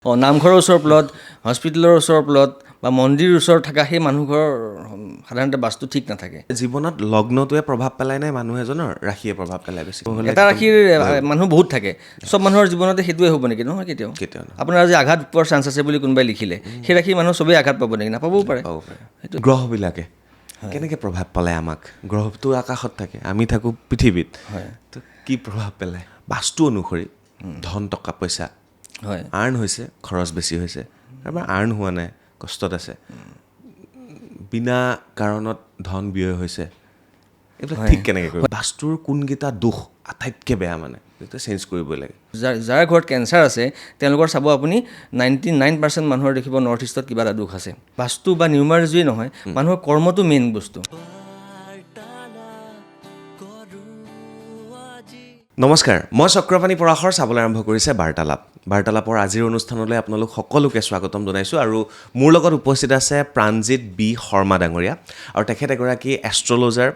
নামঘৰৰ ওচৰৰ প্লট, হস্পিটেলৰ ওচৰৰ প্লট বা মন্দিৰৰ ওচৰত থকা সেই মানুহঘৰৰ সাধাৰণতে বাস্তু ঠিক নাথাকে। জীৱনত লগ্নটোৱে প্ৰভাৱ পেলাই নাই মানুহ এজনৰ, ৰাশিয়ে প্ৰভাৱ পেলাই বেছি? এটা ৰাশিৰ মানুহ বহুত থাকে, চব মানুহৰ জীৱনতে সেইটোৱে হ'ব নেকি? নহয়, কেতিয়াও। আপোনাৰ আজি আঘাত পোৱাৰ চান্স আছে বুলি কোনোবাই লিখিলে, সেই ৰাশিৰ মানুহ চবেই আঘাত পাব নেকি? নাপাবও পাৰে। গ্ৰহবিলাকে কেনেকৈ প্ৰভাৱ পেলায় আমাক? গ্ৰহটো আকাশত থাকে, আমি থাকোঁ পৃথিৱীত। তো কি প্ৰভাৱ পেলায়? বাস্তু অনুসৰি ধন টকা পইচা হয়, আৰ্ণ হৈছে, খৰচ বেছি হৈছে, কাৰোবাৰ আৰ্ণ হোৱা নাই, কষ্টত আছে, বিনা কাৰণত ধন ব্যয় হৈছে, এইবিলাক ঠিক কেনেকৈ কৰিব? বাস্তুৰ কোনকেইটা দোষ আটাইতকৈ বেয়া মানে সেইটো চেঞ্জ কৰিবই লাগে? যাৰ ঘৰত কেঞ্চাৰ আছে তেওঁলোকৰ চাব আপুনি 99% মানুহৰ দেখিব নৰ্থ ইষ্টত কিবা এটা দুখ আছে। বাস্তু বা নিউমাৰজীয়ে নহয়, মানুহৰ কৰ্মটো মেইন বস্তু। নমস্কাৰ, মই চক্ৰপাণি পৰাশৰ চাবলৈ আৰম্ভ কৰিছে বাৰ্তালাপৰ আজিৰ অনুষ্ঠানলৈ আপোনালোক সকলোকে স্বাগতম জনাইছোঁ। আৰু মোৰ লগত উপস্থিত আছে প্ৰাণজিৎ বি শৰ্মা ডাঙৰীয়া, আৰু তেখেত এগৰাকী এষ্ট্ৰলজাৰ,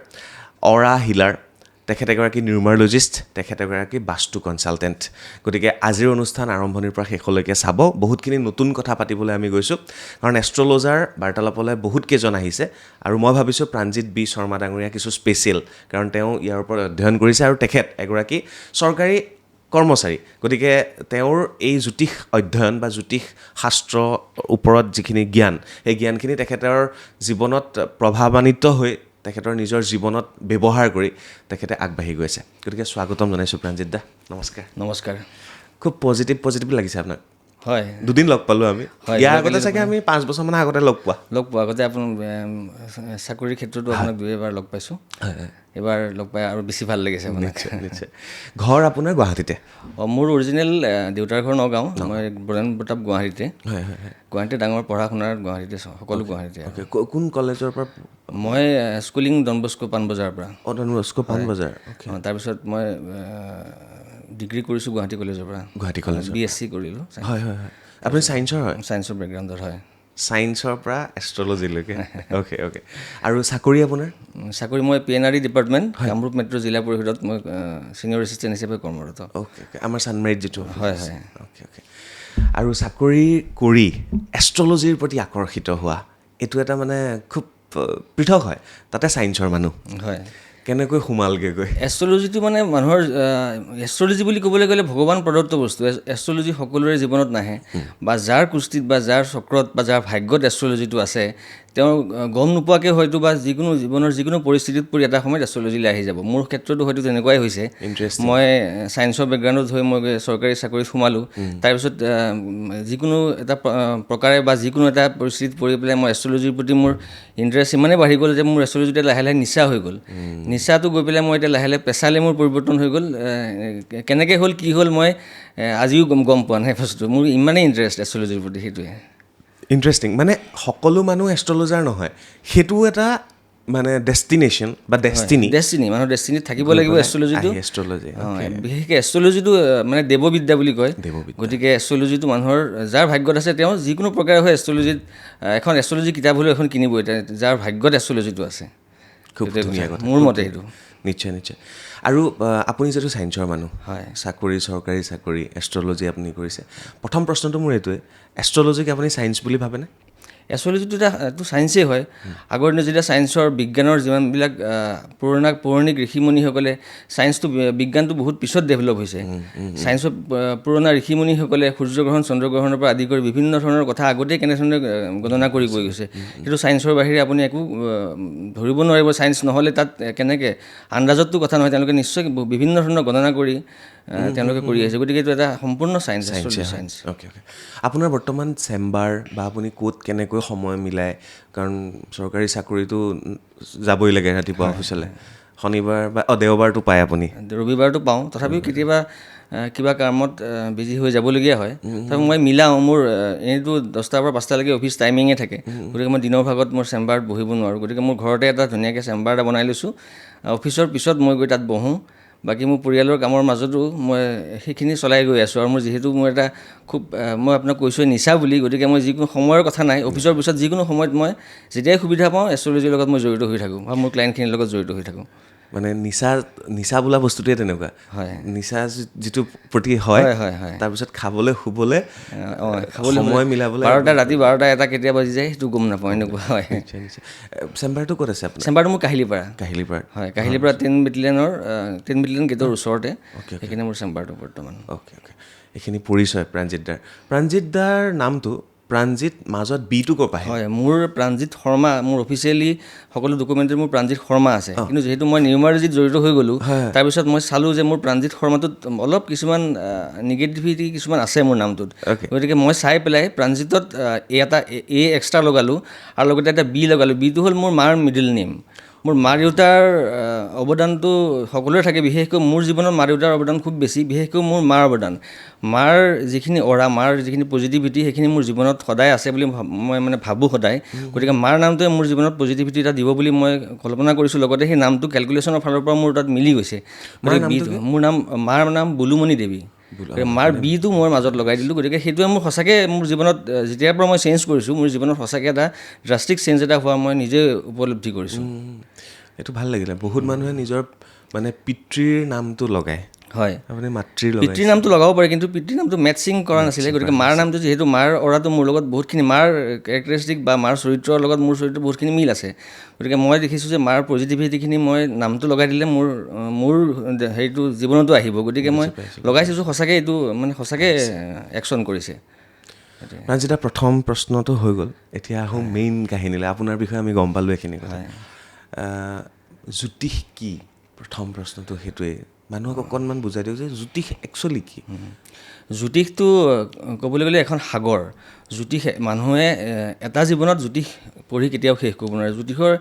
অৰা হিলাৰ, তেখেত এগৰাকী নিউমাৰলজিষ্ট, তেখেত এগৰাকী বাস্তু কনচালটেণ্ট। গতিকে আজিৰ অনুষ্ঠান আৰম্ভণিৰ পৰা শেষলৈকে চাব। বহুতখিনি নতুন কথা পাতিবলৈ আমি গৈছোঁ, কাৰণ এষ্ট্ৰলজাৰ বাৰ্তালাপলৈ বহুতকেইজন আহিছে, আৰু মই ভাবিছোঁ প্ৰাণজিৎ বি শৰ্মা ডাঙৰীয়া কিছু স্পেচিয়েল, কাৰণ তেওঁ ইয়াৰ ওপৰত অধ্যয়ন কৰিছে আৰু তেখেত এগৰাকী চৰকাৰী কৰ্মচাৰী। গতিকে তেওঁৰ এই জ্যোতিষ অধ্যয়ন বা জ্যোতিষ শাস্ত্ৰৰ ওপৰত যিখিনি জ্ঞান, সেই জ্ঞানখিনি তেখেতৰ জীৱনত প্ৰভাৱান্বিত হৈ তেখেতৰ নিজৰ জীৱনত ব্যৱহাৰ কৰি তেখেতে আগবাঢ়ি গৈছে। গতিকে স্বাগতম জনাইছোঁ প্ৰাণজিৎ দা, নমস্কাৰ। নমস্কাৰ। খুব পজিটিভ লাগিছে আপোনাক। হয়, দুদিন লগ পালোঁ আমি। ইয়াৰ আগতে চাগে আমি 5 বছৰমানৰ আগতে লগ পোৱা আগতে আপোনাৰ চাকৰিৰ ক্ষেত্ৰতো আপোনাক 2-এবাৰ লগ পাইছোঁ। এইবাৰ লগ পাই আৰু বেছি ভাল লাগিছে। নিশ্চয়। ঘৰ আপোনাৰ গুৱাহাটীতে? মোৰ অৰিজিনেল দেউতাৰ ঘৰ নগাঁও, মই বৰেণ প্ৰতাপ গুৱাহাটীতে। গুৱাহাটীতে ডাঙৰ পঢ়া শুনাৰ গুৱাহাটীতে, সকলো গুৱাহাটীতে। কোন কলেজৰ পৰা? মই স্কুলিং ডন বস্কো পাণবজাৰৰ পৰা। Don Bosco Panbazar. তাৰপিছত মই ডিগ্ৰী কৰিছোঁ গুৱাহাটী কলেজৰ পৰা। গুৱাহাটী কলেজ BSc কৰিলোঁ। হয়। আপুনি ছায়েন্সৰ হয়? ছায়েন্সৰ বেকগ্ৰাউণ্ডত হয়। ছায়েন্সৰ পৰা এষ্ট্ৰলজিলৈকে। অ'কে। আৰু চাকৰি আপোনাৰ? চাকৰি মই PNRD ডিপাৰ্টমেণ্ট, কামৰূপ মেট্ৰ' জিলা পৰিষদত মই ছিনিয়ৰ এছিষ্টেণ্ট হিচাপে কৰ্মৰত। অ'কে। আমাৰ চানমাৰীত যিটো। হয়। অ'কে। আৰু চাকৰি কৰি এষ্ট্ৰলজিৰ প্ৰতি আকৰ্ষিত হোৱা, এইটো এটা মানে খুব পৃথক হয়। তাতে ছায়েন্সৰ মানুহ। হয়। কেনেকৈ সোমালগৈ গৈ? এষ্ট্ৰলজিটো মানে মানুহৰ এষ্ট্ৰলজি বুলি ক'বলৈ গ'লে ভগৱান প্ৰদত্ত বস্তু। এষ্ট্ৰলজি সকলোৰে জীৱনত নাহে, বা যাৰ কুষ্টিত বা যাৰ চক্ৰত বা যাৰ ভাগ্যত এষ্ট্ৰলজিটো আছে, তেওঁ গম নোপোৱাকৈ হয়তো বা জীৱনৰ যিকোনো পৰিস্থিতিত পৰি এটা সময়ত এষ্ট্ৰলজিলৈ আহি যাব। মোৰ ক্ষেত্ৰতো হয়তো তেনেকুৱাই হৈছে। মই ছায়েন্সৰ বেকগ্ৰাউণ্ডত হৈ মই চৰকাৰী চাকৰিত সোমালোঁ। তাৰপিছত যিকোনো এটা প্ৰকাৰে বা যিকোনো এটা পৰিস্থিতিত পৰি পেলাই মই এষ্ট্ৰলজিৰ প্ৰতি মোৰ ইণ্টাৰেষ্ট ইমানেই বাঢ়ি গ'ল যে মোৰ এষ্ট্ৰলজিটো লাহে নিচা হৈ গ'ল। নিচাটো গৈ পেলাই মই এতিয়া লাহে পেছালৈ মোৰ পৰিৱৰ্তন হৈ গ'ল। কেনেকৈ হ'ল, কি হ'ল, মই আজিও গম পোৱা নাই বস্তুটো। মোৰ ইমানেই ইণ্টাৰেষ্ট এষ্ট্ৰলজিৰ প্ৰতি, সেইটোৱে। ইণ্টাৰেষ্টিং। মানে সকলো মানুহ এষ্ট্ৰলজাৰ নহয়, সেইটো এটা মানে ডেষ্টিনেশ্যন বা ডেষ্টিনি। মানুহৰ ডেষ্টিনিত থাকিব লাগিব এষ্ট্ৰলজিটো। বিশেষকৈ এষ্ট্ৰলজিটো মানে দেৱবিদ্যা বুলি কয়। গতিকে এষ্ট্ৰলজিটো মানুহৰ যাৰ ভাগ্যত আছে, তেওঁ যিকোনো প্ৰকাৰে হয় এষ্ট্ৰলজিত এখন এষ্ট্ৰলজি কিতাপ হ'লেও এখন কিনিবই, যাৰ ভাগ্যত এষ্ট্ৰলজিটো আছে। খুব ধুনীয়া কথা, মোৰ মতে সেইটো। নিশ্চয়। আৰু আপুনি যিটো ছায়েন্সৰ মানুহ, হয়, চৰকাৰী চাকৰি, এষ্ট্ৰলজি আপুনি কৰিছে। প্ৰথম প্ৰশ্নটো মোৰ এইটোৱে, এষ্ট্ৰলজিক আপুনি ছায়েন্স বুলি ভাবেনে? এষ্ট্ৰলজিটো এইটো ছায়েন্সেই হয়। আগৰ দিনত যেতিয়া ছায়েন্সৰ বিজ্ঞানৰ যিমানবিলাক পৌৰাণিক ঋষিমুনিসকলে, বিজ্ঞানটো বহুত পিছত ডেভেলপ হৈছে। ছায়েন্সৰ পুৰণা ঋষিমুনিসকলে সূৰ্যগ্ৰহণ চন্দ্ৰগ্ৰহণৰ পৰা আদি কৰি বিভিন্ন ধৰণৰ কথা আগতেই কেনেধৰণে গণনা কৰি গৈ গৈছে, সেইটো ছায়েন্সৰ বাহিৰে আপুনি একো ধৰিব নোৱাৰিব। ছায়েন্স নহ'লে তাত কেনেকৈ আন্দাজতটো কথা নহয়, তেওঁলোকে নিশ্চয় বিভিন্ন ধৰণৰ গণনা কৰি তেওঁলোকে কৰি আহিছে। গতিকে এইটো এটা সম্পূৰ্ণ ছায়েন্স। অ'কে। আপোনাৰ বৰ্তমান চেম্বাৰ বা আপুনি ক'ত কেনেকৈ সময় মিলাই, কাৰণ চৰকাৰী চাকৰিটো যাবই লাগে ৰাতিপুৱা অফিচলৈ, শনিবাৰ বা দেওবাৰটো পায় আপুনি? ৰবিবাৰটো পাওঁ, তথাপিও কেতিয়াবা কিবা কামত বিজি হৈ যাবলগীয়া হয়। তথাপি মই মিলাওঁ, মোৰ এনেইতো 10টাৰ পৰা 5টালৈকে অফিচ টাইমিঙে থাকে। গতিকে মই দিনৰ ভাগত মোৰ চেম্বাৰত বহিব নোৱাৰোঁ। গতিকে মোৰ ঘৰতে এটা ধুনীয়াকৈ চেম্বাৰ এটা বনাই লৈছোঁ। অফিচৰ পিছত মই গৈ তাত বহোঁ। বাকী মোৰ পৰিয়ালৰ কামৰ মাজতো মই সেইখিনি চলাই গৈ আছোঁ। আৰু মোৰ যিহেতু মোৰ এটা খুব, মই আপোনাক কৈছোঁৱে নিচা বুলি, গতিকে মই যিকোনো সময়ৰ কথা নাই, অফিচৰ পিছত যিকোনো সময়ত মই যেতিয়াই সুবিধা পাওঁ এষ্ট্ৰলজিৰ লগত মই জড়িত হৈ থাকোঁ, বা মোৰ ক্লাইণ্টখিনিৰ লগত জড়িত হৈ থাকোঁ। মানে নিচা বোলা বস্তুটোৱে তেনেকুৱা হয় নিচা যিটো প্ৰতি হয় হয় তাৰপিছত খাবলৈ শুবলৈ খাবলৈ সময় মিলাবলৈ 12টা ৰাতি 12টা এটা কেতিয়া বাজি যায় সেইটো গম নাপাওঁ এনেকুৱা হয় নিশ্চয় নিশ্চয় চেম্বাৰটো ক'ত আছে আপোনাৰ চেম্বাৰটো মোৰ কাহিলীপাৰা কাহিলীপাৰাত হয় কাহিলীপাৰা 10 বেটেলিয়ন গেটৰ ওচৰতে সেইখিনি মোৰ চেম্বাৰটো বৰ্তমান অ'কে অ'কে এইখিনি পৰিচয় প্ৰাণজিৎ দাৰ নামটো প্ৰাণজিৎ মাজত বিটো ক'ৰ পৰা আহে হয় মোৰ প্ৰাণজিৎ শৰ্মা মোৰ অফিচিয়েলি সকলো ডকুমেণ্টত মোৰ প্ৰাণজিৎ শৰ্মা আছে কিন্তু যিহেতু মই নিউমাৰজিত জড়িত হৈ গ'লোঁ তাৰপিছত মই চালোঁ যে মোৰ প্ৰাণজিৎ শৰ্মাটোত অলপ কিছুমান নিগেটিভিটি কিছুমান আছে মোৰ নামটোত গতিকে মই চাই পেলাই প্ৰাণজিতত এটা এ এক্সট্ৰা লগালোঁ আৰু লগতে এটা বি লগালোঁ বিটো হ'ল মোৰ মাৰ মিডল নেম মোৰ মা দেউতাৰ অৱদানটো সকলোৰে থাকে বিশেষকৈ মোৰ জীৱনত মা দেউতাৰ অৱদান খুব বেছি বিশেষকৈ মোৰ মাৰ অৱদান মাৰ যিখিনি অৰা মাৰ যিখিনি পজিটিভিটি সেইখিনি মোৰ জীৱনত সদায় আছে বুলি মই মানে ভাবোঁ সদায় গতিকে মাৰ নামটোৱে মোৰ জীৱনত পজিটিভিটি এটা দিব বুলি মই কল্পনা কৰিছোঁ লগতে সেই নামটো কেলকুলেশ্যনৰ ফালৰ পৰা মোৰ তাত মিলি গৈছে গতিকে মোৰ মাৰ নাম বুলুমণি দেৱী মাৰ বিটো মই মাজত লগাই দিলোঁ গতিকে সেইটোৱে মোৰ সঁচাকৈ মোৰ জীৱনত যেতিয়াৰ পৰা মই চেঞ্জ কৰিছোঁ মোৰ জীৱনত সঁচাকৈ এটা ড্ৰাষ্টিক চেঞ্জ এটা হোৱা মই নিজে উপলব্ধি কৰিছোঁ এইটো ভাল লাগিলে বহুত মানুহে নিজৰ মানে পিতৃৰ নামটো লগায় হয় আপুনি মাতৃৰ পিতৃৰ নামটো লগাব পাৰে কিন্তু পিতৃৰ নামটো মেটচিং কৰা নাছিলে গতিকে মাৰ নামটো যিহেতু মাৰ অৰাটো মোৰ লগত বহুতখিনি মাৰ কেৰেক্টাৰিষ্টিক বা মাৰ চৰিত্ৰৰ লগত মোৰ চৰিত্ৰ বহুতখিনি মিল আছে গতিকে মই দেখিছোঁ যে মাৰ পজিটিভিটিখিনি মই নামটো লগাই দিলে মোৰ হেৰিটো জীৱনতো আহিব গতিকে মই লগাই চাইছোঁ সঁচাকৈ এইটো মানে সঁচাকৈ একশ্যন কৰিছে যেতিয়া প্ৰথম প্ৰশ্নটো হৈ গ'ল এতিয়া আহোঁ মেইন কাহিনীলৈ আপোনাৰ বিষয়ে আমি গম পালোঁ এইখিনি কথা জ্যোতিষ কি প্ৰথম প্ৰশ্নটো সেইটোৱে মানুহক অকণমান বুজাই দিওঁ যে জ্যোতিষ একচুৱেলি কি জ্যোতিষটো ক'বলৈ গ'লে এখন সাগৰ জ্যোতিষ মানুহে এটা জীৱনত জ্যোতিষ পঢ়ি কেতিয়াও শেষ কৰিব নোৱাৰে জ্যোতিষৰ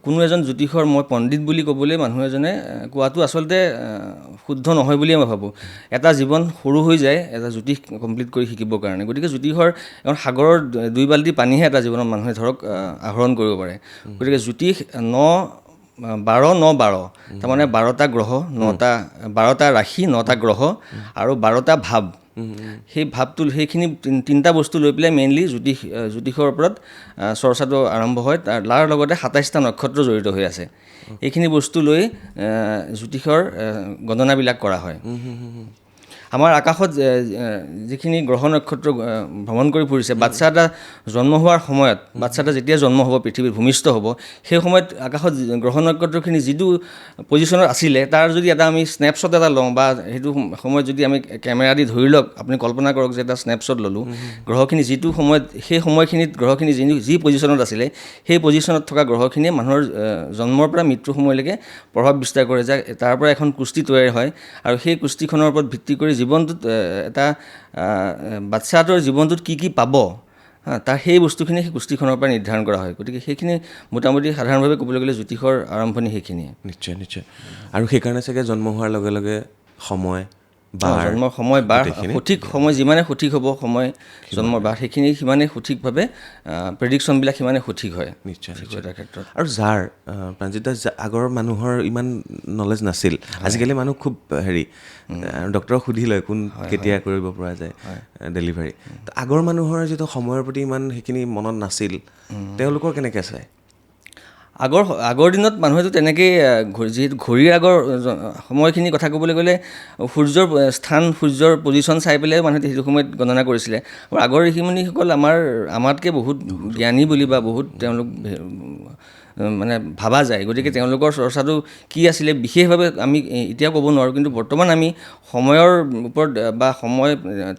কোনো এজন জ্যোতিষৰ মই পণ্ডিত বুলি ক'বলৈ মানুহ এজনে কোৱাটো আচলতে শুদ্ধ নহয় বুলিয়ে মই ভাবোঁ এটা জীৱন সৰু হৈ যায় এটা জ্যোতিষ কমপ্লিট কৰি শিকিবৰ কাৰণে গতিকে জ্যোতিষৰ এখন সাগৰৰ 2 বাল্টি পানীহে এটা জীৱনত মানুহে ধৰক আহৰণ কৰিব পাৰে গতিকে জ্যোতিষ 12 তাৰমানে 12টা গ্ৰহ 12টা ৰাশি 9টা গ্ৰহ আৰু 12টা ভাৱ সেই ভাৱটো সেইখিনি 3টা বস্তু লৈ পেলাই মেইনলি জ্যোতিষৰ ওপৰত চৰ্চাটো আৰম্ভ হয় তাৰ লগতে 27টা নক্ষত্ৰ জড়িত হৈ আছে এইখিনি বস্তু লৈ জ্যোতিষৰ গণনাবিলাক কৰা হয় আমাৰ আকাশত যিখিনি গ্ৰহ নক্ষত্ৰ ভ্ৰমণ কৰি ফুৰিছে বাচ্চা এটা জন্ম হোৱাৰ সময়ত বাচ্চা এটা যেতিয়া জন্ম হ'ব পৃথিৱীত ভূমিষ্ঠ হ'ব সেই সময়ত আকাশত গ্ৰহ নক্ষত্ৰখিনি যিটো পজিশ্যনত আছিলে তাৰ যদি এটা আমি স্নেপশ্বট এটা লওঁ বা সেইটো সময়ত যদি আমি কেমেৰা দি ধৰি লওক আপুনি কল্পনা কৰক যে এটা স্নেপশ্বট ল'লোঁ গ্ৰহখিনি যিটো সময়ত সেই সময়খিনিত গ্ৰহখিনি যি পজিশ্যনত আছিলে সেই পজিশ্যনত থকা গ্ৰহখিনিয়ে মানুহৰ জন্মৰ পৰা মৃত্যু সময়লৈকে প্ৰভাৱ বিস্তাৰ কৰে যে তাৰ পৰা এখন কুস্তি তৈয়াৰ হয় আৰু সেই কুস্তিখনৰ ওপৰত ভিত্তি কৰি জীৱনটোত এটা বাচ্চাটোৰ জীৱনটোত কি পাব তাৰ সেই বস্তুখিনি সেই কুস্তিখনৰ পৰা নিৰ্ধাৰণ কৰা হয় গতিকে সেইখিনি মোটামুটি সাধাৰণভাৱে ক'বলৈ গ'লে জ্যোতিষৰ আৰম্ভণি সেইখিনিয়ে নিশ্চয় আৰু সেইকাৰণে চাগে জন্ম হোৱাৰ লগে লগে সময় জন্মৰ সময় বাৰ সঠিক সময় যিমানে সঠিক হ'ব সময় জন্মৰ বাৰ সেইখিনি সিমানেই সঠিকভাৱে প্ৰেডিকশ্যনবিলাক সিমানে সঠিক হয় নিশ্চয় এটাৰ ক্ষেত্ৰত আৰু যাৰ প্ৰাণজিৎ আগৰ মানুহৰ ইমান নলেজ নাছিল আজিকালি মানুহ খুব ডক্টৰক সুধি লয় কোন কেতিয়া কৰিব পৰা যায় ডেলিভাৰী আগৰ মানুহৰ যিটো সময়ৰ প্ৰতি ইমান সেইখিনি মনত নাছিল তেওঁলোকৰ কেনেকৈ চায় আগৰ দিনত মানুহেতো তেনেকেই যিহেতু ঘড়ীৰ আগৰ সময়খিনি কথা ক'বলৈ গ'লে সূৰ্যৰ স্থান সূৰ্যৰ পজিশ্যন চাই পেলাই মানুহে সেইটো সময়ত গণনা কৰিছিলে আৰু আগৰ ঋষিমুনিসকল আমাতকৈ বহুত জ্ঞানী বুলি বা বহুত তেওঁলোক মানে ভাবা যায় গতিকে তেওঁলোকৰ চৰ্চাটো কি আছিলে বিশেষভাৱে আমি এতিয়া ক'ব নোৱাৰোঁ কিন্তু বৰ্তমান আমি সময়ৰ ওপৰত বা সময়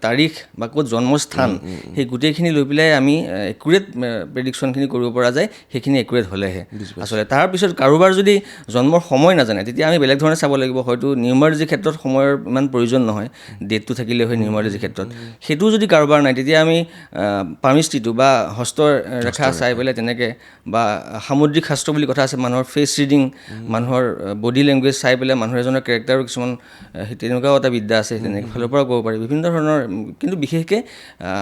তাৰিখ বা ক'ত জন্মস্থান সেই গোটেইখিনি লৈ পেলাই আমি একুৰেট প্ৰেডিকশ্যনখিনি কৰিব পৰা যায় সেইখিনি একুৰেট হ'লেহে আচলতে তাৰপিছত কাৰোবাৰ যদি জন্মৰ সময় নাজানে তেতিয়া আমি বেলেগ ধৰণে চাব লাগিব হয়তো নিউমাৰলজিৰ ক্ষেত্ৰত সময়ৰ ইমান প্ৰয়োজন নহয় ডেটটো থাকিলে হয় নিউমাৰলজিৰ ক্ষেত্ৰত সেইটোও যদি কাৰোবাৰ নাই তেতিয়া আমি পামিষ্ট্ৰিটো বা হস্তৰ ৰেখা চাই পেলাই তেনেকৈ বা সামুদ্ৰিক শাস্ত্ৰ বুলি কথা আছে মানুহৰ ফেচ ৰিডিং মানুহৰ বডি লেংগুৱেজ চাই পেলাই মানুহ এজনৰ কেৰেক্টাৰো কিছুমান তেনেকুৱাও এটা বিদ্যা আছে তেনেকৈ ফালৰ পৰা ক'ব পাৰি বিভিন্ন ধৰণৰ কিন্তু বিশেষকৈ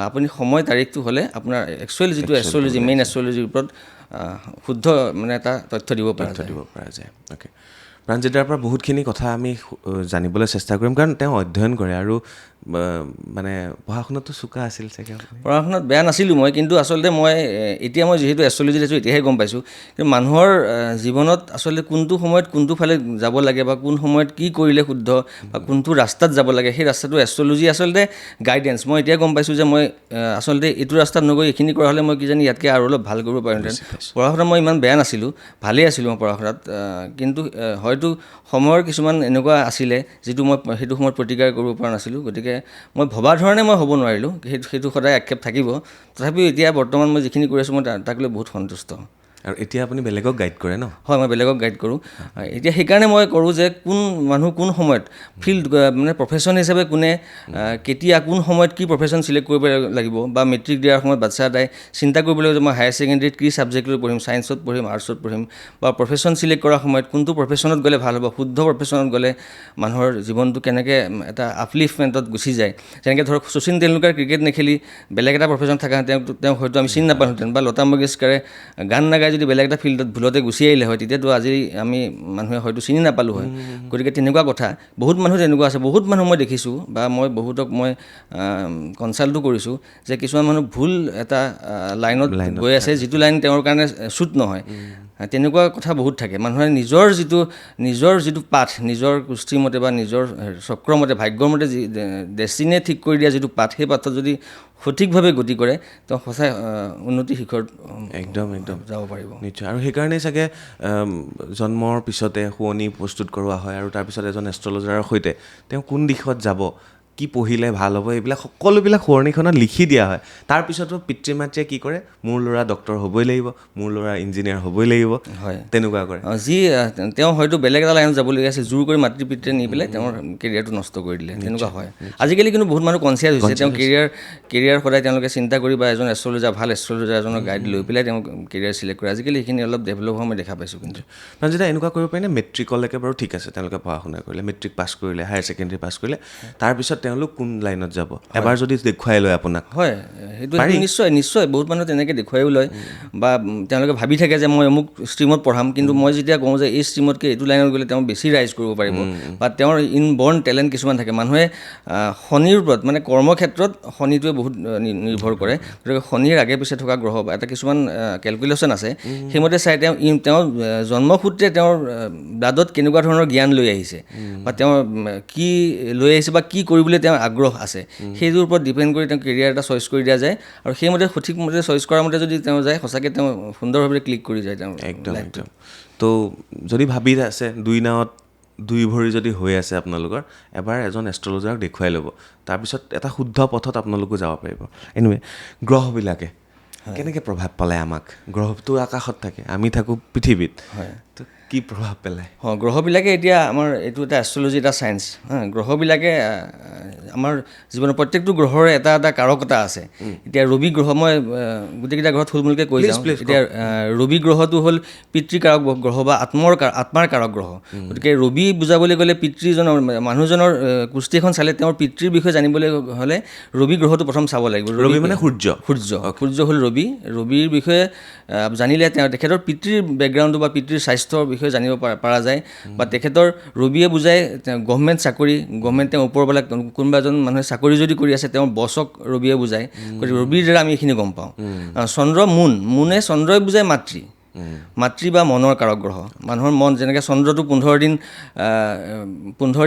আপুনি সময় তাৰিখটো হ'লে আপোনাৰ একচুৱেলি যিটো এষ্ট্ৰলজি মেইন এষ্ট্ৰলজিৰ ওপৰত শুদ্ধ মানে এটা তথ্য দিব পৰা যায় অ'কে প্ৰাণজিতৰ পৰা বহুতখিনি কথা আমি জানিবলৈ চেষ্টা কৰিম কাৰণ তেওঁ অধ্যয়ন কৰে আৰু মানে পঢ়া শুনাতো চোকা আছিল চাগে আপুনি? পঢ়া শুনাত বেয়া নাছিলোঁ মই, কিন্তু আচলতে এতিয়া মই যিহেতু এষ্ট্ৰলজি লৈছোঁ এতিয়াহে গম পাইছোঁ কিন্তু মানুহৰ জীৱনত আচলতে কোনটো সময়ত কোনটো ফালে যাব লাগে বা কোন সময়ত কি কৰিলে শুদ্ধ বা কোনটো ৰাস্তাত যাব লাগে সেই ৰাস্তাটো এষ্ট্ৰলজি আচলতে গাইডেঞ্চ। মই এতিয়া গম পাইছোঁ যে মই আচলতে এইটো ৰাস্তাত নগৈ এইখিনি কৰা হ'লে মই কিজানি ইয়াতকৈ আৰু অলপ ভাল কৰিব পাৰিমহেঁতেন। পঢ়া শুনাত মই ইমান বেয়া নাছিলোঁ, ভালেই আছিলোঁ মই পঢ়া শুনাত, কিন্তু হয়তো সময়ৰ কিছুমান এনেকুৱা আছিলে যিটো মই সেইটো সময়ত প্ৰতিকাৰ কৰিব পৰা নাছিলোঁ। গতিকে মই ভবা ধৰণে মই হ'ব নোৱাৰিলোঁ, সেইটো সদায় আক্ষেপ থাকিব। তথাপিও এতিয়া বৰ্তমান মই যিখিনি কৰি আছোঁ মই তাক লৈ বহুত সন্তুষ্ট। আৰু এতিয়া আপুনি বেলেগক গাইড কৰে ন? হয়, মই বেলেগক গাইড কৰোঁ। এতিয়া সেইকাৰণে মই কৰোঁ যে কোন মানুহ কোন সময়ত ফিল্ড মানে প্ৰফেশ্যন হিচাপে কোনে কেতিয়া কোন সময়ত কি প্ৰফেশ্যন চিলেক্ট কৰিব লাগিব বা মেট্ৰিক দিয়াৰ সময়ত বাচ্ছা এটাই চিন্তা কৰিব লাগিব যে মই হায়াৰ ছেকেণ্ডেৰীত কি ছাবজেক্ট লৈ পঢ়িম, ছায়েন্সত পঢ়িম, আৰ্টছত পঢ়িম, বা প্ৰফেশ্যন চিলেক্ট কৰাৰ সময়ত কোনটো প্ৰফেশ্যনত গ'লে ভাল হ'ব, শুদ্ধ প্ৰফেশ্যনত গ'লে মানুহৰ জীৱনটো কেনেকৈ এটা আপলিফমেণ্টত গুচি যায়। যেনেকৈ ধৰক শচীন তেণ্ডুলকাৰ ক্ৰিকেট নেখেলি বেলেগ এটা প্ৰফেশ্যন থকা তেওঁক হয়তো আমি চিনি নাপালোহেঁতেন, বা লতা মংগেশকাৰে গান নাগাই যদি বেলেগ এটা ফিল্ডত ভুলতে গুচি আহিলে হয় তেতিয়াতো আজি আমি মানুহে হয়তো চিনি নাপালোঁ হয়। গতিকে তেনেকুৱা কথা বহুত মানুহ তেনেকুৱা আছে। বহুত মানুহ মই দেখিছোঁ বা মই বহুতক মই কনচাল্টো কৰিছোঁ যে কিছুমান মানুহ ভুল এটা লাইনত গৈ আছে যিটো লাইন তেওঁৰ কাৰণে শ্বুট নহয়। তেনেকুৱা কথা বহুত থাকে। মানুহে নিজৰ যিটো পাঠ, নিজৰ কুষ্ঠিমতে বা নিজৰ চক্ৰমতে ভাগ্যৰ মতে ডেষ্টিনে ঠিক কৰি দিয়া যিটো পাঠ, সেই পাঠত যদি সঠিকভাৱে গতি কৰে তেওঁ সঁচাই উন্নতি শিখৰত একদম যাব পাৰিব। নিশ্চয়। আৰু সেইকাৰণেই চাগে জন্মৰ পিছতে শুৱনি প্ৰস্তুত কৰোৱা হয় আৰু তাৰপিছত এজন এষ্ট্ৰলজাৰৰ সৈতে তেওঁ কোন দিশত যাব, কি পঢ়িলে ভাল হ'ব, এইবিলাক সকলোবিলাক শুৱনিখনত লিখি দিয়া হয়। তাৰপিছতো পিতৃ মাতৃয়ে কি কৰে, মোৰ ল'ৰা ডক্টৰ হ'বই লাগিব, মোৰ ল'ৰা ইঞ্জিনিয়াৰ হ'বই লাগিব, হয়, তেনেকুৱা কৰে। তেওঁ হয়তো বেলেগ এটা লাইনত যাবলগীয়া আছিল, জোৰ কৰি মাতৃ পিতৃয়ে নি পেলাই তেওঁৰ কেৰিয়াৰটো নষ্ট কৰি দিলে। তেনেকুৱা হয়। আজিকালি কিন্তু বহুত মানুহ কনচিয়াছ হৈছে, তেওঁ কেৰিয়াৰ সদায় তেওঁলোকে চিন্তা কৰি বা এজন এষ্ট্ৰলজাৰ ভাল এষ্ট্ৰলজাৰ এজনৰ গাইড লৈ পেলাই তেওঁ কেৰিয়াৰ চিলেক্ট কৰে। আজিকালি সেইখিনি অলপ ডেভেলপ হোৱা মই দেখা পাইছোঁ। কিন্তু প্ৰাণজিতা এনেকুৱা কৰিব পাৰিনে, মেট্ৰিকলৈকে বাৰু ঠিক আছে তেওঁলোকে পঢ়া শুনা কৰিলে, মেট্ৰিক পাছ কৰিলে, হায়াৰ ছেকেণ্ডেৰী পাছ কৰিলে, তাৰপিছত তেওঁলোক কোন লাইনত যাব এবাৰ যদি দেখুৱাই লয় আপোনাক? হয়, সেইটো নিশ্চয় বহুত মানুহ তেনেকৈ দেখুৱাইও লয় বা তেওঁলোকে ভাবি থাকে যে মই অমুক ষ্ট্ৰীমত পঢ়াম, কিন্তু মই যেতিয়া কওঁ যে এই ষ্ট্ৰীমতকৈ এইটো লাইনত গ'লে তেওঁ বেছি ৰাইজ কৰিব পাৰিব বা তেওঁৰ ইনবৰ্ণ টেলেণ্ট কিছুমান থাকে। মানুহে শনিৰ ওপৰত মানে কৰ্মক্ষেত্ৰত শনিটোৱে বহুত নিৰ্ভৰ কৰে। গতিকে শনিৰ আগে পিছে থকা গ্ৰহ বা এটা কিছুমান কেলকুলেশ্যন আছে, সেইমতে চাই তেওঁ জন্মসূত্ৰে তেওঁৰ ব্লাডত কেনেকুৱা ধৰণৰ জ্ঞান লৈ আহিছে বা তেওঁ কি লৈ আহিছে বা কি কৰিবলৈ তেওঁৰ আগ্ৰহ আছে, সেইটোৰ ওপৰত ডিপেণ্ড কৰি তেওঁ কেৰিয়াৰ এটা চইচ কৰি দিয়া যায়। আৰু সেইমতে সঠিকমতে চইচ কৰা মতে যদি তেওঁ যায়, সঁচাকৈ তেওঁ সুন্দৰভাৱে ক্লিক কৰি যায় তেওঁ একদম। তো যদি ভাবি আছে দুই নাৱত দুই ভৰি যদি হৈ আছে আপোনালোকৰ, এবাৰ এজন এষ্ট্ৰলজাৰক দেখুৱাই ল'ব, তাৰপিছত এটা শুদ্ধ পথত আপোনালোকো যাব পাৰিব। এনিৱে, গ্ৰহবিলাকে কেনেকৈ প্ৰভাৱ পেলায় আমাক? গ্ৰহটো আকাশত থাকে, আমি থাকোঁ পৃথিৱীত, তো কি প্ৰভাৱ পেলায়? গ্ৰহবিলাকে এতিয়া আমাৰ এইটো এটা এষ্ট্ৰলজি এটা চায়েন্স। গ্ৰহবিলাকে আমাৰ জীৱনৰ প্ৰত্যেকটো গ্ৰহৰে এটা এটা কাৰকতা আছে। এতিয়া ৰবি গ্ৰহ, মই গোটেইকেইটা গ্ৰহ থুলমূলকৈ কৈ যাওঁ। এতিয়া ৰবি গ্ৰহটো হ'ল পিতৃকাৰক গ্ৰহ বা আত্মাৰ কাৰক গ্ৰহ। গতিকে ৰবি বুজাবলৈ গ'লে পিতৃজনৰ মানুহজনৰ কুষ্টি এখন চালে তেওঁৰ পিতৃৰ বিষয়ে জানিবলৈ হ'লে ৰবি গ্ৰহটো প্ৰথম চাব লাগিব। ৰবি মানে সূৰ্য হ'ল ৰবি। ৰবিৰ বিষয়ে জানিলে তেখেতৰ পিতৃৰ বেকগ্ৰাউণ্ডটো বা পিতৃৰ স্বাস্থ্যৰ বিষয়ে জানিব পৰা যায়। বা তেখেতৰ ৰবিয়ে বুজায় গভমেণ্ট চাকৰি, তেওঁ ওপৰবিলাক কোনোবা এজন মানুহে চাকৰি যদি কৰি আছে তেওঁৰ বছক ৰবিয়ে বুজায়। গতিকে ৰবিৰ দ্বাৰা আমি এইখিনি গম পাওঁ। চন্দ্ৰই বুজায় মাতৃ বা মনৰ কাৰক গ্ৰহ। মানুহৰ মন যেনেকৈ চন্দ্ৰটো 15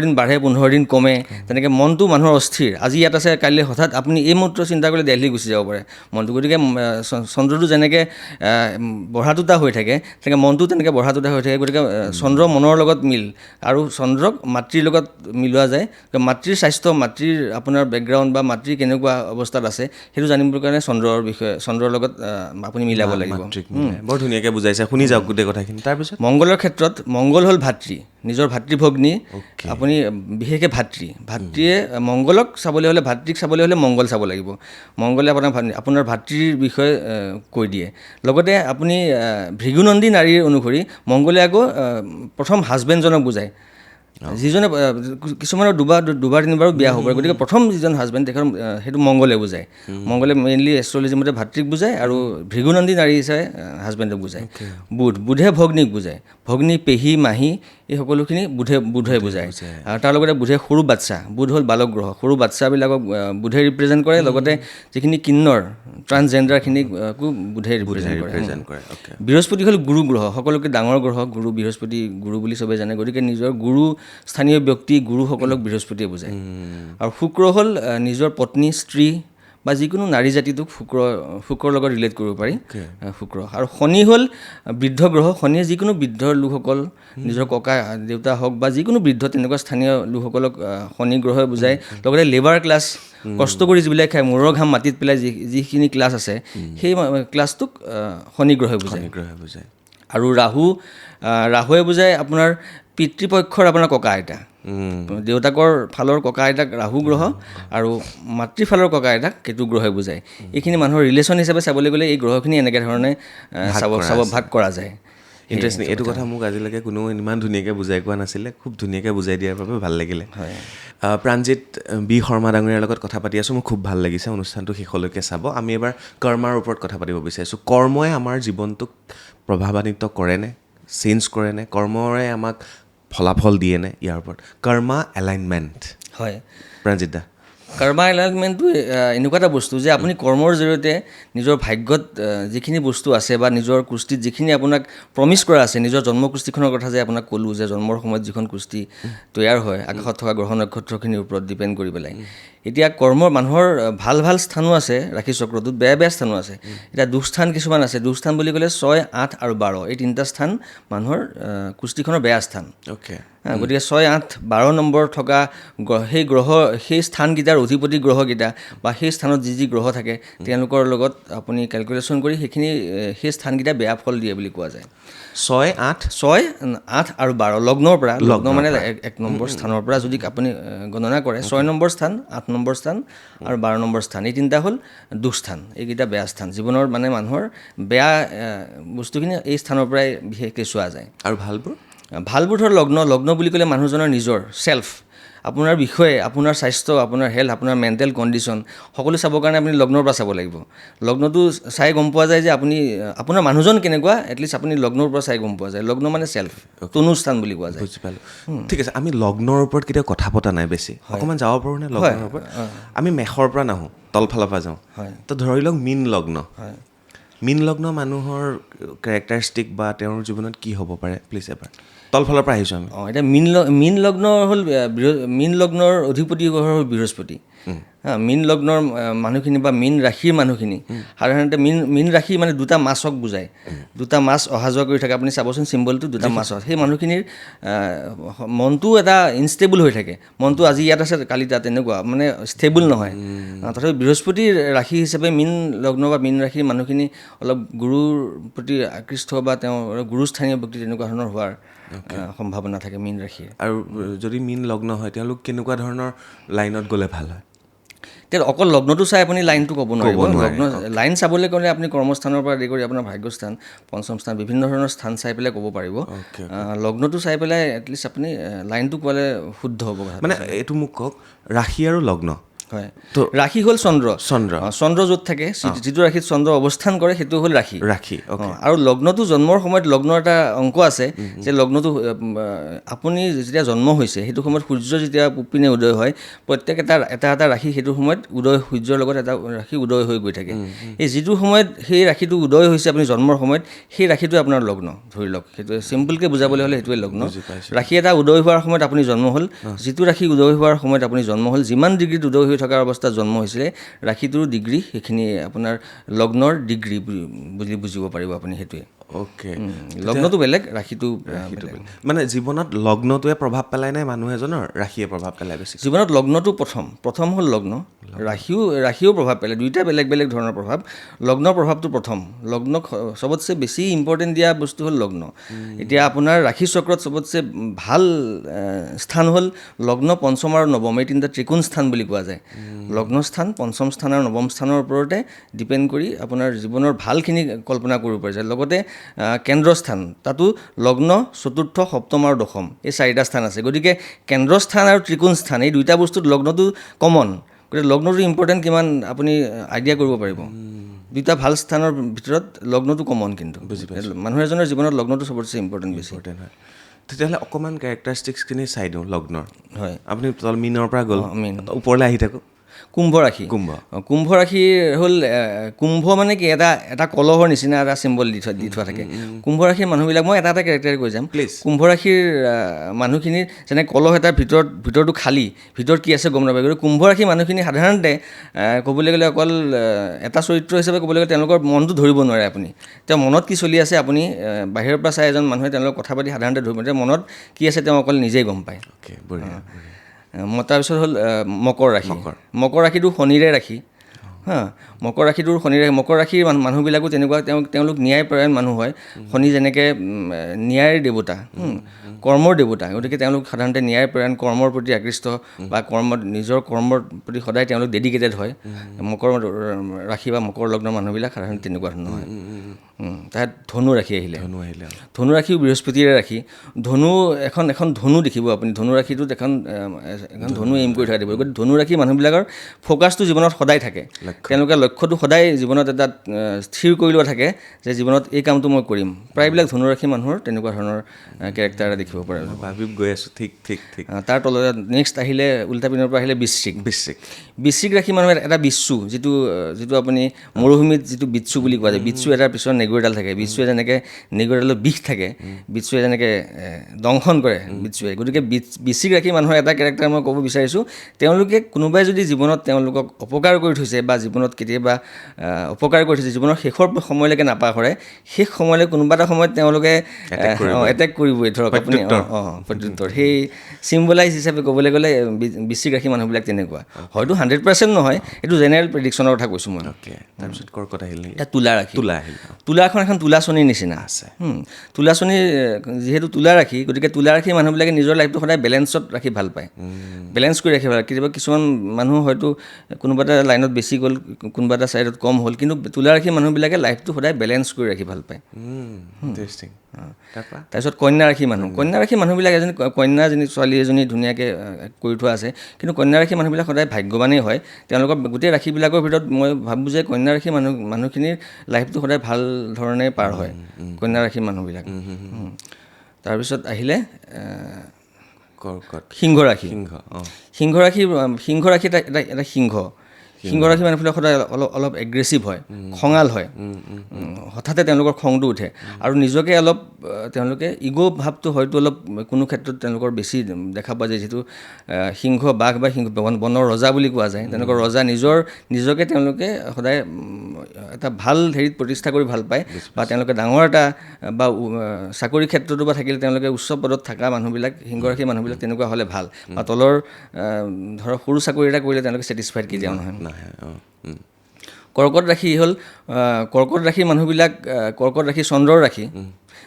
দিন বাঢ়ে, 15 দিন কমে, তেনেকৈ মনটো মানুহৰ অস্থিৰ। আজি ইয়াত আছে, কাইলৈ হঠাৎ আপুনি এই মুহূৰ্ত চিন্তা কৰিলে দেলহি গুচি যাব পাৰে মনটো। গতিকে চন্দ্ৰটো যেনেকৈ বঢ়া টুটা হৈ থাকে, তেনেকৈ মনটো তেনেকৈ বঢ়া টুটা হৈ থাকে। গতিকে চন্দ্ৰ মনৰ লগত আৰু চন্দ্ৰক মাতৃৰ লগত মিলোৱা যায়। মাতৃৰ স্বাস্থ্য, মাতৃৰ আপোনাৰ বেকগ্ৰাউণ্ড বা মাতৃ কেনেকুৱা অৱস্থাত আছে সেইটো জানিবৰ কাৰণে চন্দ্ৰৰ লগত আপুনি মিলাব লাগিব। বৰ ধুনীয়াকৈ বুজাইছে, শুনি যাওক গোটেই কথাখিনি। তাৰপিছত মংগলৰ ক্ষেত্ৰত মংগল হ'ল ভাতৃ, নিজৰ ভাতৃভগ্নী। আপুনি বিশেষকৈ ভাতৃয়ে মংগলক চাবলৈ হ'লে, ভাতৃক চাবলৈ হ'লে মংগল চাব লাগিব। মংগলে আপোনাৰ ভাতৃৰ বিষয়ে কৈ দিয়ে। লগতে আপুনি ভৃগুনন্দী নাৰীৰ অনুসৰি মংগলে আকৌ প্ৰথম হাজবেণ্ডজনক বুজায়। যিজনে কিছুমানৰ দুবাৰ তিনিবাৰো বিয়া হ'ব পাৰে গতিকে প্ৰথম যিজন হাজবেণ্ড তেখেতৰ সেইটো মংগলে বুজায় মংগলে মেইনলি এষ্ট্ৰলজি মতে ভাতৃক বুজায় আৰু ভৃগুনন্দী নাৰী হিচাপে হাজবেণ্ডক বুজায় বুধে ভগ্নীক বুজায় ভগ্নী পেহী মাহী এই সকলোখিনি বুধে বুজায় আৰু তাৰ লগতে বুধে সৰু বাচ্ছা বুধ হ'ল বালক গ্ৰহ সৰু বাচ্ছাবিলাকক বুধে ৰিপ্ৰেজেণ্ট কৰে লগতে যিখিনি কিন্নৰ ট্ৰান্সজেণ্ডাৰখিনিকো বুধে ৰিপ্ৰেজেণ্ট কৰে বৃহস্পতি হ'ল গুৰু গ্ৰহ সকলোকে ডাঙৰ গ্ৰহ গুৰু বৃহস্পতি গুৰু বুলি চবেই জানে গতিকে নিজৰ গুৰু স্থানীয় ব্যক্তি গুৰুসকলক বৃহস্পতিয়ে বুজায় আৰু শুক্ৰ হ'ল নিজৰ পত্নী স্ত্ৰী বা যিকোনো নাৰী জাতিটোক শুক্ৰৰ লগত ৰিলেট কৰিব পাৰি শুক্ৰ আৰু শনি হ'ল বৃদ্ধ গ্ৰহ শনিয়ে যিকোনো বৃদ্ধ লোকসকল নিজৰ ককা দেউতা হওক বা যিকোনো বৃদ্ধ তেনেকুৱা স্থানীয় লোকসকলক শনি গ্ৰহই বুজায় লগতে লেবাৰ ক্লাছ কষ্ট কৰি যিবিলাক খায় মূৰৰ ঘাম মাটিত পেলাই যিখিনি ক্লাছ আছে সেই ক্লাছটোক শনি গ্ৰহই বুজায় আৰু ৰাহুৱে বুজায় আপোনাৰ পিতৃপক্ষৰ আপোনাৰ ককা আইতা দেউতাকৰ ফালৰ ককা আইতাক ৰাহু গ্ৰহ আৰু মাতৃফালৰ ককা আইতাক কেতু গ্ৰহে বুজায় এইখিনি মানুহৰ ৰিলেশ্যন হিচাপে চাবলৈ গ'লে এই গ্ৰহখিনি এনেকৈ ধৰণে ভাগ কৰা যায় ইণ্টাৰেষ্টিং এইটো কথা মোক আজিলৈকে কোনো ইমান ধুনীয়াকৈ বুজাই কোৱা নাছিলে খুব ধুনীয়াকৈ বুজাই দিয়াৰ বাবে ভাল লাগিলে প্ৰাণজিৎ বি শৰ্মা ডাঙৰীয়াৰ লগত কথা পাতি আছোঁ মোৰ খুব ভাল লাগিছে অনুষ্ঠানটো শেষলৈকে চাব আমি এবাৰ কৰ্মাৰ ওপৰত কথা পাতিব বিচাৰিছোঁ কৰ্মই আমাৰ জীৱনটোক প্ৰভাৱান্বিত কৰেনে চেঞ্জ কৰেনে কৰ্মৰে আমাক ফলাফল দিয়ে নে ইয়াৰ ওপৰত কৰ্মা এলাইনমেণ্ট হয় প্ৰাণজিৎ দা কৰ্মা এলাইনমেণ্টটো এনেকুৱা এটা বস্তু যে আপুনি কৰ্মৰ জৰিয়তে নিজৰ ভাগ্যত যিখিনি বস্তু আছে বা নিজৰ কুস্তিত যিখিনি আপোনাক প্ৰমিছ কৰা আছে নিজৰ জন্মকুস্তিখনৰ কথা যে আপোনাক ক'লোঁ যে জন্মৰ সময়ত যিখন কুস্তি তৈয়াৰ হয় আকাশত থকা গ্ৰহ নক্ষত্ৰখিনিৰ ওপৰত ডিপেণ্ড কৰি পেলাই এতিয়া কৰ্মৰ মানুহৰ ভাল ভাল স্থানো আছে ৰাশি চক্ৰটোত বেয়া স্থানো আছে এতিয়া দুস্থান কিছুমান আছে দুস্থান বুলি ক'লে 6, 8 আৰু 12 এই তিনিটা স্থান মানুহৰ কুস্তিখনৰ বেয়া স্থান গতিকে 6, 8, 12 নম্বৰ থকা সেই স্থানকেইটাৰ অধিপতি গ্ৰহকেইটা বা সেই স্থানত যি গ্ৰহ থাকে তেওঁলোকৰ লগত আপুনি কেলকুলেশ্যন কৰি সেই স্থানকেইটা বেয়া ফল দিয়ে বুলি কোৱা যায় 6, 8 আৰু 12 লগ্নৰ পৰা লগ্ন মানে 1 নম্বৰ স্থানৰ পৰা যদি আপুনি গণনা কৰে 6 নম্বৰ স্থান 8 নম্বৰ স্থান আৰু 12 নম্বৰ স্থান এই তিনিটা হ'ল দুস্থান এইকেইটা বেয়া স্থান জীৱনৰ মানে মানুহৰ বেয়া বস্তুখিনি এই স্থানৰ পৰাই বিশেষকৈ চোৱা যায় আৰু ভালবোৰ ধৰ লগ্ন বুলি ক'লে মানুহজনৰ নিজৰ ছেল্ফ আপোনাৰ বিষয়ে আপোনাৰ স্বাস্থ্য আপোনাৰ হেল্থ আপোনাৰ মেণ্টেল কণ্ডিশ্যন সকলো চাবৰ কাৰণে আপুনি লগ্নৰ পৰা চাব লাগিব লগ্নটো চাই গম পোৱা যায় যে আপুনি আপোনাৰ মানুহজন কেনেকুৱা এটলিষ্ট আপুনি লগ্নৰ পৰা চাই গম পোৱা যায় লগ্ন মানে ছেল্ফ তনুস্থান বুলি কোৱা যায় বুজি পালোঁ ঠিক আছে আমি লগ্নৰ ওপৰত কেতিয়াও কথা পতা নাই বেছি অকণমান যাব পাৰোঁ নে লগ্নৰ ওপৰত আমি মেষৰ পৰা নাহোঁ তলফালৰ পৰা যাওঁ তো ধৰি লওক মীন লগ্ন মানুহৰ কেৰেক্টাৰিষ্টিক বা তেওঁৰ জীৱনত কি হ'ব পাৰে প্লিজ এবাৰ তলফালৰ পৰা আহিছোঁ আমি এতিয়া মীন লগ্ন হ'ল মীন লগ্নৰ অধিপতি গ্ৰহ হ'ল বৃহস্পতি মীন লগ্নৰ মানুহখিনি বা মীন ৰাশিৰ মানুহখিনি সাধাৰণতে মীন ৰাশি মানে দুটা মাছক বুজায় দুটা মাছ অহা যোৱা কৰি থাকে আপুনি চাবচোন চিম্বলটো দুটা মাছ সেই মানুহখিনিৰ মনটো এটা ইনষ্টেবল হৈ থাকে মনটো আজি ইয়াত আছে কালি তাত তেনেকুৱা মানে ষ্টেবল নহয় তথাপি বৃহস্পতিৰ ৰাশি হিচাপে মীন লগ্ন বা মীন ৰাশিৰ মানুহখিনি অলপ গুৰুৰ প্ৰতি আকৃষ্ট বা তেওঁ গুৰুস্থানীয় ব্যক্তি তেনেকুৱা ধৰণৰ হোৱাৰ সম্ভাৱনা থাকে মীন ৰাশিৰ আৰু যদি মীন লগ্ন হয় তেওঁলোক কেনেকুৱা ধৰণৰ লাইনত গ'লে ভাল হয় তেতিয়া অকল লগ্নটো চাই আপুনি লাইনটো ক'ব নোৱাৰিব লগ্ন লাইন চাবলৈ গ'লে আপুনি কৰ্মস্থানৰ পৰা আদি কৰি আপোনাৰ ভাগ্যস্থান পঞ্চম স্থান বিভিন্ন ধৰণৰ স্থান চাই পেলাই ক'ব পাৰিব লগ্নটো চাই পেলাই এটলিষ্ট আপুনি লাইনটো ক'লে শুদ্ধ হ'ব মানে এইটো মোক কওক ৰাশি আৰু লগ্ন হয় ৰাশি হ'ল চন্দ্ৰ য'ত থাকে যিটো ৰাশিত চন্দ্ৰ অৱস্থান কৰে সেইটো হ'ল ৰাশি আৰু লগ্নটো জন্মৰ সময়ত লগ্নৰ এটা অংক আছে যে লগ্নটো আপুনি যেতিয়া জন্ম হৈছে সেইটো সময়ত সূৰ্য যেতিয়া পূব পিনে উদয় হয় প্ৰত্যেক এটা ৰাশি সেইটো সময়ত সূৰ্যৰ লগত এটা ৰাশি উদয় হৈ গৈ থাকে এই যিটো সময়ত সেই ৰাশিটো উদয় হৈছে আপুনি জন্মৰ সময়ত সেই ৰাশিটোৱে আপোনাৰ লগ্ন ধৰি লওক সেইটো চিম্পলকৈ বুজাবলৈ হ'লে সেইটোৱে লগ্ন ৰাশি এটা উদয় হোৱাৰ সময়ত আপুনি জন্ম হ'ল যিটো ৰাশি উদয় হোৱাৰ সময়ত আপুনি জন্ম হ'ল যিমান ডিগ্ৰীত উদয় হৈ থকাৰ অৱস্থাত জন্ম হৈছিলে ৰাশিটোৰ ডিগ্ৰী সেইখিনি আপোনাৰ লগ্নৰ ডিগ্ৰী বুলি বুজিব পাৰিব আপুনি সেইটোৱে লগ্নটো বেলেগ ৰাশিটো মানে জীৱনত লগ্নটোৱে প্ৰভাৱ পেলাই নাই মানুহ এজনৰ ৰাশিয়ে প্ৰভাৱ পেলাই বেছি জীৱনত লগ্নটো প্ৰথম হ'ল লগ্ন ৰাশিও প্ৰভাৱ পেলাই দুইটা বেলেগ বেলেগ ধৰণৰ প্ৰভাৱ লগ্নৰ প্ৰভাৱটো প্ৰথম লগ্নক চবতছে বেছি ইম্পৰ্টেণ্ট দিয়া বস্তু হ'ল লগ্ন এতিয়া আপোনাৰ ৰাশি চক্ৰত চবতছে ভাল স্থান হ'ল লগ্ন পঞ্চম আৰু নৱম এই তিনিটা ত্ৰিকোণ স্থান বুলি কোৱা যায় লগ্ন স্থান পঞ্চম স্থান আৰু নৱম স্থানৰ ওপৰতে ডিপেণ্ড কৰি আপোনাৰ জীৱনৰ ভালখিনি কল্পনা কৰিব পৰা যায় লগতে কেন্দ্ৰস্থান, তাতো লগ্ন, চতুৰ্থ, সপ্তম আৰু দশম, এই 4টা স্থান আছে। গতিকে কেন্দ্ৰস্থান আৰু ত্ৰিকোণ স্থান এই দুইটা বস্তুত লগ্নটো কমন। গতিকে লগ্নটো ইম্পৰ্টেণ্ট কিমান আপুনি আইডিয়া কৰিব পাৰিব। দুইটা ভাল স্থানৰ ভিতৰত লগ্নটো কমন, কিন্তু মানুহ এজনৰ জীৱনত লগ্নটো চবতছে ইম্পৰ্টেণ্ট বেছি। হয়। তেতিয়াহ'লে অকণমান কেৰেক্টাৰিষ্টিক্সখিনি চাই দিওঁ লগ্নৰ। হয়, আপুনি মিনৰ পৰা গ'ল, মীন। ওপৰলৈ আহি থাকোঁ। কুম্ভ ৰাশি। কুম্ভ। কুম্ভ ৰাশি হ'ল কুম্ভ মানে কি এটা কলহৰ নিচিনা এটা চিম্বল দি থোৱা থাকে। কুম্ভ ৰাশিৰ মানুহবিলাক, মই এটা কেৰেক্টাৰ কৈ যাম। প্লিজ। কুম্ভ ৰাশিৰ মানুহখিনিৰ যেনে কলহ এটাৰ ভিতৰটো খালী, ভিতৰত কি আছে গম নাপায়। গতিকে কুম্ভ ৰাশিৰ মানুহখিনি সাধাৰণতে ক'বলৈ গ'লে অকল এটা চৰিত্ৰ হিচাপে ক'বলৈ গ'লে তেওঁলোকৰ মনটো ধৰিব নোৱাৰে আপুনি। তেওঁ মনত কি চলি আছে আপুনি বাহিৰৰ পৰা চাই এজন মানুহে তেওঁলোকৰ কথা পাতি সাধাৰণতে ধৰিব নোৱাৰে। মনত কি আছে তেওঁ অকল নিজেই গম পায়। অ'কে, বঢ়িয়া। তাৰপিছত হ'ল মকৰ ৰাশি। মকৰ ৰাশিটো শনিৰে ৰাশি। মকৰ ৰাশিটোৰ শনিৰে, মকৰ ৰাশিৰ মানুহবিলাকো তেনেকুৱা, তেওঁলোক ন্যায়পৰায়ণ মানুহ হয়। শনি যেনেকৈ ন্যায়ৰ দেৱতা, কৰ্মৰ দেৱতা, গতিকে তেওঁলোক সাধাৰণতে ন্যায়পৰায়ণ, কৰ্মৰ প্ৰতি আকৃষ্ট বা নিজৰ কৰ্মৰ প্ৰতি সদায় তেওঁলোক ডেডিকেটেড হয়। মকৰ ৰাশি বা মকৰ লগ্নৰ মানুহবিলাক সাধাৰণতে তেনেকুৱা ধৰণৰ হয়। তাত ধনু ৰাশি আহিলে। ধনু ৰাশিও বৃহস্পতিৰে ৰাশি। ধনু এখন ধনু দেখিব আপুনি। ধনু ৰাশিটোত এখন ধনু এইম কৰি থকা দেখিব। গতিকে ধনু ৰাশি মানুহবিলাকৰ ফ'কাছটো জীৱনত সদায় থাকে। তেওঁলোকে লক্ষ্যটো সদায় জীৱনত এটা স্থিৰ কৰি লোৱা থাকে যে জীৱনত এই কামটো মই কৰিম। প্ৰায়বিলাক ধনুৰাশি মানুহৰ তেনেকুৱা ধৰণৰ কেৰেক্টাৰ এটা দেখিব পাৰে। ভাবি গৈ আছোঁ। ঠিক। তাৰ তলত নেক্সট আহিলে উল্টা পিনৰ পৰা আহিলে বৃশ্চিক ৰাশি মানুহৰ এটা বিচ্ছু, যিটো আপুনি মৰুভূমিত যিটো বিচ্ছু বুলি কোৱা যায়। বিচ্ছু এটাৰ পিছত নেগুৰ এডাল থাকে। বিচ্ছুৱে যেনেকৈ নেগুৰ এডালত বিষ থাকে, বিচ্ছুৱে যেনেকৈ দংশন কৰে বিচ্ছুৱে। গতিকে বৃশ্চিক ৰাশি মানুহৰ এটা কেৰেক্টাৰ মই ক'ব বিচাৰিছোঁ, তেওঁলোকে কোনোবাই যদি জীৱনত তেওঁলোকক অপকাৰ কৰি থৈছে বা জীৱনত কেতিয়াবা অপকাৰ কৰি থৈছে, জীৱনৰ শেষৰ সময়লৈকে নাপাহৰে, শেষ সময়লৈ কোনোবা এটা সময়ত তেওঁলোকে এটেক কৰিবই, ধৰক আপুনি প্ৰত্যুত্তৰ। সেই চিম্বলাইজ হিচাপে ক'বলৈ গ'লে বৃশ্চিক ৰাশি মানুহবিলাক তেনেকুৱা। হয়তো 100% নহয়, এইটো জেনেৰেল প্ৰেডিকশ্যনৰ কথা কৈছোঁ মই। তাৰপিছত কৰ্কট আহিল। এতিয়া তুলা ৰাশি। আহিল। তুলাখন এখন তুলাচনীৰ নিচিনা আছে। তুলাচনীৰ যিহেতু তুলা ৰাশি, গতিকে তুলা ৰাশি মানুহবিলাকে নিজৰ লাইফটো সদায় বেলেঞ্চত ৰাখি ভাল পায়। বেলেঞ্চ কৰি ৰাখি ভাল পায়। কেতিয়াবা কিছুমান মানুহ হয়তো কোনোবা এটা লাইনত বেছি গ'ল, কোনোবা এটা ছাইডত কম হ'ল, কিন্তু তুলা ৰাশি মানুহবিলাকে লাইফটো সদায় বেলেঞ্চ কৰি ৰাখি ভাল পায়। ইণ্টাৰেষ্টিং। তাৰপিছত কন্যা ৰাশি মানুহবিলাক কন্যা ছোৱালী এজনী ধুনীয়াকৈ কৰি থোৱা আছে, কিন্তু কন্যা ৰাশি মানুহবিলাক সদায় ভাগ্যৱানেই হয়। তেওঁলোকৰ গোটেই ৰাশিবিলাকৰ ভিতৰত মই ভাবোঁ যে কন্যা ৰাশি মানুহখিনিৰ লাইফটো সদায় ভাল ধৰণে পাৰ হয়, কন্যা ৰাশি মানুহবিলাক। তাৰপিছত আহিলে সিংহ ৰাশি। সিংহ ৰাশি এটা সিংহ ৰাশি মানুহবিলাক সদায় অলপ এগ্ৰেছিভ হয়, খঙাল হয়। হঠাতে তেওঁলোকৰ খংটো উঠে আৰু নিজকে অলপ তেওঁলোকে ইগ' ভাৱটো হয়তো অলপ কোনো ক্ষেত্ৰত তেওঁলোকৰ বেছি দেখা পোৱা যায়। যিটো সিংহ, বাঘ বা বনৰ ৰজা বুলি কোৱা যায়, তেনেকুৱা ৰজা নিজকে তেওঁলোকে সদায় এটা ভাল হেৰিত প্ৰতিষ্ঠা কৰি ভাল পায়, বা তেওঁলোকে ডাঙৰ এটা বা চাকৰি ক্ষেত্ৰতো বা থাকিলে তেওঁলোকে উচ্চ পদত থকা মানুহবিলাক, সিংহ ৰাশি মানুহবিলাক তেনেকুৱা হ'লে ভাল। বা তলৰ ধৰক সৰু চাকৰি এটা কৰিলে তেওঁলোকে ছেটিছফাইড কেতিয়াও নহয়। কৰ্কট ৰাশি হ'ল কৰ্কট ৰাশিৰ মানুহবিলাক, কৰ্কট ৰাশি চন্দ্ৰৰ ৰাশি।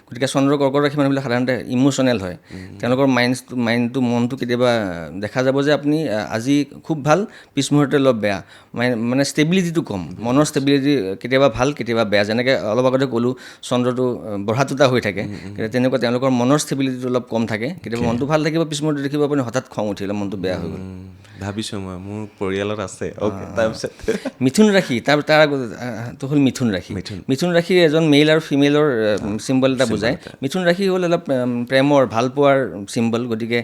গতিকে কৰ্কট ৰাশি মানুহবিলাক সাধাৰণতে ইম'চনেল হয়। তেওঁলোকৰ মনটো কেতিয়াবা দেখা যাব যে আপুনি আজি খুব ভাল, পিছ মুহূৰ্ততে অলপ বেয়া, মানে ষ্টেবিলিটিটো কম। মনৰ ষ্টেবিলিটি কেতিয়াবা ভাল, কেতিয়াবা বেয়া। যেনেকৈ অলপ আগতে ক'লোঁ চন্দ্ৰটো বঢ়া-টুটা হৈ থাকে, তেনেকুৱা তেওঁলোকৰ মনৰ ষ্টেবিলিটিটো অলপ কম থাকে। কেতিয়াবা মনটো ভাল থাকিব, পিছ মুহূৰ্তত দেখিব আপুনি হঠাৎ খং উঠিলে, মনটো বেয়া হৈ গ'ল। ভাবিছোঁ মই, মোৰ পৰিয়ালত আছে। তাৰপিছত মিথুন ৰাশি, তাৰ আগতো হ'ল মিথুন ৰাশি। মিথুন ৰাশি এজন মেইল আৰু ফিমেইলৰ চিম্বল এটা বুজায়। মিথুন ৰাশি হ'ল অলপ প্ৰেমৰ, ভালপোৱাৰ চিম্বল। গতিকে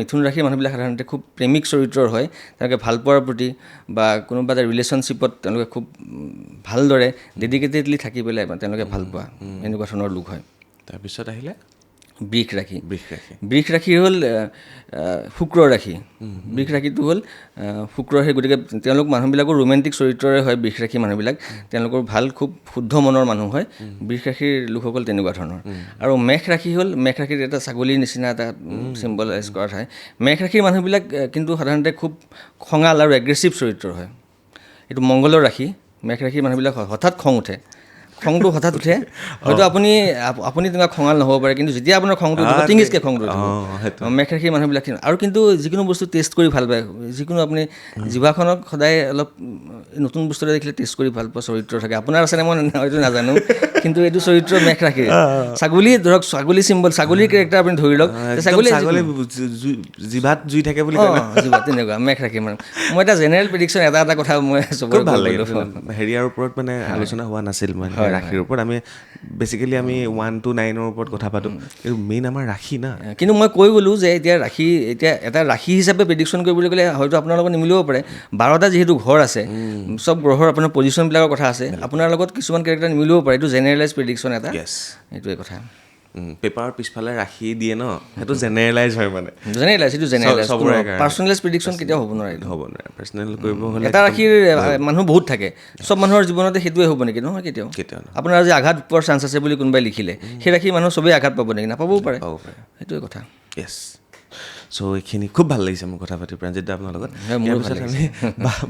মিথুন ৰাশিৰ মানুহবিলাক সাধাৰণতে খুব প্ৰেমিক চৰিত্ৰৰ হয়। তেওঁলোকে ভালপোৱাৰ প্ৰতি বা কোনোবা এটা ৰিলেশ্যনশ্বিপত তেওঁলোকে খুব ভালদৰে ডেডিকেটেডলি থাকি পেলাই তেওঁলোকে ভাল পোৱা, এনেকুৱা ধৰণৰ লোক হয়। তাৰপিছত আহিলে বৃষ ৰাশি হ'ল শুক্ৰ ৰাশি। বৃষ ৰাশিটো হ'ল শুক্ৰ ৰাশি। গতিকে তেওঁলোক মানুহবিলাকৰ ৰোমেণ্টিক চৰিত্ৰৰে হয় বৃষ ৰাশি মানুহবিলাক। তেওঁলোকৰ খুব শুদ্ধ মনৰ মানুহ হয় বৃষ ৰাশিৰ লোকসকল, তেনেকুৱা ধৰণৰ। আৰু মেষ ৰাশিৰ এটা ছাগলীৰ নিচিনা এটা চিম্বলাইজ কৰা হয়। মেষ ৰাশিৰ মানুহবিলাক কিন্তু সাধাৰণতে খুব খঙাল আৰু এগ্ৰেছিভ চৰিত্ৰৰ হয়। এইটো মংগলৰ ৰাশি। মেষ ৰাশিৰ মানুহবিলাক হঠাৎ খং উঠে, খংটো হঠাৎ উঠে হয়তো আপুনি তেনেকুৱা খঙাল নহ'ব পাৰে, কিন্তু যেতিয়া আপোনাৰ খংটো উঠিব টিঙিচকৈ খংটো উঠিব। মেঘ ৰাশিৰ মানুহবিলাক আৰু কিন্তু যিকোনো বস্তু টেষ্ট কৰি ভাল পায়, যিকোনো আপুনি জিভাখনক সদায় অলপ নতুন বস্তু এটা দেখিলে টেষ্ট কৰি ভাল পোৱা চৰিত্ৰ থাকে। আপোনাৰ আছেনে মই হয়তো নাজানো, কিন্তু এইটো চৰিত্ৰ মেঘ ৰাশিৰ। ছাগলী ধৰক, ছাগলী চিম্বল, ছাগলীৰ কেৰেক্টাৰ আপুনি ধৰি লওক, ছাগলী জিভাত জুই থাকে বুলি জিভাত তেনেকুৱা মেঘ ৰাশি মানে। মই এটা জেনেৰেল প্ৰেডিকশ্যন এটা কথা মই চবৰে ভাল লাগে। হেৰিয়াৰ ওপৰত মানে আলোচনা হোৱা নাছিল মানে ৰাশিৰ ওপৰত। আমি বেচিকেলি 1 to 9 ওপৰত কথা পাতোঁ, কিন্তু মেইন আমাৰ ৰাশি না। কিন্তু মই কৈ গ'লোঁ যে এতিয়া এটা ৰাশি হিচাপে প্ৰেডিকশ্যন কৰিবলৈ গ'লে হয়তো আপোনাৰ লগত নিমিলিব পাৰে। 12টা যিহেতু ঘৰ আছে, চব গ্ৰহৰ আপোনাৰ পজিশ্যনবিলাকৰ কথা আছে, আপোনাৰ লগত কিছুমান কেৰেক্টাৰ নিমিলিব পাৰে। এইটো জেনেৰেলাইজ প্ৰেডিকশ্যন এটা, এইটোৱে কথা। পেপাৰৰ পিছফালে ৰাখি দিয়ে ন, সেইটো জেনেৰেলাইজ হয় মানে। জেনেৰেলাইজ, এইটো জেনেৰেলাইজ, পাৰ্চনেলাইজ প্ৰেডিকশ্যন কেতিয়াও হ'ব নোৱাৰে। পাৰ্চনেল কৰিব হ'লে এটা ৰাশিৰ মানুহ বহুত থাকে, চব মানুহৰ জীৱনতে সেইটোৱে হ'ব নেকি? নহয়, কেতিয়াও। আপোনাৰ আজি আঘাত পোৱাৰ চান্স আছে বুলি কোনোবাই লিখিলে, সেই ৰাশিৰ মানুহ চবেই আঘাত পাব নেকি? নাপাবও পাৰে, সেইটোৱে কথা। য়েছ। চ' এইখিনি খুব ভাল লাগিছে মোৰ কথা পাতি প্ৰাঞ্জিত দা আপোনাৰ লগত। ইয়াৰ পিছত আমি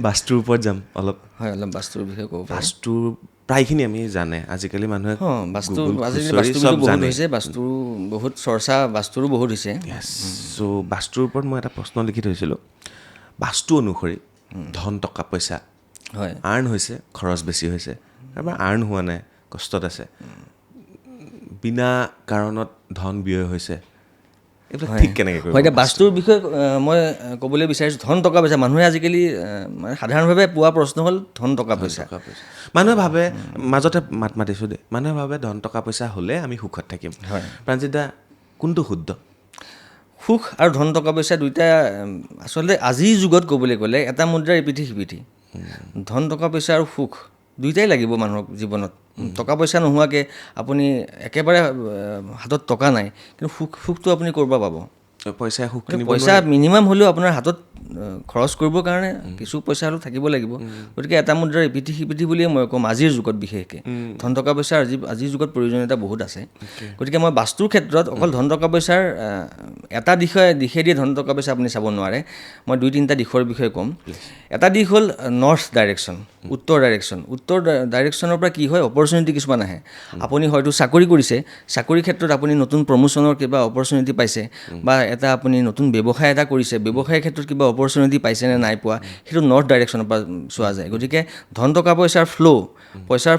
বাস্তুৰ ওপৰত যাম অলপ। হয়, অলপ বাস্তুৰ বিষয়ে ক'ব পাৰোঁ। বাস্তুৰ প্ৰায়খিনি আমি জানে আজিকালি মানুহে, আজিকালি বহুত হৈছে, বাস্তুৰ বহুত চৰ্চা, বাস্তুৰো বহুত হৈছে। চ' বাস্তুৰ ওপৰত মই এটা প্ৰশ্ন লিখি থৈছিলোঁ। বাস্তু অনুসৰি ধন টকা পইচা হয়, আৰ্ণ হৈছে, খৰচ বেছি হৈছে, কাৰোবাৰ আৰ্ণ হোৱা নাই, কষ্টত আছে, বিনা কাৰণত ধন ব্যয় হৈছে, এইবিলাক ঠিক কেনেকৈ কৰিব? হয়, এতিয়া বাস্তুৰ বিষয়ে মই ক'বলৈ বিচাৰিছোঁ, ধন টকা পইচা মানুহে আজিকালি মানে সাধাৰণভাৱে পোৱা প্ৰশ্ন হ'ল ধন টকা পইচা। মানুহে ভাবে, মাজতে মাত মাতিছোঁ দেই, মানুহে ভাবে ধন টকা পইচা হ'লে আমি সুখত থাকিম। প্ৰাঞ্জিত দা, কোনটো শুদ্ধ? সুখ আৰু ধন টকা পইচা দুইটা আচলতে আজিৰ যুগত ক'বলৈ গ'লে এটা মুদ্ৰাৰ ইপিঠি সিপিঠি। ধন টকা পইচা আৰু সুখ দুইটাই লাগিব মানুহক জীৱনত। টকা পইচা নোহোৱাকৈ আপুনি একেবাৰে হাতত টকা নাই, কিন্তু সুখটো আপুনি ক'ৰ পৰা পাব? পইচা মিনিমাম হ'লেও আপোনাৰ হাতত খৰচ কৰিবৰ কাৰণে কিছু পইচা হ'লেও থাকিব লাগিব। গতিকে এটা মুদ্ৰাৰ ইপিঠি সিপিঠি বুলিয়ে মই ক'ম আজিৰ যুগত। বিশেষকৈ ধন টকা পইচাৰ আজিৰ যুগত প্ৰয়োজনীয়তা বহুত আছে। গতিকে মই বাস্তুৰ ক্ষেত্ৰত অকল ধন টকা পইচাৰ এটা দিশেদি ধন টকা পইচা আপুনি চাব নোৱাৰে। মই 2-3টা দিশৰ বিষয়ে ক'ম। এটা দিশ হ'ল নৰ্থ ডাইৰেকশ্যন, উত্তৰ ডাইৰেকশ্যন। উত্তৰ ডাইৰেকশ্যনৰ পৰা কি হয়, অপৰচুনিটি কিছুমান আহে। আপুনি হয়তো চাকৰি কৰিছে, চাকৰিৰ ক্ষেত্ৰত আপুনি নতুন প্ৰমোশ্যনৰ কিবা অপৰচুনিটি পাইছে, বা এটা আপুনি নতুন ব্যৱসায় এটা কৰিছে, ব্যৱসায়ৰ ক্ষেত্ৰত কিবা অপৰচুনিটি পাইছে নে নাই পোৱা, সেইটো নৰ্থ ডাইৰেকশ্যনৰ পৰা চোৱা যায়। গতিকে ধন টকা পইচাৰ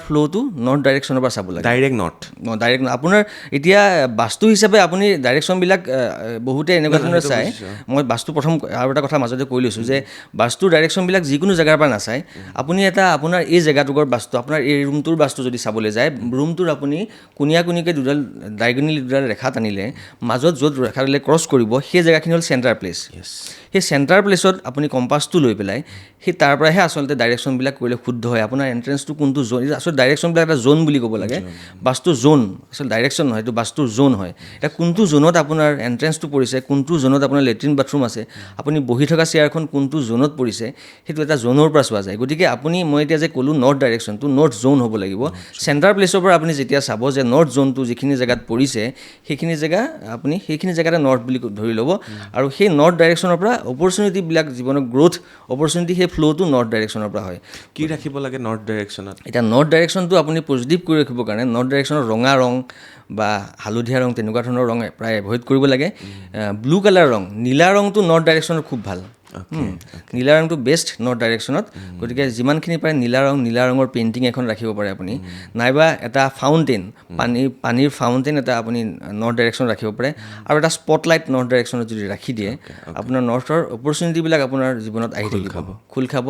ফ্ল'টো নৰ্থ ডাইৰেকশ্যনৰ পৰা চাব লাগে। ডাইৰেক্ট নৰ্থ, আপোনাৰ এতিয়া বাস্তু হিচাপে আপুনি ডাইৰেকশ্যনবিলাক বহুতে এনেকুৱা ধৰণে চায়। মই বাস্তু প্ৰথম আৰু এটা কথা মাজতে কৈ লৈছোঁ যে বাস্তুৰ ডাইৰেকশ্যনবিলাক যিকোনো জেগাৰ পৰা নাচায়। আপুনি আপোনাৰ এই জেগাটোকৰ বাস্তু, আপোনাৰ এই ৰুমটোৰ বাস্তু যদি চাবলৈ যায়, ৰুমটোৰ আপুনি কোণীয়াকৈ ডাইগনিলি দুডাল ৰেখা টানিলে, মাজত য'ত ৰেখা দিলে ক্ৰছ কৰিব, সেই জেগাখিনি হ'ল চেণ্টাৰ প্লেচ। সেই চেণ্টাৰ প্লেচত আপুনি কম্পাছটো লৈ পেলাই সেই তাৰ পৰাহে আচলতে ডাইৰেকশ্যনবিলাক কৰিলে শুদ্ধ হয়। আপোনাৰ এণ্ট্ৰেঞ্চটো কোনটো জ'ন, আচলতে ডাইৰেকশ্যনবিলাক এটা জ'ন বুলি ক'ব লাগে। বাস্তুৰ জ'ন আচলতে ডাইৰেকশ্যন নহয়, এইটো বাস্তুৰ জ'ন হয়। এতিয়া কোনটো জ'নত আপোনাৰ এণ্ট্ৰেঞ্চটো পৰিছে, কোনটো জ'নত আপোনাৰ লেট্ৰিন বাথৰুম আছে, আপুনি বহি থকা চেয়াৰখন কোনটো জ'নত পৰিছে, সেইটো এটা জ'নৰ পৰা চোৱা যায়। গতিকে মই এতিয়া যে ক'লোঁ নৰ্থ ডাইৰেকশ্যনটো নৰ্থ জ'ন হ'ব লাগিব। চেণ্টাৰ প্লেচৰ পৰা আপুনি যেতিয়া চাব যে নৰ্থ জ'নটো যিখিনি জেগাত পৰিছে, সেইখিনি জেগাতে নৰ্থ বুলি ধৰি ল'ব। আৰু সেই নৰ্থ ডাইৰেকশ্যনৰ পৰা অপৰচুনিটিবিলাক, জীৱনৰ গ্ৰ'থ অপৰচুনিটি, সেই ফ্ল'টো নৰ্থ ডাইৰেকশ্যনৰ পৰা হয়। কি ৰাখিব লাগে নৰ্থ ডাইৰেকশ্যনত? এতিয়া নৰ্থ ডাইৰেকশ্যনটো আপুনি পজিটিভ কৰি ৰাখিবৰ কাৰণে নৰ্থ ডাইৰেকশ্যনত ৰঙা ৰং বা হালধীয়া ৰং, তেনেকুৱা ধৰণৰ ৰং প্ৰায় এভইড কৰিব লাগে। ব্লু কালাৰ ৰং, নীলা ৰংটো নৰ্থ ডাইৰেকশ্যনত খুব ভাল। নীলা ৰংটো বেষ্ট নৰ্থ ডাইৰেকশ্যনত। গতিকে যিমানখিনি পাৰে নীলা ৰঙৰ পেইণ্টিং এখন ৰাখিব পাৰে আপুনি, নাইবা এটা ফাউণ্টেইন, পানীৰ ফাউণ্টেইন এটা আপুনি নৰ্থ ডাইৰেকশ্যনত ৰাখিব পাৰে। আৰু এটা স্পটলাইট নৰ্থ ডাইৰেকশ্যনত যদি ৰাখি দিয়ে, আপোনাৰ নৰ্থৰ অপৰচুনিটিবিলাক আপোনাৰ জীৱনত আহি থাকিব, খোল খাব,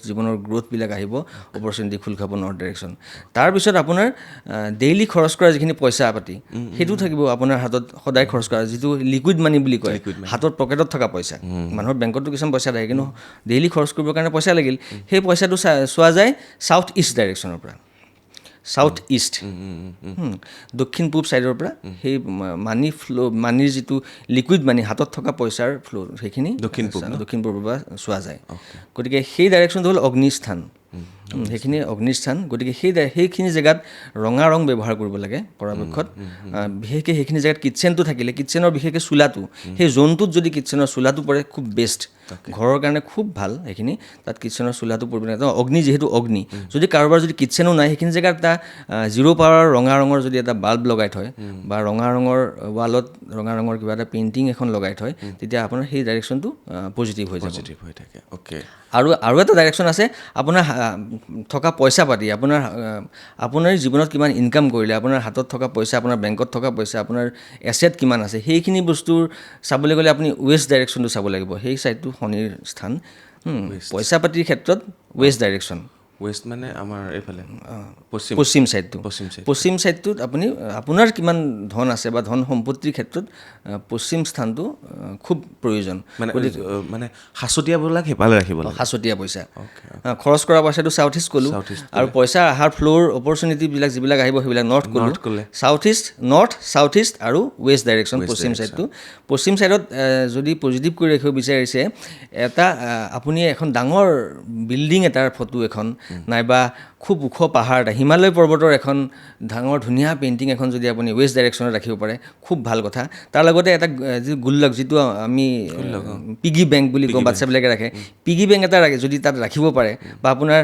জীৱনৰ গ্ৰ'থবিলাক আহিব, অপৰচুনিটি খোল খাব নৰ্থ ডাইৰেকশ্যন। তাৰপিছত আপোনাৰ ডেইলি খৰচ কৰা যিখিনি পইচা পাতি, সেইটো থাকিব আপোনাৰ হাতত সদায় খৰচ কৰা, যিটো লিকুইড মানি বুলি কয়, হাতত পকেটত থকা পইচা। মানুহৰ বেংকতো কিছুমান পইচা থাকে, কিন্তু ডেইলি খৰচ কৰিবৰ কাৰণে পইচা লাগিল। সেই পইচাটো চোৱা যায় চাউথ ইষ্ট ডাইৰেকশ্যনৰ পৰা। চাউথ ইষ্ট, দক্ষিণ পূব ছাইডৰ পৰা সেই মানিৰ যিটো লিকুইড মানি, হাতত থকা পইচাৰ ফ্ল', সেইখিনি দক্ষিণ পূবৰ পৰা চোৱা যায়। গতিকে সেই ডাইৰেকশ্যনটো হ'ল অগ্নিস্থান। সেইখিনি অগ্নিস্থান। গতিকে সেইখিনি জেগাত ৰঙা ৰং ব্যৱহাৰ কৰিব লাগে পৰাপক্ষত। বিশেষকৈ সেইখিনি জেগাত কিটচেনটো থাকিলে কিটচেনৰ বিশেষকৈ চোলাটো, সেই জোনটোত যদি কিটচেনৰ চোলাটো পৰে খুব বেষ্ট, ঘৰৰ কাৰণে খুব ভাল। সেইখিনি তাত কিটচেনৰ চোলাটো পৰিব লাগে। অগ্নি যিহেতু অগ্নি, যদি কাৰোবাৰ যদি কিটচেনো নাই সেইখিনি জেগাত এটা 0 পাৱাৰৰ ৰঙা ৰঙৰ যদি এটা বাল্ব লগাই থয় বা ৰঙা ৰঙৰ ৱালত ৰঙা ৰঙৰ কিবা এটা পেইণ্টিং এখন লগাই থয়, তেতিয়া আপোনাৰ সেই ডাইৰেকশ্যনটো পজিটিভ হৈ যাব। পজিটিভ হৈ থাকে। অ'কে। আৰু এটা ডাইৰেকশ্যন আছে আপোনাৰ থকা পইচা পাতি, আপোনাৰ জীৱনত কিমান ইনকাম কৰিলে, আপোনাৰ হাতত থকা পইচা, আপোনাৰ বেংকত থকা পইচা, আপোনাৰ এছেট কিমান আছে, সেইখিনি বস্তুৰ চাবলৈ গ'লে আপুনি ৱেষ্ট ডাইৰেকশ্যনটো চাব লাগিব। সেই ছাইডটো শনিৰ স্থান। পইচা পাতিৰ ক্ষেত্ৰত ৱেষ্ট ডাইৰেকশ্যন। ৱেষ্ট মানে আমাৰ এইফালে পশ্চিম ছাইডটো। পশ্চিম ছাইডটোত আপুনি আপোনাৰ কিমান ধন আছে বা ধন সম্পত্তিৰ ক্ষেত্ৰত পশ্চিম স্থানটো খুব প্ৰয়োজন। মানে সাঁচতীয়াবিলাক সেইফালে ৰাখিব লাগে। সাঁচতীয়া পইচা খৰচ কৰা পইচাটো চাউথ ইষ্ট ক'লোঁ, আৰু পইচা অহাৰ ফ্ল'ৰ অপৰচুনিটিবিলাক যিবিলাক আহিব সেইবিলাক নৰ্থ ক'লোঁ। নৰ্থ চাউথ ইষ্ট আৰু ৱেষ্ট ডাইৰেকশ্যন পশ্চিম ছাইডটো। পশ্চিম ছাইডত যদি পজিটিভ কৰি ৰাখিব বিচাৰিছে, এটা আপুনি এখন ডাঙৰ বিল্ডিং এটাৰ ফটো এখন, নাইবা খুব ওখ পাহাৰ এটা, হিমালয় পৰ্বতৰ এখন ডাঙৰ ধুনীয়া পেইণ্টিং এখন যদি আপুনি ৱেষ্ট ডাইৰেকশ্যনত ৰাখিব পাৰে, খুব ভাল কথা। তাৰ লগতে এটা গুল্লক, যিটো আমি পিগি বেংক বুলি কওঁ, বাচ্চাবিলাকে ৰাখে, পিগি বেংক এটা যদি তাত ৰাখিব পাৰে, বা আপোনাৰ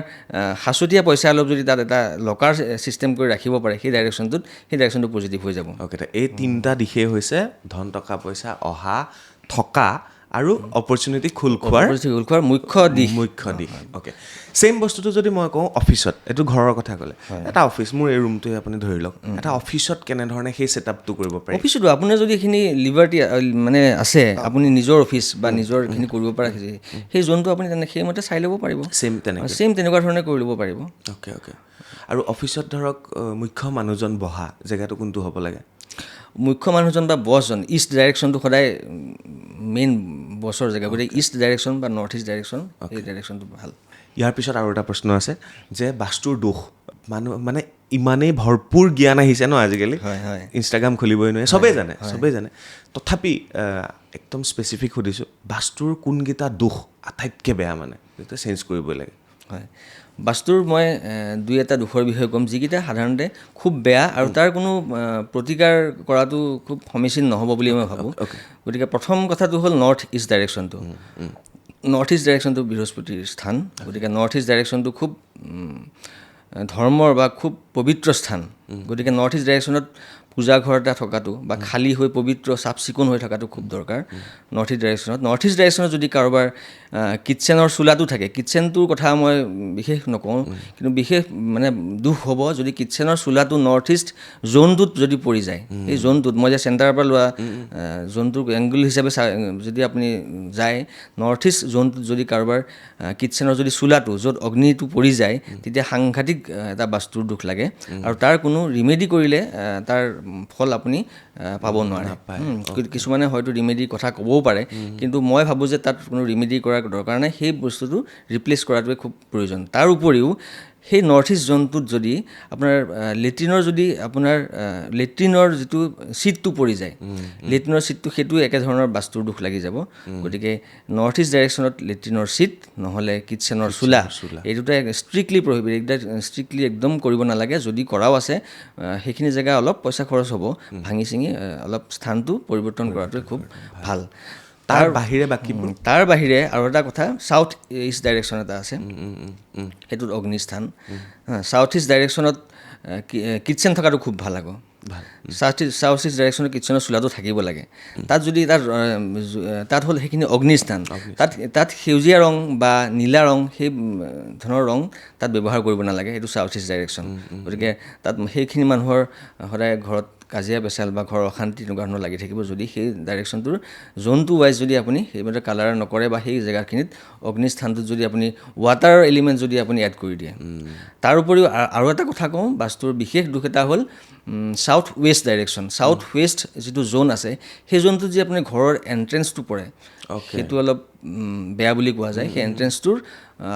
সাঁচতীয়া পইচা অলপ যদি তাত এটা লকাৰ ছিষ্টেম কৰি ৰাখিব পাৰে সেই ডাইৰেকশ্যনটো পজিটিভ হৈ যাব। অ'কে। এই তিনিটা দিশেই হৈছে ধন, টকা পইচা অহা, থকা আৰু অপৰচুনিটি খোল খোৱাৰ মুখ্য দিশ। অ'কে। ছেইম বস্তুটো যদি মই কওঁ অফিচত, এইটো ঘৰৰ কথা ক'লে, এটা অফিচ, মোৰ এই ৰুমটোৱে আপুনি ধৰি লওক, এটা অফিচত কেনেধৰণে সেই ছেটআপটো কৰিব পাৰি? অফিচতো আপোনাৰ যদি এইখিনি লিবাৰ্টি মানে আছে, আপুনি নিজৰ অফিচ বা নিজৰ এইখিনি কৰিব পাৰে, সেই জোনটো আপুনি সেইমতে চাই ল'ব পাৰিব। ছেইম তেনেকুৱা ধৰণে কৰি ল'ব পাৰিব। অ'কে। আৰু অফিচত ধৰক মুখ্য মানুহজন বহা জেগাটো কোনটো হ'ব লাগে? মুখ্য মানুহজন বা বছজন, ইষ্ট ডাইৰেকশ্যনটো সদায় মেইন বছৰ জেগা। গতিকে ইষ্ট ডাইৰেকশ্যন বা নৰ্থ ইষ্ট ডাইৰেকশ্যন, এই ডাইৰেকশ্যনটো ভাল। ইয়াৰ পিছত আৰু এটা প্ৰশ্ন আছে যে বাস্তুৰ দোষ, মানুহ মানে ইমানেই ভৰপূৰ জ্ঞান আহিছে ন আজিকালি, ইনষ্টাগ্ৰাম খুলিবই নোৱাৰে, চবেই জানে। তথাপি একদম স্পেচিফিক সুধিছোঁ, বাস্তুৰ কোনকেইটা দোষ আটাইতকৈ বেয়া, মানে যেতিয়া চেঞ্জ কৰিবই লাগে? হয়, বাস্তুৰ মই 2-এটা দোষৰ বিষয়ে ক'ম, যিকেইটা সাধাৰণতে খুব বেয়া আৰু তাৰ কোনো প্ৰতিকাৰ কৰাটো খুব সমীচীন নহ'ব বুলি মই ভাবোঁ। গতিকে প্ৰথম কথাটো হ'ল নৰ্থ ইষ্ট ডাইৰেকশ্যনটো। নৰ্থ ইষ্ট ডাইৰেকশ্যনটো বৃহস্পতিৰ স্থান। গতিকে নৰ্থ ইষ্ট ডাইৰেকশ্যনটো খুব ধৰ্মৰ বা খুব পবিত্ৰ স্থান। গতিকে নৰ্থ ইষ্ট ডাইৰেকশ্যনত পূজা ঘৰ এটা থকাটো বা খালী হৈ পবিত্ৰ চাফ চিকুণ হৈ থকাটো খুব দৰকাৰ নৰ্থ ইষ্ট ডাইৰেকশ্যনত। নৰ্থ ইষ্ট ডাইৰেকশ্যনত যদি কাৰোবাৰ কিটচেনৰ চোলাটো থাকে, কিটচেনটোৰ কথা মই বিশেষ নকওঁ, কিন্তু বিশেষ মানে দুখ হ'ব যদি কিটচেনৰ চোলাটো নৰ্থ ইষ্ট জোনটোত যদি পৰি যায়। সেই জোনটোত মই যে চেণ্টাৰৰ পৰা লোৱা জোনটোৰ এংগুল হিচাপে যদি আপুনি যায়, নৰ্থ ইষ্ট জোনটোত যদি কাৰোবাৰ কিটচেনৰ যদি চোলাটো য'ত অগ্নিটো পৰি যায়, তেতিয়া সাংঘাতিক এটা বাস্তুৰ দুখ লাগে, আৰু তাৰ কোনো ৰিমেডি কৰিলে তাৰ ফল আপুনি পাব নোৱাৰে। কিছুমানে হয়তো ৰিমেডিৰ কথা ক'বও পাৰে, কিন্তু মই ভাবোঁ যে তাত কোনো ৰিমেডি কৰাৰ দৰকাৰ নাই, সেই বস্তুটো ৰিপ্লেচ কৰাটোৱে খুব প্ৰয়োজন। তাৰ উপৰিও সেই নৰ্থ ইষ্ট জোনটোত যদি আপোনাৰ লেট্ৰিনৰ যিটো ছিটটো পৰি যায়, লেট্ৰিনৰ ছিটটো সেইটো একেধৰণৰ বাস্তুৰ দুখ লাগি যাব। গতিকে নৰ্থ ইষ্ট ডাইৰেকশ্যনত লেট্ৰিনৰ ছিট নহ'লে কিটচেনৰ চোলা, এই দুটাই ষ্ট্ৰিক্টলি প্ৰহিবিট, এইকেইটা ষ্ট্ৰিক্টলি একদম কৰিব নালাগে। যদি কৰাও আছে সেইখিনি জেগা অলপ পইচা খৰচ হ'ব, ভাঙি চিঙি অলপ স্থানটো পৰিৱৰ্তন কৰাটোৱে খুব ভাল। তাৰ বাহিৰে আৰু এটা কথা, চাউথ ইষ্ট ডাইৰেকশ্যন এটা আছে, সেইটোত অগ্নিস্থান। চাউথ ইষ্ট ডাইৰেকশ্যনত কিটচেন থকাটো খুব ভাল আকৌ। চাউথ ইষ্ট ডাইৰেকশ্যনত কিটচেনৰ চোলাটো থাকিব লাগে। তাত যদি তাত হ'ল সেইখিনি অগ্নিস্থান, তাত সেউজীয়া ৰং বা নীলা ৰং, সেই ধৰণৰ ৰং তাত ব্যৱহাৰ কৰিব নালাগে, সেইটো চাউথ ইষ্ট ডাইৰেকশ্যন। গতিকে তাত সেইখিনি মানুহৰ সদায় ঘৰত কাজিয়া পেচাল বা ঘৰৰ অশান্তি তেনেকুৱা ধৰণৰ লাগি থাকিব যদি সেই ডাইৰেকশ্যনটোৰ জোনটো ৱাইজ যদি আপুনি সেইমতে কালাৰ নকৰে, বা সেই জেগাখিনিত অগ্নিস্থানটোত যদি আপুনি ৱাটাৰ এলিমেণ্ট যদি আপুনি এড কৰি দিয়ে। তাৰ উপৰিও আৰু এটা কথা কওঁ, বাস্তুৰ বিশেষ দুখ এটা হ'ল south west direction. South west যিটো জোন আছে, সেই জোনটোত যে আপুনি ঘৰৰ এণ্ট্ৰেঞ্চটো পৰে, সেইটো অলপ বেয়া বুলি কোৱা যায় সেই এণ্ট্ৰেঞ্চটোৰ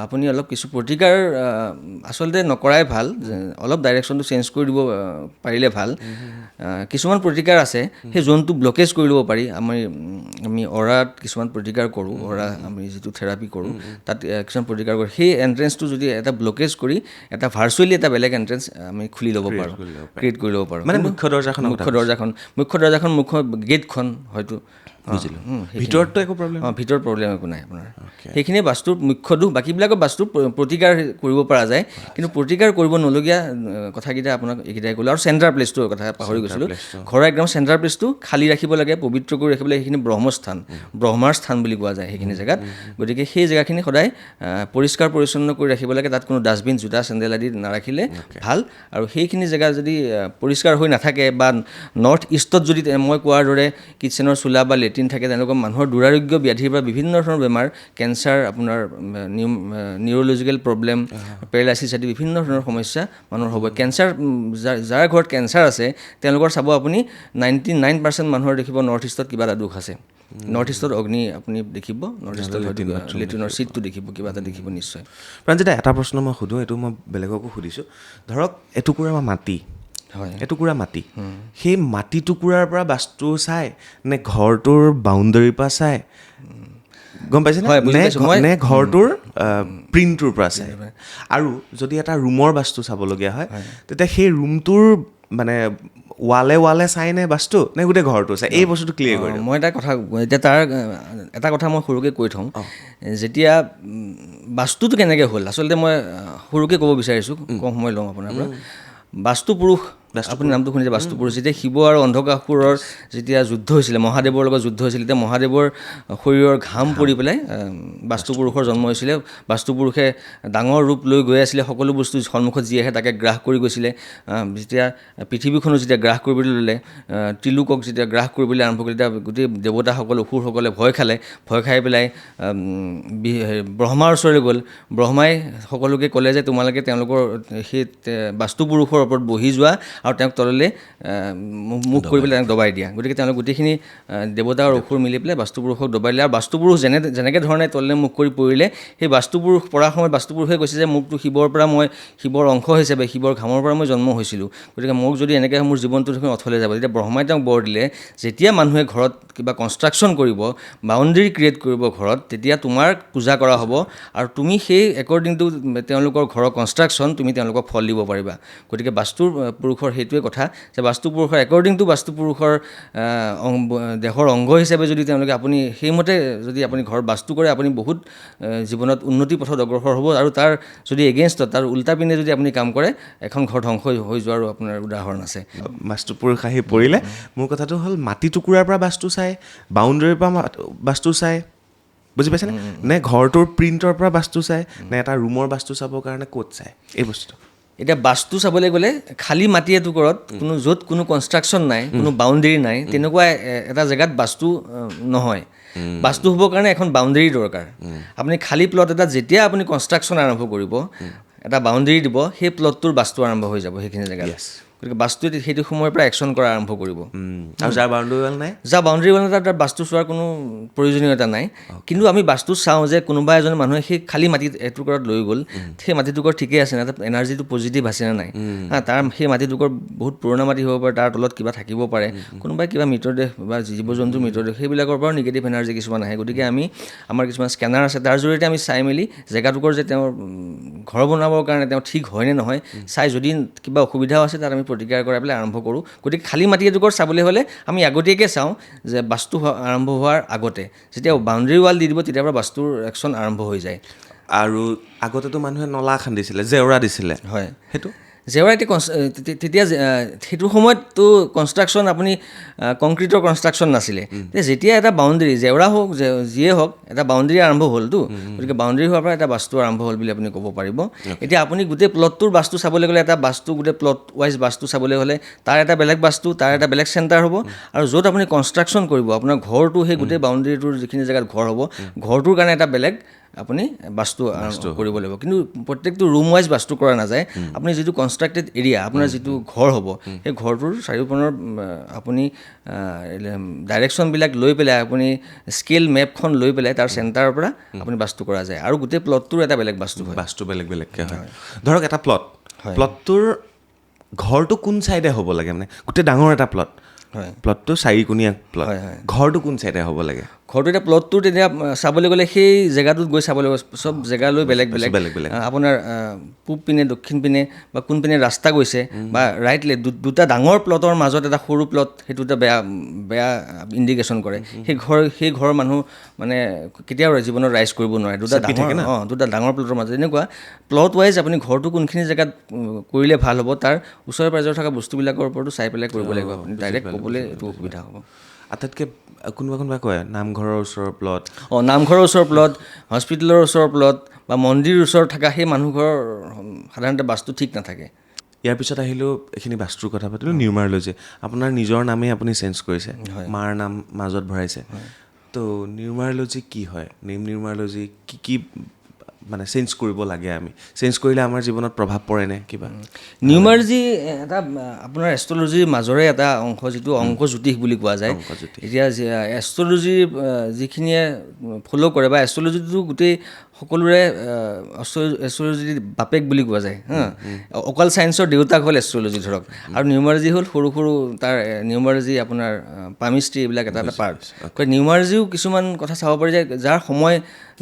আপুনি অলপ কিছু প্ৰতিকাৰ আচলতে নকৰাই ভাল অলপ ডাইৰেকশ্যনটো চেঞ্জ কৰি দিব পাৰিলে ভাল কিছুমান প্ৰতিকাৰ আছে সেই জোনটো ব্লকেজ কৰি ল'ব পাৰি আমি অৰাত কিছুমান প্ৰতিকাৰ কৰোঁ অৰা আমি যিটো থেৰাপি কৰোঁ তাত কিছুমান প্ৰতিকাৰ কৰোঁ সেই এণ্ট্ৰেঞ্চটো যদি এটা ব্লকেজ কৰি এটা ভাৰ্চুৱেলি এটা বেলেগ এণ্ট্ৰেঞ্চ আমি খুলি ল'ব পাৰোঁ ক্ৰিয়েট কৰি ল'ব পাৰোঁ মানে মুখ্য দৰজাখন মুখ্য গেটখন হয়তো বুজিলোঁ ভিতৰততো একো প্ৰব্লেম ভিতৰত প্ৰব্লেম একো নাই আপোনাৰ সেইখিনি বাস্তুৰ মুখ্য দুখ বাকীবিলাকৰ বাস্তুৰ প্ৰতিকাৰ কৰিব পৰা যায় কিন্তু প্ৰতিকাৰ কৰিব নলগীয়া কথাকেইটা আপোনাক এইকেইটাই ক'লোঁ আৰু চেণ্টাৰ প্লেচটোৰ কথা পাহৰি গৈছিলোঁ ঘৰৰ একদম চেণ্টাৰ প্লেচটো খালী ৰাখিব লাগে পবিত্ৰ কৰি ৰাখিব লাগে সেইখিনি ব্ৰহ্মস্থান ব্ৰহ্মাৰ স্থান বুলি কোৱা যায় সেইখিনি জেগাত গতিকে সেই জেগাখিনি সদায় পৰিষ্কাৰ পৰিচ্ছন্ন কৰি ৰাখিব লাগে তাত কোনো ডাষ্টবিন জোতা চেণ্ডেল আদি নাৰাখিলে ভাল আৰু সেইখিনি জেগা যদি পৰিষ্কাৰ হৈ নাথাকে বা নৰ্থ ইষ্টত যদি মই কোৱাৰ দৰে কিটচেনৰ চোলা বা লেট্ৰিন থাকে তেনেকুৱা মানুহৰ দুৰাৰোগ্য ব্যাধিৰ পৰা বিভিন্ন ধৰণৰ বেমাৰ কেঞ্চাৰ আপোনাৰ নিউৰলজিকেল প্ৰব্লেম পেৰালাইচিছ আদি বিভিন্ন ধৰণৰ সমস্যা মানুহৰ হ'ব কেঞ্চাৰ যাৰ ঘৰত কেঞ্চাৰ আছে তেওঁলোকৰ চাব আপুনি 99% মানুহৰ দেখিব নৰ্থ ইষ্টত কিবা এটা দুখ আছে নৰ্থ ইষ্টত অগ্নি আপুনি দেখিব নৰ্থ ইষ্টত লেট্ৰিনৰ ছিটটো দেখিব কিবা এটা দেখিব নিশ্চয় প্ৰাঞ্জিতা এটা প্ৰশ্ন মই সোধোঁ এইটো মই বেলেগকো সুধিছোঁ ধৰক এটুকুৰা মাটি হয় এটুকুৰা মাটি সেই মাটি টুকুৰাৰ পৰা বাস্তু চাই নে ঘৰটোৰ বাউণ্ডেৰীৰ পৰা চাই গম পাইছেনে নে ঘৰটোৰ প্ৰিণ্টটোৰ পৰা চাই আৰু যদি এটা ৰুমৰ বাস্তু চাবলগীয়া হয় তেতিয়া সেই ৰুমটোৰ মানে ৱালে চাই নে বাস্তু নে গোটেই ঘৰটো চাই এই বস্তুটো ক্লিয়াৰ কৰি মই এতিয়া তাৰ এটা কথা মই সৰুকৈ কৈ থওঁ যেতিয়া বাস্তুটো কেনেকৈ হ'ল আচলতে মই সৰুকৈ ক'ব বিচাৰিছোঁ কম সময় লওঁ আপোনাৰ পৰা বাস্তু পুৰুষ আপুনি নামটো শুনিছে বাস্তু পুৰুষ যেতিয়া শিৱ আৰু অন্ধকাসুৰৰ যেতিয়া যুদ্ধ হৈছিলে মহাদেৱৰ লগত যুদ্ধ হৈছিলে তেতিয়া মহাদেৱৰ শৰীৰৰ ঘাম পৰি পেলাই বাস্তু পুৰুষৰ জন্ম হৈছিলে বাস্তু পুৰুষে ডাঙৰ ৰূপ লৈ গৈ আছিলে সকলো বস্তু সন্মুখত যি আহে তাকে গ্ৰাস কৰি গৈছিলে যেতিয়া পৃথিৱীখনো যেতিয়া গ্ৰাস কৰিবলৈ ল'লে ত্ৰিলোকক যেতিয়া গ্ৰাস কৰিবলৈ আৰম্ভ কৰিলে তেতিয়া গোটেই দেৱতাসকল অসুৰসকলে ভয় খাই পেলাই ব্ৰহ্মাৰ ওচৰলৈ গ'ল ব্ৰহ্মাই সকলোকে ক'লে যে তোমালোকে তেওঁলোকৰ সেই বাস্তু পুৰুষৰ ওপৰত বহি যোৱা আৰু তেওঁক তললৈ মুখ কৰি পেলাই তেওঁক দবাই দিয়া গতিকে তেওঁলোক গোটেইখিনি দেৱতা আৰু অসুৰ মিলি পেলাই বাস্তু পুৰুষক দবাই দিলে আৰু বাস্তু পুৰুষ যেনেকৈ ধৰণে তললৈ মুখ কৰি পৰিলে সেই বাস্তু পুৰুষ পৰাৰ সময়ত বাস্তু পুৰুষে কৈছে যে মোকতো শিৱৰ পৰা মই শিৱৰ অংশ হিচাপে শিৱৰ ঘামৰ পৰা মই জন্ম হৈছিলোঁ গতিকে মোক যদি এনেকৈ মোৰ জীৱনটো দেখোন অথলে যাব তেতিয়া ব্ৰহ্মাই তেওঁক বৰ দিলে যেতিয়া মানুহে ঘৰত কিবা কনষ্ট্ৰাকশ্যন কৰিব বাউণ্ডেৰী ক্ৰিয়েট কৰিব ঘৰত তেতিয়া তোমাৰ পূজা কৰা হ'ব আৰু তুমি সেই একৰ্ডিং টু তেওঁলোকৰ ঘৰৰ কনষ্ট্ৰাকশ্যন তুমি তেওঁলোকক ফল দিব পাৰিবা গতিকে বাস্তুৰ পুৰুষৰ সেইটোৱে কথা যে বাস্তু পুৰুষৰ একৰ্ডিং টু বাস্তু পুৰুষৰ দেহৰ অংগ হিচাপে যদি তেওঁলোকে আপুনি সেইমতে যদি আপুনি ঘৰ বাস্তু কৰে আপুনি বহুত জীৱনত উন্নতি পথত অগ্ৰসৰ হ'ব আৰু তাৰ যদি এগেইনষ্টত তাৰ উল্টা পিনে যদি আপুনি কাম কৰে এখন ঘৰ ধ্বংস হৈ যোৱাৰো আপোনাৰ উদাহৰণ আছে বাস্তু পুৰুষ আহি পৰিলে মোৰ কথাটো হ'ল মাটি টুকুৰাৰ পৰা বাস্তু চাই বাউণ্ডেৰীৰ পৰা বাস্তু চাই বুজি পাইছেনে নে ঘৰটোৰ প্ৰিণ্টৰ পৰা বাস্তু চাই নে এটা ৰুমৰ বাস্তু চাবৰ কাৰণে ক'ত চাই এই বস্তুটো এতিয়া বাস্তু চাবলৈ গ'লে খালী মাটি এটুকুৰত য'ত কোনো কনষ্ট্ৰাকশ্যন নাই কোনো বাউণ্ডেৰী নাই তেনেকুৱা এটা জেগাত বাস্তু নহয় বাস্তু হ'বৰ কাৰণে এখন বাউণ্ডেৰী দৰকাৰ আপুনি খালী প্লট এটা যেতিয়া আপুনি কনষ্ট্ৰাকশ্যন আৰম্ভ কৰিব এটা বাউণ্ডেৰী দিব সেই প্লটটোৰ বাস্তু আৰম্ভ হৈ যাব সেইখিনি জেগাত গতিকে বাস্তুৱে সেইটো সময়ৰ পৰা একশ্যন কৰা আৰম্ভ কৰিব আৰু যাৰ বাউণ্ডেৰী ৱাল নাই তাৰ বাস্তু চোৱাৰ কোনো প্ৰয়োজনীয়তা নাই কিন্তু আমি বাস্তু চাওঁ যে কোনোবা এজন মানুহে সেই খালী মাটি এটুকুৰত লৈ গ'ল সেই মাটিটুকুৰ ঠিকেই আছে নে তাত এনাৰ্জিটো পজিটিভ আছেনে নাই তাৰ সেই মাটিটুকুৰ বহুত পুৰণা মাটি হ'ব পাৰে তাৰ তলত কিবা থাকিব পাৰে কোনোবাই কিবা মৃতদেহ বা জীৱ জন্তুৰ মৃতদেহ সেইবিলাকৰ পৰাও নিগেটিভ এনাৰ্জি কিছুমান আহে গতিকে আমাৰ কিছুমান স্কেনাৰ আছে তাৰ জৰিয়তে আমি চাই মেলি জেগাটুকুৰ যে তেওঁৰ ঘৰ বনাবৰ কাৰণে তেওঁ ঠিক হয়নে নহয় চাই যদি কিবা অসুবিধাও আছে তাত আমি প্ৰতিকাৰ কৰাই পেলাই আৰম্ভ কৰোঁ গতিকে খালী মাটি এটুকুৰ চাবলৈ হ'লে আমি আগতীয়াকৈ চাওঁ যে বাস্তু আৰম্ভ হোৱাৰ আগতে যেতিয়া বাউণ্ডেৰী ৱাল দি দিব তেতিয়াৰ পৰা বাস্তুৰ একশ্যন আৰম্ভ হৈ যায় আৰু আগতেতো মানুহে নলা খান্দিছিলে জেওৰা দিছিলে হয় সেইটো জেওৰা তেতিয়া সেইটো সময়ততো কনষ্ট্ৰাকশ্যন আপুনি কংক্ৰিটৰ কনষ্ট্ৰাকশ্যন নাছিলে যেতিয়া এটা বাউণ্ডেৰী জেওৰা হওক যিয়ে হওক এটা বাউণ্ডেৰী আৰম্ভ হ'লতো গতিকে বাউণ্ডেৰী হোৱাৰ পৰা এটা বাস্তু আৰম্ভ হ'ল বুলি আপুনি ক'ব পাৰিব এতিয়া আপুনি গোটেই প্লটটোৰ বাস্তু চাবলৈ গ'লে এটা বাস্তু গোটেই প্লট ৱাইজ বাস্তু চাবলৈ হ'লে তাৰ এটা বেলেগ বাস্তু তাৰ এটা বেলেগ চেণ্টাৰ হ'ব আৰু য'ত আপুনি কনষ্ট্ৰাকশ্যন কৰিব আপোনাৰ ঘৰটো সেই গোটেই বাউণ্ডেৰীটোৰ যিখিনি জেগাত ঘৰ হ'ব ঘৰটোৰ কাৰণে এটা বেলেগ আপুনি বাস্তু কৰিব লাগিব কিন্তু প্ৰত্যেকটো ৰুম ৱাইজ বাস্তু কৰা নাযায় আপুনি যিটো কনষ্ট্ৰাক্টেড এৰিয়া আপোনাৰ যিটো ঘৰ হ'ব সেই ঘৰটোৰ চাৰিওপিনৰ আপুনি ডাইৰেকশ্যনবিলাক লৈ পেলাই আপুনি স্কেল মেপখন লৈ পেলাই তাৰ চেণ্টাৰৰ পৰা আপুনি বাস্তু কৰা যায় আৰু গোটেই প্লটটোৰ এটা বেলেগ বাস্তু হয় বাস্তু বেলেগ বেলেগকৈ হয় ধৰক এটা প্লটটোৰ ঘৰটো কোন ছাইডে হ'ব লাগে মানে গোটেই ডাঙৰ এটা প্লট হয় প্লটটো চাৰিকোণীয়া প্লট ঘৰটো কোন ছাইডে হ'ব লাগে ঘৰটো এতিয়া প্লটটো তেতিয়া চাবলৈ গ'লে সেই জেগাটোত গৈ চাব লাগিব চব জেগালৈ বেলেগ বেলেগ আপোনাৰ পূব পিনে দক্ষিণ পিনে বা কোন পিনে ৰাস্তা গৈছে বা ৰাইট লেফ্ট দুটা ডাঙৰ প্লটৰ মাজত এটা সৰু প্লট সেইটো এটা বেয়া ইণ্ডিকেশ্যন কৰে সেই ঘৰৰ মানুহ মানে কেতিয়াও জীৱনত ৰাইজ কৰিব নোৱাৰে দুটা ডাঙৰ প্লটৰ মাজত এনেকুৱা প্লট ৱাইজ আপুনি ঘৰটো কোনখিনি জেগাত কৰিলে ভাল হ'ব তাৰ ওচৰে পাঁজৰে থকা বস্তুবিলাকৰ ওপৰতো চাই পেলাই কৰিব লাগিব আপুনি ডাইৰেক্ট ক'বলৈ এইটো অসুবিধা হ'ব আটাইতকৈ কোনোবা কয় নামঘৰৰ ওচৰৰ প্লট নামঘৰৰ ওচৰৰ প্লট হস্পিটেলৰ ওচৰৰ প্লট বা মন্দিৰৰ ওচৰত থকা সেই মানুহঘৰৰ সাধাৰণতে বাস্তু ঠিক নাথাকে ইয়াৰ পিছত আহিলোঁ এইখিনি বাস্তুৰ কথা পাতিলোঁ নিউমাৰলজি আপোনাৰ নিজৰ নামেই আপুনি চেঞ্জ কৰিছে মাৰ নাম মাজত ভৰাইছে তো নিউমাৰলজি কি হয় নিউমাৰলজি কি মানে চেঞ্জ কৰিব লাগে আমি চেঞ্জ কৰিলে আমাৰ জীৱনত প্ৰভাৱ পৰেনে কিবা নিউমাৰলজি এটা আপোনাৰ এষ্ট্ৰলজিৰ মাজৰে এটা অংশ যিটো অংক জ্যোতিষ বুলি কোৱা যায় এতিয়া এষ্ট্ৰলজি যিখিনিয়ে ফ'ল' কৰে বা এষ্ট্ৰলজিটো গোটেই সকলোৰে এষ্ট্ৰলজি বাপেক বুলি কোৱা যায় অকল ছায়েন্সৰ দেউতাক হ'ল এষ্ট্ৰলজি ধৰক আৰু নিউমাৰলজি হ'ল সৰু সৰু তাৰ নিউমাৰলজি আপোনাৰ পামিষ্ট্ৰি এইবিলাক এটা পাৰ্ট নিউমাৰলজিও কিছুমান কথা চাব পাৰি যে যাৰ সময়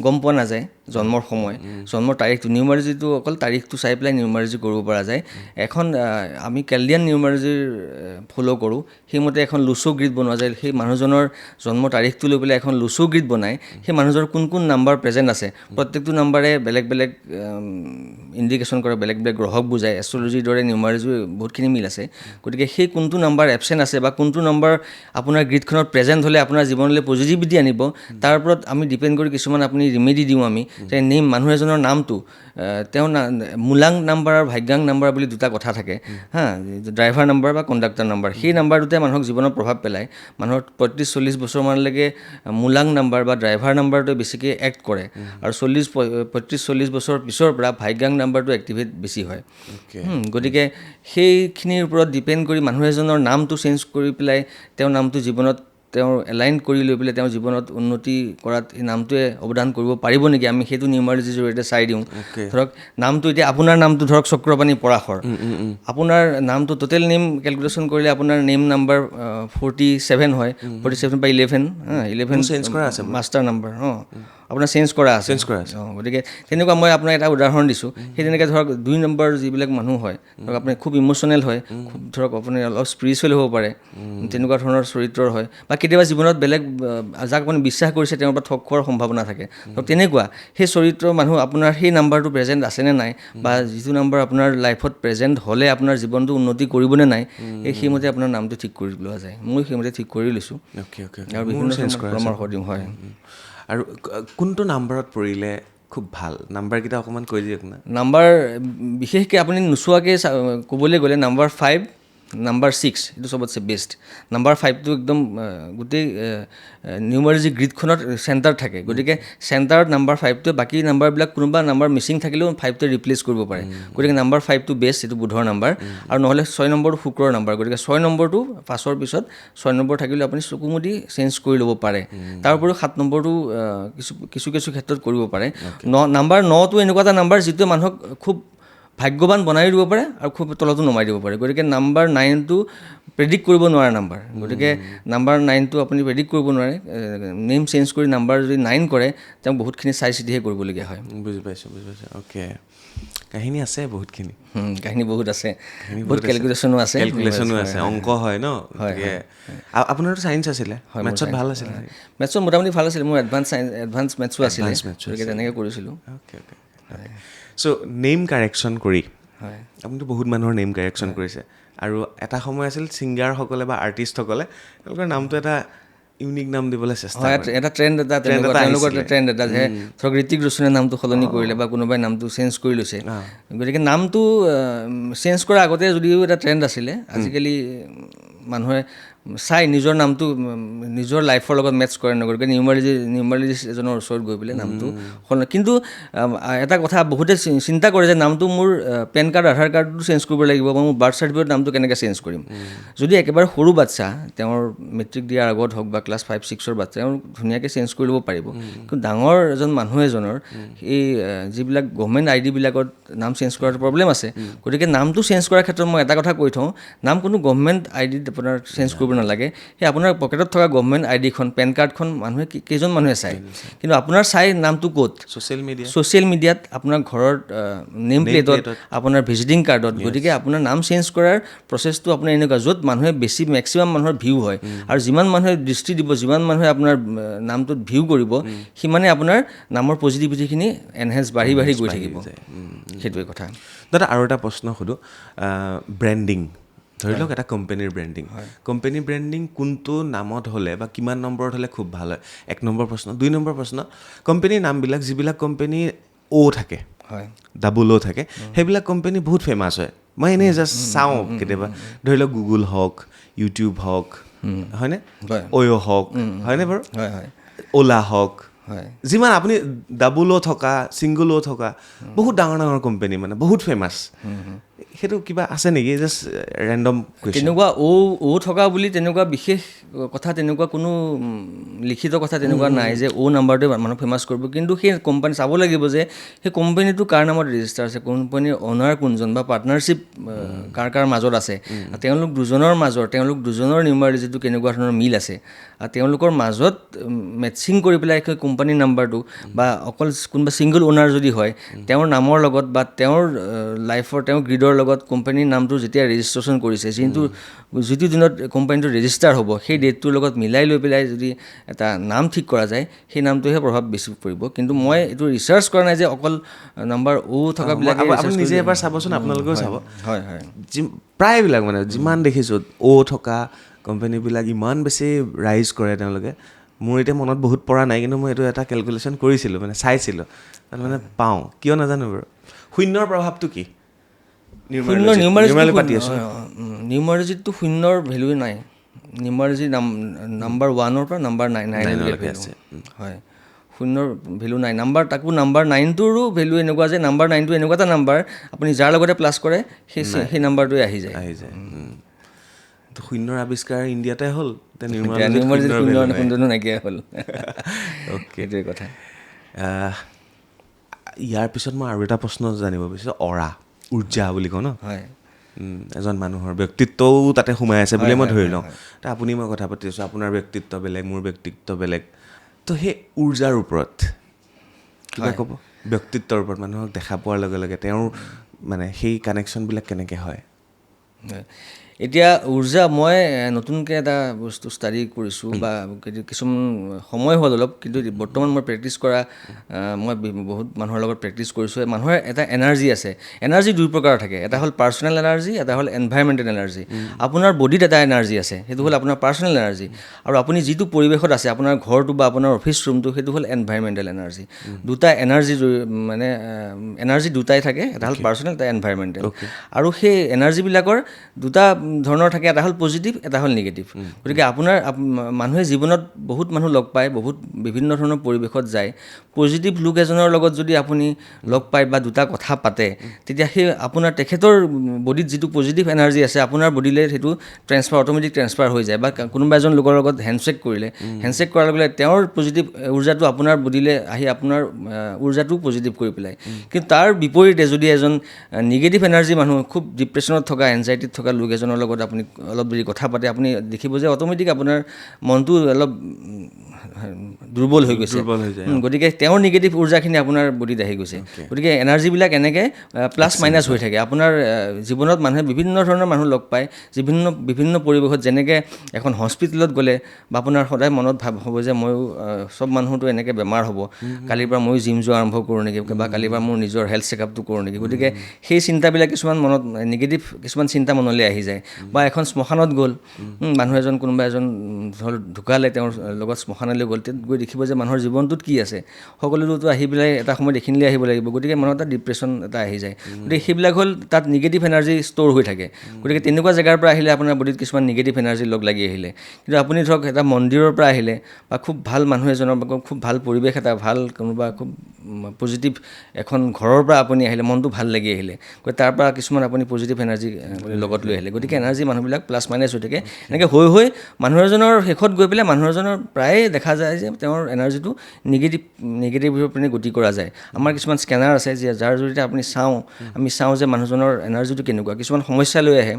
গম পোৱা নাযায় জন্মৰ সময় জন্মৰ তাৰিখটো নিউমাৰলজিটো অকল তাৰিখটো চাই পেলাই নিউমাৰলজি কৰিব পৰা যায় এখন আমি কেলডিয়ান নিউমাৰলজিৰ ফ'ল' কৰোঁ সেইমতে এখন লুচো গ্ৰিড বনোৱা যায় সেই মানুহজনৰ জন্মৰ তাৰিখটো লৈ পেলাই এখন লুচো গ্ৰিড বনাই সেই মানুহজনৰ কোন কোন নাম্বাৰ প্ৰেজেণ্ট আছে প্ৰত্যেকটো নাম্বাৰে বেলেগ বেলেগ ইণ্ডিকেশ্যন কৰে বেলেগ বেলেগ গ্ৰহক বুজায় এষ্ট্ৰলজিৰ দৰে নিউমাৰলজিৰ বহুতখিনি মিল আছে গতিকে সেই কোনটো নাম্বাৰ এবচেণ্ট আছে বা কোনটো নাম্বাৰ আপোনাৰ গ্ৰিডখনত প্ৰেজেণ্ট হ'লে আপোনাৰ জীৱনলৈ পজিটিভিটি আনিব তাৰ ওপৰত আমি ডিপেণ্ড কৰি কিছুমান আপুনি ৰিমেডি দিওঁ আমি যে মানুহ এজনৰ নামটো তেওঁ মূলাং নাম্বাৰ আৰু ভাগ্যাং নাম্বাৰ বুলি দুটা কথা থাকে ড্ৰাইভাৰ নাম্বাৰ বা কণ্ডাক্টাৰ নাম্বাৰ সেই নাম্বাৰ দুটাই মানুহক জীৱনত প্ৰভাৱ পেলায় মানুহৰ 35-40 বছৰমানলৈকে মূলাং নাম্বাৰ বা ড্ৰাইভাৰ নাম্বাৰটোৱে বেছিকৈ এক্ট কৰে আৰু 35-40 বছৰ পিছৰ পৰা ভাগ্যাং নাম্বাৰটো এক্টিভেট বেছি হয় গতিকে সেইখিনিৰ ওপৰত ডিপেণ্ড কৰি মানুহ এজনৰ নামটো চেঞ্জ কৰি পেলাই তেওঁৰ নামটো জীৱনত তেওঁৰ এলাইন কৰি লৈ পেলাই তেওঁৰ জীৱনত উন্নতি কৰাত এই নামটোৱে অৱদান কৰিব পাৰিব নেকি আমি সেইটো নিউমাৰলজিৰ জৰিয়তে চাই দিওঁ ধৰক নামটো এতিয়া আপোনাৰ নামটো ধৰক চক্ৰপাণি পৰাশৰ আপোনাৰ নামটো টোটেল নেম কেলকুলেশ্যন কৰিলে আপোনাৰ নেম নাম্বাৰ 47 হয় 47 বা 11 চেঞ্জ কৰা আছে মাষ্টাৰ নাম্বাৰ আপোনাৰ চেঞ্জ কৰা আছে গতিকে তেনেকুৱা মই আপোনাক এটা উদাহৰণ দিছোঁ সেই তেনেকৈ ধৰক 2 নম্বৰ যিবিলাক মানুহ হয় ধৰক আপুনি খুব ইম'চনেল হয় খুব ধৰক আপুনি অলপ স্পিৰিচুৱেল হ'ব পাৰে তেনেকুৱা ধৰণৰ চৰিত্ৰৰ হয় বা কেতিয়াবা জীৱনত বেলেগ যাক আপুনি বিশ্বাস কৰিছে তেওঁৰ পৰা ঠগ খোৱাৰ সম্ভাৱনা থাকে ধৰক তেনেকুৱা সেই চৰিত্ৰৰ মানুহ আপোনাৰ সেই নাম্বাৰটো প্ৰেজেণ্ট আছেনে নাই বা যিটো নাম্বাৰ আপোনাৰ লাইফত প্ৰেজেণ্ট হ'লে আপোনাৰ জীৱনটো উন্নতি কৰিবনে নাই সেইমতে আপোনাৰ নামটো ঠিক কৰি লোৱা যায় মই সেইমতে ঠিক কৰি লৈছোঁ আৰু বিভিন্ন পৰামৰ্শ দিওঁ হয় আৰু কোনটো নাম্বাৰত পৰিলে খুব ভাল নাম্বাৰকেইটা অকণমান কৈ দিয়ক না নাম্বাৰ বিশেষকৈ আপুনি নোচোৱাকৈ ক'বলৈ গ'লে নাম্বাৰ 5 নাম্বাৰ 6 এইটো চবতছে বেষ্ট নাম্বাৰ 5টো একদম গোটেই নিউমাৰলজি গ্ৰিডখনত চেণ্টাৰ থাকে গতিকে চেণ্টাৰত নাম্বাৰ 5টোৱে বাকী নাম্বাৰবিলাক কোনোবা নাম্বাৰ মিচিং থাকিলেও 5টোৱে ৰিপ্লেচ কৰিব পাৰে গতিকে নাম্বাৰ 5টো বেষ্ট এইটো বুধৰ নাম্বাৰ আৰু নহ'লে 6 নম্বৰটো শুক্ৰৰ নাম্বাৰ গতিকে 6 নম্বৰটো পাছৰ পিছত 6 নম্বৰ থাকিলে আপুনি চকু মুদি চেঞ্জ কৰি ল'ব পাৰে তাৰ উপৰিও 7 নম্বৰটো কিছু ক্ষেত্ৰত কৰিব পাৰে নাম্বাৰ 9টো এনেকুৱা এটা নাম্বাৰ যিটোৱে মানুহক খুব ভাগ্যৱান বনাই দিব পাৰে আৰু খুব তলতো নমাই দিব পাৰে গতিকে নাম্বাৰ 9টো প্ৰেডিক্ট কৰিব নোৱাৰে নাম্বাৰ গতিকে নাম্বাৰ 9টো আপুনি প্ৰেডিক্ট কৰিব নোৱাৰে নেম চেঞ্জ কৰি নাম্বাৰ যদি 9 কৰে তেওঁক বহুতখিনি চাই চিতিহে কৰিবলগীয়া হয় বুজি পাইছোঁ অ'কে কাহিনী আছে বহুতখিনি কাহিনী বহুত আছে বহুত কেলকুলেশ্যনো আছে অংক হয় ন আপোনাৰতো ছায়েন্স আছিলে মেথছত ভাল আছিলে মেথছত মোটামুটি ভাল আছিলে মোৰ এডভান্স মেথছো আছিলে গতিকে তেনেকৈ কৰিছিলোঁ অ'কে চ' নেম কাৰেকশ্যন কৰি আপুনিতো বহুত মানুহৰ নেম কাৰেকশ্যন কৰিছে আৰু এটা সময় আছিল ছিংগাৰসকলে বা আৰ্টিষ্টসকলে তেওঁলোকৰ নামটো এটা ইউনিক নাম দিবলৈ চেষ্টা কৰে এটা ট্ৰেণ্ড তেওঁলোকৰ ট্ৰেণ্ড এটা যে ধৰক ঋতিক ৰোশনে নামটো সলনি কৰিলে বা কোনোবাই নামটো চেঞ্জ কৰি লৈছে গতিকে নামটো চেঞ্জ কৰাৰ আগতে যদিও এটা ট্ৰেণ্ড আছিলে আজিকালি মানুহে চাই নিজৰ নামটো নিজৰ লাইফৰ লগত মেটচ কৰে নকৰে, গতিকে নিউমাৰলজিষ্ট এজনৰ ওচৰত গৈ পেলাই নামটো সলনি। কিন্তু এটা কথা বহুতে চিন্তা কৰে যে নামটো মোৰ পেন কাৰ্ড আধাৰ কাৰ্ডটো চেঞ্জ কৰিব লাগিব বা মোৰ বাৰ্থ চাৰ্টিফিকেট নামটো কেনেকৈ চেঞ্জ কৰিম। যদি একেবাৰে সৰু বাচ্ছা, তেওঁৰ মেট্ৰিক দিয়াৰ আগত হওক বা ক্লাছ 5-6ৰ বাচ্ছা, তেওঁ ধুনীয়াকৈ চেঞ্জ কৰি ল'ব পাৰিব। কিন্তু ডাঙৰ এজন মানুহ এজনৰ এই যিবিলাক গভমেণ্ট আইডিবিলাকত নাম চেঞ্জ কৰাৰ প্ৰব্লেম আছে। গতিকে নামটো চেঞ্জ কৰাৰ ক্ষেত্ৰত মই এটা কথা কৈ থওঁ, নাম কোনো গভমেণ্ট আইডিত আপোনাৰ চেঞ্জ কৰিব নালাগে। সেই আপোনাৰ পকেটত থকা গভমেণ্ট আইডিখন, পেন কাৰ্ডখন মানুহে কেইজন মানুহে চায়, কিন্তু আপোনাৰ চাই নামটো ক'ত? ছ'চিয়েল মিডিয়াত, আপোনাৰ ঘৰৰ নেম প্লেটত, আপোনাৰ ভিজিটিং কাৰ্ডত। গতিকে আপোনাৰ নাম চেঞ্জ কৰাৰ প্ৰচেছটো আপোনাৰ এনেকুৱা, য'ত মানুহে মেক্সিমাম মানুহৰ ভিউ হয়, আৰু যিমান মানুহে দৃষ্টি দিব, যিমান মানুহে আপোনাৰ নামটোত ভিউ কৰিব, সিমানে আপোনাৰ নামৰ পজিটিভিটিখিনি এনহেঞ্চ বাঢ়ি গৈ থাকিব। সেইটোৱে কথা। দাদা আৰু এটা প্ৰশ্ন সোধোঁ, ব্ৰেণ্ডিং ধৰি লওক এটা কোম্পানীৰ ব্ৰেণ্ডিং, কোম্পানী ব্ৰেণ্ডিং কোনটো নামত হ'লে বা কিমান নম্বৰত হ'লে খুব ভাল হয়? 1 নম্বৰ প্ৰশ্ন। 2 নম্বৰ প্ৰশ্ন, কোম্পানীৰ নামবিলাক যিবিলাক কোম্পানী থাকে, ডাবল অ' থাকে, সেইবিলাক কোম্পানী বহুত ফেমাছ হয়। মই এনেই জাষ্ট চাওঁ কেতিয়াবা, ধৰি লওক গুগল হওক, ইউটিউব হওক, হয়নে, অ'য়' হওক, হয়নে বাৰু, অ'লা হওক, যিমান আপুনি ডাবল অ' থকা, ছিংগল অ' থকা বহুত ডাঙৰ কোম্পানী, মানে বহুত ফেমাছ। সেইটো কিবা আছে নেকি? জাষ্ট ৰেণ্ডম তেনেকুৱা অ' থকা বুলি তেনেকুৱা বিশেষ কথা, তেনেকুৱা কোনো লিখিত কথা তেনেকুৱা নাই যে অ' নাম্বাৰটোৱে মানুহ ফেমাছ কৰিব। কিন্তু সেই কোম্পানী চাব লাগিব যে সেই কোম্পানীটো কাৰ নামত ৰেজিষ্টাৰ আছে, কোম্পানীৰ অ'নাৰ কোনজন বা পাৰ্টনাৰশ্বিপ কাৰ মাজত আছে, তেওঁলোক দুজনৰ নিউমাৰলজিটো কেনেকুৱা ধৰণৰ মিল আছে, আৰু তেওঁলোকৰ মাজত মেটচিং কৰি পেলাই সেই কোম্পানীৰ নাম্বাৰটো, বা অকল কোনোবা ছিংগল অ'নাৰ যদি হয়, তেওঁৰ নামৰ লগত বা তেওঁৰ লাইফৰ তেওঁৰ গ্ৰীডৰ লগত কোম্পানীৰ নামটো যেতিয়া ৰেজিষ্ট্ৰেশ্যন কৰিছে, যিটো দিনত কোম্পানীটো ৰেজিষ্টাৰ হ'ব, সেই ডেটটোৰ লগত মিলাই লৈ পেলাই যদি এটা নাম ঠিক কৰা যায়, সেই নামটোহে প্ৰভাৱ বেছি পৰিব। কিন্তু মই এইটো ৰিচাৰ্চ কৰা নাই যে অকল নাম্বাৰ অ' থকাবিলাক। আপুনি নিজে এবাৰ চাবচোন, আপোনালোকেও চাব। হয়, প্ৰায়বিলাক মানে যিমান দেখিছোঁ অ' থকা কোম্পানীবিলাক ইমান বেছি ৰাইজ কৰে তেওঁলোকে। মোৰ এতিয়া মনত বহুত পৰা নাই, কিন্তু মই এইটো এটা কেলকুলেশ্যন কৰিছিলোঁ, মানে চাইছিলোঁ, মানে পাওঁ, কিয় নাজানো বাৰু। শূন্যৰ প্ৰভাৱটো কি? নিউমাৰলজিটো শূন্যৰ ভেলু নাই। নিউমাৰলজি নাম্বাৰ 1ৰ পৰা নাম্বাৰ 9 আছে। হয়, শূন্যৰ ভেলু নাই। তাকো নাম্বাৰ 9টোৰো ভেলু এনেকুৱা যে নাম্বাৰ 9টো এনেকুৱা এটা নাম্বাৰ, আপুনি যাৰ লগতে প্লাছ কৰে সেই নাম্বাৰটোৱে আহি যায়। শূন্যৰ আৱিষ্কাৰ ইণ্ডিয়াতে হ'ল, শূন্য নাইকিয়া হ'ল। সেইটোৱে কথা। ইয়াৰ পিছত মই আৰু এটা প্ৰশ্ন জানিব বিচাৰিছোঁ, উৰ্জা বুলি কওঁ ন, এজন মানুহৰ ব্যক্তিত্বও তাতে সোমাই আছে বুলি মই ধৰি লওঁ। আপুনি মই কথা পাতি আছোঁ, আপোনাৰ ব্যক্তিত্ব বেলেগ, মোৰ ব্যক্তিত্ব বেলেগ, তো সেই উৰ্জাৰ ওপৰত কিবা ক'ব? ব্যক্তিত্বৰ ওপৰত মানুহক দেখা পোৱাৰ লগে লগে তেওঁৰ মানে সেই কানেকশ্যনবিলাক কেনেকৈ হয়? এতিয়া উৰ্জা, মই নতুনকৈ এটা বস্তু ষ্টাডি কৰিছোঁ, বা কিছুমান সময় হ'ল অলপ, কিন্তু বৰ্তমান মই প্ৰেক্টিছ কৰা, মই বহুত মানুহৰ লগত প্ৰেক্টিছ কৰিছোঁ। মানুহৰ এটা এনাৰ্জি আছে। এনাৰ্জি 2 প্ৰকাৰৰ থাকে, এটা হ'ল পাৰ্চনেল এনাৰ্জি, এটা হ'ল এনভাইৰমেণ্টেল এনাৰ্জি। আপোনাৰ বডিত এটা এনাৰ্জি আছে, সেইটো হ'ল আপোনাৰ পাৰ্চনেল এনাৰ্জি, আৰু আপুনি যিটো পৰিৱেশত আছে, আপোনাৰ ঘৰটো বা আপোনাৰ অফিচ ৰুমটো, সেইটো হ'ল এনভাইৰমেণ্টেল এনাৰ্জি। দুটা এনাৰ্জি, মানে এনাৰ্জি দুটাই থাকে, এটা হ'ল পাৰ্চনেল, এটা এনভাইৰমেণ্টেল। আৰু সেই এনাৰ্জিবিলাকৰ দুটা ধৰণৰ থাকে, এটা হ'ল পজিটিভ, এটা হ'ল নিগেটিভ। গতিকে মানুহে জীৱনত বহুত মানুহ লগ পায়, বিভিন্ন ধৰণৰ পৰিৱেশত যায়। পজিটিভ লোক এজনৰ লগত যদি আপুনি লগ পায় বা দুটা কথা পাতে, তেতিয়া সেই আপোনাৰ তেখেতৰ বডিত যিটো পজিটিভ এনাৰ্জি আছে, আপোনাৰ বডিলৈ সেইটো অট'মেটিক ট্ৰেন্সফাৰ হৈ যায়। বা কোনোবা এজন লোকৰ লগত হেণ্ডশ্বেক কৰিলে, হেণ্ডশ্বেক কৰাৰ লগে লগে তেওঁৰ পজিটিভ উৰ্জাটো আপোনাৰ বডিলৈ আহি আপোনাৰ উৰ্জাটোও পজিটিভ কৰি পেলাই। কিন্তু তাৰ বিপৰীতে যদি এজন নিগেটিভ এনাৰ্জি মানুহ, খুব ডিপ্ৰেশ্যনত থকা, এনজাইটিত থকা লোক এজনৰ লগত আপুনি অলপ যদি কথা পাতে, আপুনি দেখিব যে অট'মেটিক আপোনাৰ মনটো অলপ দুৰ্বল হৈ গৈছে। গতিকে তেওঁৰ নিগেটিভ উৰ্জাখিনি আপোনাৰ বডিত আহি গৈছে। গতিকে এনাৰ্জিবিলাক এনেকৈ প্লাছ মাইনাছ হৈ থাকে। আপোনাৰ জীৱনত মানুহে বিভিন্ন ধৰণৰ মানুহ লগ পায়, বিভিন্ন পৰিৱেশত। যেনেকৈ এখন হস্পিটেলত গ'লে, বা আপোনাৰ সদায় মনত হ'ব যে ময়ো চব মানুহতো এনেকৈ বেমাৰ হ'ব, কালিৰ পৰা ময়ো জিম যোৱা আৰম্ভ কৰোঁ নেকি, বা কালিৰ পৰা মোৰ নিজৰ হেল্থ চেকআপটো কৰোঁ নেকি। গতিকে সেই চিন্তাবিলাক, কিছুমান মনত নিগেটিভ কিছুমান চিন্তা এটা মনলৈ আহি যায় বা এখন শ্মশানত গ'ল মানুহ এজন কোনোবা এজন ধৰ ঢুকালে তেওঁৰ লগত শ্মশানলৈ গ'ল তেতিয়া গৈ দেখিব যে মানুহৰ জীৱনটোত কি আছে সকলোতো আহি পেলাই এটা সময়ত এইখিনিলৈ আহিব লাগিব গতিকে মনত এটা ডিপ্ৰেশ্যন এটা আহি যায় গতিকে সেইবিলাক হ'ল তাত নিগেটিভ এনাৰ্জি ষ্ট'ৰ হৈ থাকে গতিকে তেনেকুৱা জেগাৰ পৰা আহিলে আপোনাৰ বডিত কিছুমান নিগেটিভ এনাৰ্জি লগ লাগি আহিলে কিন্তু আপুনি ধৰক এটা মন্দিৰৰ পৰা আহিলে বা খুব ভাল মানুহ এজনৰ বা খুব ভাল পৰিৱেশ এটা ভাল কোনোবা খুব পজিটিভ এখন ঘৰৰ পৰা আপুনি আহিলে মনটো ভাল লাগি আহিলে গতিকে তাৰ পৰা কিছুমান আপুনি পজিটিভ এনাৰ্জি লগত লৈ আহিলে গতিকে এনাৰ্জি মানুহবিলাক প্লাছ মাইনাছ হৈ থাকে এনেকৈ হৈ মানুহ এজনৰ শেষত গৈ পেলাই মানুহ এজনৰ প্ৰায়ে দেখা যায় যে তেওঁৰ এনাৰ্জিটো নিগেটিভৰ পিনে গতি কৰা যায় আমাৰ কিছুমান স্কেনাৰ আছে যাৰ জৰিয়তে আমি চাওঁ যে মানুহজনৰ এনাৰ্জিটো কেনেকুৱা কিছুমান সমস্যা লৈ আহে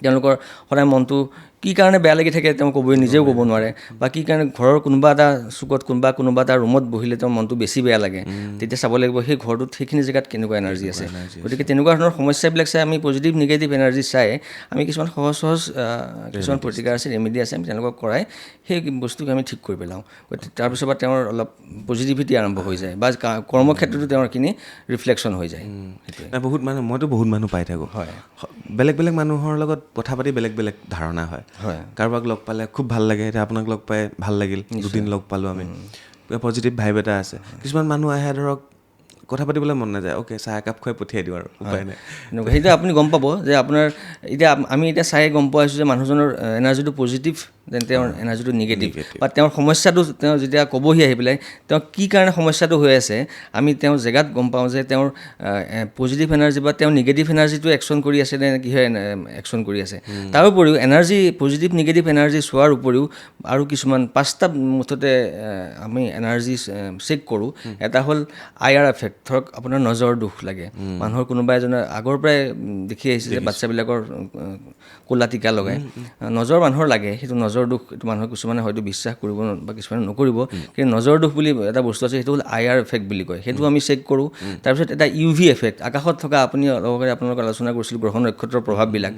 তেওঁলোকৰ সদায় মনটো কি কাৰণে বেয়া লাগি থাকে তেওঁ নিজেও ক'ব নোৱাৰে বা কি কাৰণে ঘৰৰ কোনোবা এটা চুকত কোনোবা এটা ৰুমত বহিলে তেওঁৰ মনটো বেছি বেয়া লাগে তেতিয়া চাব লাগিব সেই ঘৰটোত সেইখিনি জেগাত কেনেকুৱা এনাৰ্জি আছে গতিকে তেনেকুৱা ধৰণৰ সমস্যাবিলাক চাই আমি পজিটিভ নিগেটিভ এনাৰ্জি চাই আমি কিছুমান সহজ কিছুমান প্ৰতিকাৰ আছে ৰেমেডি আছে আমি তেওঁলোকক কৰাই সেই বস্তুক আমি ঠিক কৰি পেলাওঁ গতিকে তাৰপিছৰ পৰা তেওঁৰ অলপ পজিটিভিটি আৰম্ভ হৈ যায় বা কৰ্মক্ষেত্ৰতো তেওঁৰ এইখিনি ৰিফ্লেকশ্যন হৈ যায় সেইটোৱে মইতো বহুত মানুহ পাই থাকোঁ হয় বেলেগ মানুহৰ লগত কথা পাতি বেলেগ ধাৰণা হয় কাৰোবাক লগ পালে খুব ভাল লাগে এতিয়া আপোনাক লগ পাই ভাল লাগিল দুদিন লগ পালোঁ আমি পজিটিভ ভাইব এটা আছে কিছুমান মানুহ আহে ধৰক কথা পাতিবলৈ মন নাযায় অ'কে চাহ একাপ খুৱাই পঠিয়াই দিওঁ আৰু উপায় নাই সেইটো আপুনি গম পাব যে আপোনাৰ আমি চাই গম পোৱা হৈছোঁ যে মানুহজনৰ এনাৰ্জিটো পজিটিভ দেন তেওঁৰ এনাৰ্জিটো নিগেটিভ বা তেওঁৰ সমস্যাটো তেওঁ যেতিয়া ক'বহি আহি পেলাই তেওঁ কি কাৰণে সমস্যাটো হৈ আছে আমি তেওঁৰ জেগাত গম পাওঁ যে তেওঁৰ পজিটিভ এনাৰ্জি বা তেওঁৰ নিগেটিভ এনাৰ্জিটো একশ্যন কৰি আছে নে কিহৰ একশ্যন কৰি আছে তাৰ উপৰিও এনাৰ্জি পজিটিভ নিগেটিভ এনাৰ্জি চোৱাৰ উপৰিও আৰু কিছুমান 5টা মুঠতে আমি এনাৰ্জি চেক কৰোঁ এটা হ'ল আয়াৰ এফেক্ট ধৰক আপোনাৰ নজৰ দুখ লাগে মানুহৰ কোনোবা এজনে আগৰ পৰাই দেখি আহিছে যে বাচ্চাবিলাকৰ ক'লা টিকা লগায় নজৰ মানুহৰ লাগে সেইটো নজৰ দুখ এইটো মানুহৰ কিছুমানে হয়তো বিশ্বাস কৰিব বা কিছুমানে নকৰিব কিন্তু নজৰ দুখ বুলি এটা বস্তু আছে সেইটো হ'ল আয়াৰ এফেক্ট বুলি কয় সেইটো আমি চেক কৰোঁ তাৰপিছত এটা UV এফেক্ট আকাশত থকা আপুনি অলপ আগতে আপোনালোকক আলোচনা কৰিছিলোঁ গ্ৰহ নক্ষত্ৰৰ প্ৰভাৱবিলাক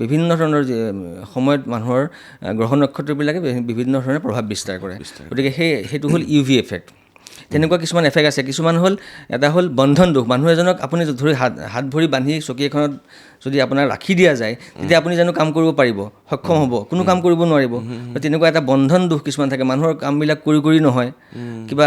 বিভিন্ন ধৰণৰ সময়ত মানুহৰ গ্ৰহ নক্ষত্ৰবিলাকে বিভিন্ন ধৰণে প্ৰভাৱ বিস্তাৰ কৰে গতিকে সেইটো হ'ল UV এফেক্ট তেনেকুৱা কিছুমান এফেক্ট আছে কিছুমান হ'ল এটা হ'ল বন্ধন দুখ মানুহ এজনক আপুনি ধৰি হাত ভৰি বান্ধি চকী এখনত যদি আপোনাৰ ৰাখি দিয়া যায় তেতিয়া আপুনি জানো কাম কৰিব পাৰিব সক্ষম হ'ব কোনো কাম কৰিব নোৱাৰিব তেনেকুৱা এটা বন্ধন দুখ কিছুমান থাকে মানুহৰ কামবিলাক কৰি নহয় কিবা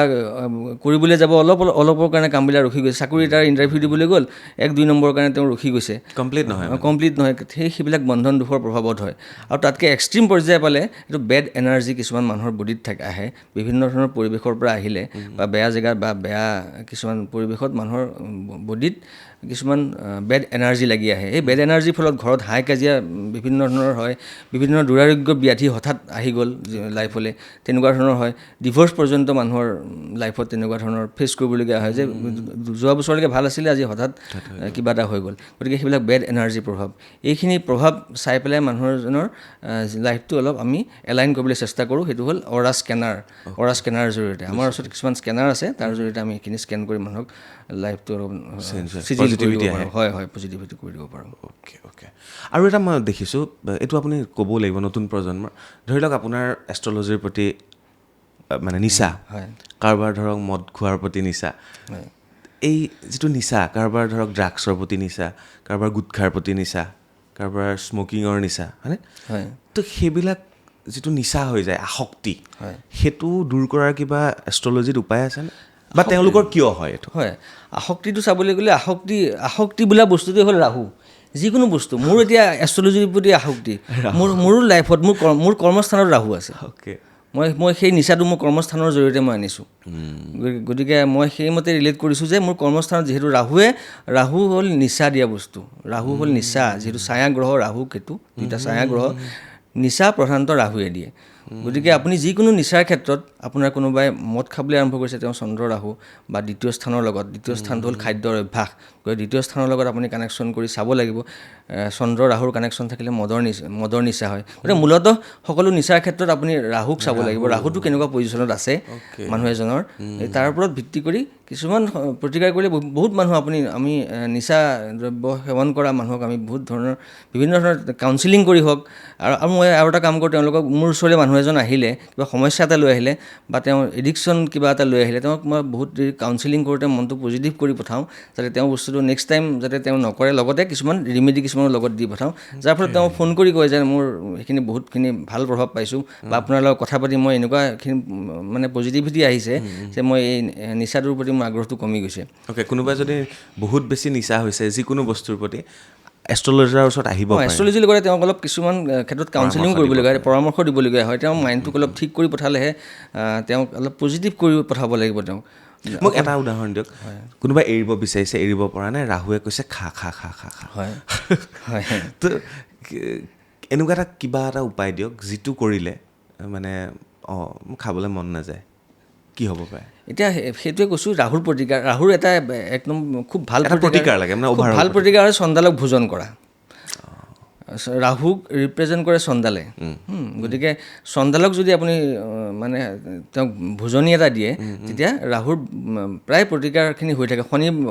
কৰিবলৈ যাব অলপৰ কাৰণে কামবিলাক ৰখি গৈছে চাকৰি এটাৰ ইণ্টাৰভিউ দিবলৈ গ'ল 1-2 নম্বৰৰ কাৰণে তেওঁ ৰখি গৈছে কমপ্লিট নহয় সেইবিলাক বন্ধন দুখৰ প্ৰভাৱত হয় আৰু তাতকৈ এক্সট্ৰিম পৰ্যায় পালে এইটো বেড এনাৰ্জি কিছুমান মানুহৰ বডিত আহে বিভিন্ন ধৰণৰ পৰিৱেশৰ পৰা আহিলে বা বেয়া জেগাত বা বেয়া কিছুমান পৰিৱেশত মানুহৰ বডিত কিছুমান বেড এনাৰ্জি লাগি আহে এই বেড এনাৰ্জিৰ ফলত ঘৰত হাই কাজিয়া বিভিন্ন ধৰণৰ হয় বিভিন্ন দুৰাৰোগ্য ব্যাধি হঠাৎ আহি গ'ল লাইফলৈ তেনেকুৱা ধৰণৰ হয় ডিভ'ৰ্চ পৰ্যন্ত মানুহৰ লাইফত তেনেকুৱা ধৰণৰ ফেচ কৰিবলগীয়া হয় যে যোৱা বছৰলৈকে ভাল আছিলে আজি হঠাৎ কিবা এটা হৈ গ'ল গতিকে সেইবিলাক বেড এনাৰ্জিৰ প্ৰভাৱ এইখিনি প্ৰভাৱ চাই পেলাই মানুহজনৰ লাইফটো অলপ আমি এলাইন কৰিবলৈ চেষ্টা কৰোঁ সেইটো হ'ল অ'ৰা স্কেনাৰৰ জৰিয়তে আমাৰ ওচৰত কিছুমান স্কেনাৰ আছে তাৰ জৰিয়তে আমি এইখিনি স্কেন কৰি মানুহক লাইফটো অলপ পজিটিভিটি কৰি দিব পাৰোঁ অ'কে আৰু এটা মই দেখিছোঁ এইটো আপুনি ক'বও লাগিব নতুন প্ৰজন্মৰ ধৰি লওক আপোনাৰ এষ্ট্ৰলজিৰ প্ৰতি মানে নিচা কাৰোবাৰ ধৰক মদ খোৱাৰ প্ৰতি নিচা এই যিটো নিচা কাৰোবাৰ ধৰক ড্ৰাগছৰ প্ৰতি নিচা কাৰোবাৰ গুটখাৰ প্ৰতি নিচা কাৰোবাৰ স্মকিঙৰ নিচা হয়নে তো সেইবিলাক যিটো নিচা হৈ যায় আসক্তি সেইটো দূৰ কৰাৰ কিবা এষ্ট্ৰলজিত উপায় আছেনে বা তেওঁলোকৰ কিয় হয় এইটো আসক্তিটো চাবলৈ গ'লে আসক্তি বোলা বস্তুটোৱে হ'ল ৰাহু যিকোনো বস্তু মোৰ এতিয়া এষ্ট্ৰলজিৰ প্ৰতি আসক্তি মোৰ লাইফত মোৰ কৰ্মস্থানত ৰাহু আছে মই সেই নিচাটো মোৰ কৰ্মস্থানৰ জৰিয়তে মই আনিছোঁ গতিকে মই সেইমতে ৰিলেট কৰিছোঁ যে মোৰ কৰ্মস্থানত যিহেতু ৰাহু হ'ল নিচা দিয়া বস্তু ৰাহু হ'ল নিচা যিহেতু ছায়া গ্ৰহ ৰাহু কেতু দুটা ছায়া গ্ৰহ নিচা প্ৰধানতঃ ৰাহুৱে দিয়ে গতিকে আপুনি যিকোনো নিচাৰ ক্ষেত্ৰত আপোনাৰ কোনোবাই মদ খাবলৈ আৰম্ভ কৰিছে তেওঁ চন্দ্ৰ ৰাহু বা দ্বিতীয় স্থানৰ লগত দ্বিতীয় স্থানটো হ'ল খাদ্যৰ অভ্যাস গতিকে দ্বিতীয় স্থানৰ লগত আপুনি কানেকশ্যন কৰি চাব লাগিব চন্দ্ৰ ৰাহুৰ কানেকশ্যন থাকিলে মদৰ নিচা হয় গতিকে মূলতঃ সকলো নিচাৰ ক্ষেত্ৰত আপুনি ৰাহুক চাব লাগিব ৰাহুটো কেনেকুৱা পজিশ্যনত আছে মানুহ এজনৰ তাৰ ওপৰত ভিত্তি কৰি কিছুমান প্ৰতিকাৰ কৰিলে বহুত মানুহ আমি নিচা দ্ৰব্য সেৱন কৰা মানুহক আমি বিভিন্ন ধৰণৰ কাউন্সিলিং কৰি হওক আৰু মই আৰু এটা কাম কৰোঁ তেওঁলোকক মোৰ ওচৰলৈ মানুহ এজন আহিলে কিবা সমস্যা এটা লৈ আহিলে বা তেওঁৰ এডিকশ্যন কিবা এটা লৈ আহিলে তেওঁক মই বহুত দেৰি কাউন্সেলিং কৰোঁতে মনটো পজিটিভ কৰি পঠাওঁ যাতে তেওঁ বস্তুটো নেক্সট টাইম যাতে তেওঁ নকৰে লগতে কিছুমান ৰিমেডি কিছুমানৰ লগত দি পঠাওঁ যাৰ ফলত তেওঁ ফোন কৰি কয় যে মোৰ সেইখিনি বহুতখিনি ভাল প্ৰভাৱ পাইছোঁ বা আপোনাৰ লগত কথা পাতি মই এনেকুৱাখিনি মানে পজিটিভিটি আহিছে যে মই এই নিচাটোৰ প্ৰতি মোৰ আগ্ৰহটো কমি গৈছে অ'কে কোনোবাই যদি বহুত বেছি নিচা হৈছে যিকোনো বস্তুৰ প্ৰতি এষ্ট্ৰলজাৰৰ ওচৰত আহিব পাৰে এষ্ট্ৰলজিৰ লগতে তেওঁক অলপ কিছুমান ক্ষেত্ৰত কাউন্সেলিং কৰিবলগীয়া হয় পৰামৰ্শ দিবলগীয়া হয় তেওঁ মাইণ্ডটোক অলপ ঠিক কৰি পঠালেহে তেওঁক অলপ পজিটিভ কৰি পঠাব লাগিব তেওঁক মোক এটা উদাহৰণ দিয়ক কোনোবাই এৰিব বিচাৰিছে এৰিব পৰা নাই ৰাহুৱে কৈছে খা খা খা খা খা হয় হয় তো এনেকুৱা এটা কিবা এটা উপায় দিয়ক যিটো কৰিলে মানে মোক খাবলৈ মন নাযায় কি হ'ব পাৰে এতিয়া সেইটোৱে কৈছোঁ ৰাহুৰ এটা একদম খুব ভাল প্ৰতিকাৰ লাগে মানে খুব ভাল প্ৰতিকাৰ হয় চণ্ডালক ভোজন কৰা ৰাহুক ৰিপ্ৰেজেণ্ট কৰে চণ্ডালে গতিকে চণ্ডালক যদি আপুনি মানে তেওঁক ভোজনী এটা দিয়ে তেতিয়া ৰাহুৰ প্ৰায় প্ৰতিকাৰখিনি হৈ থাকে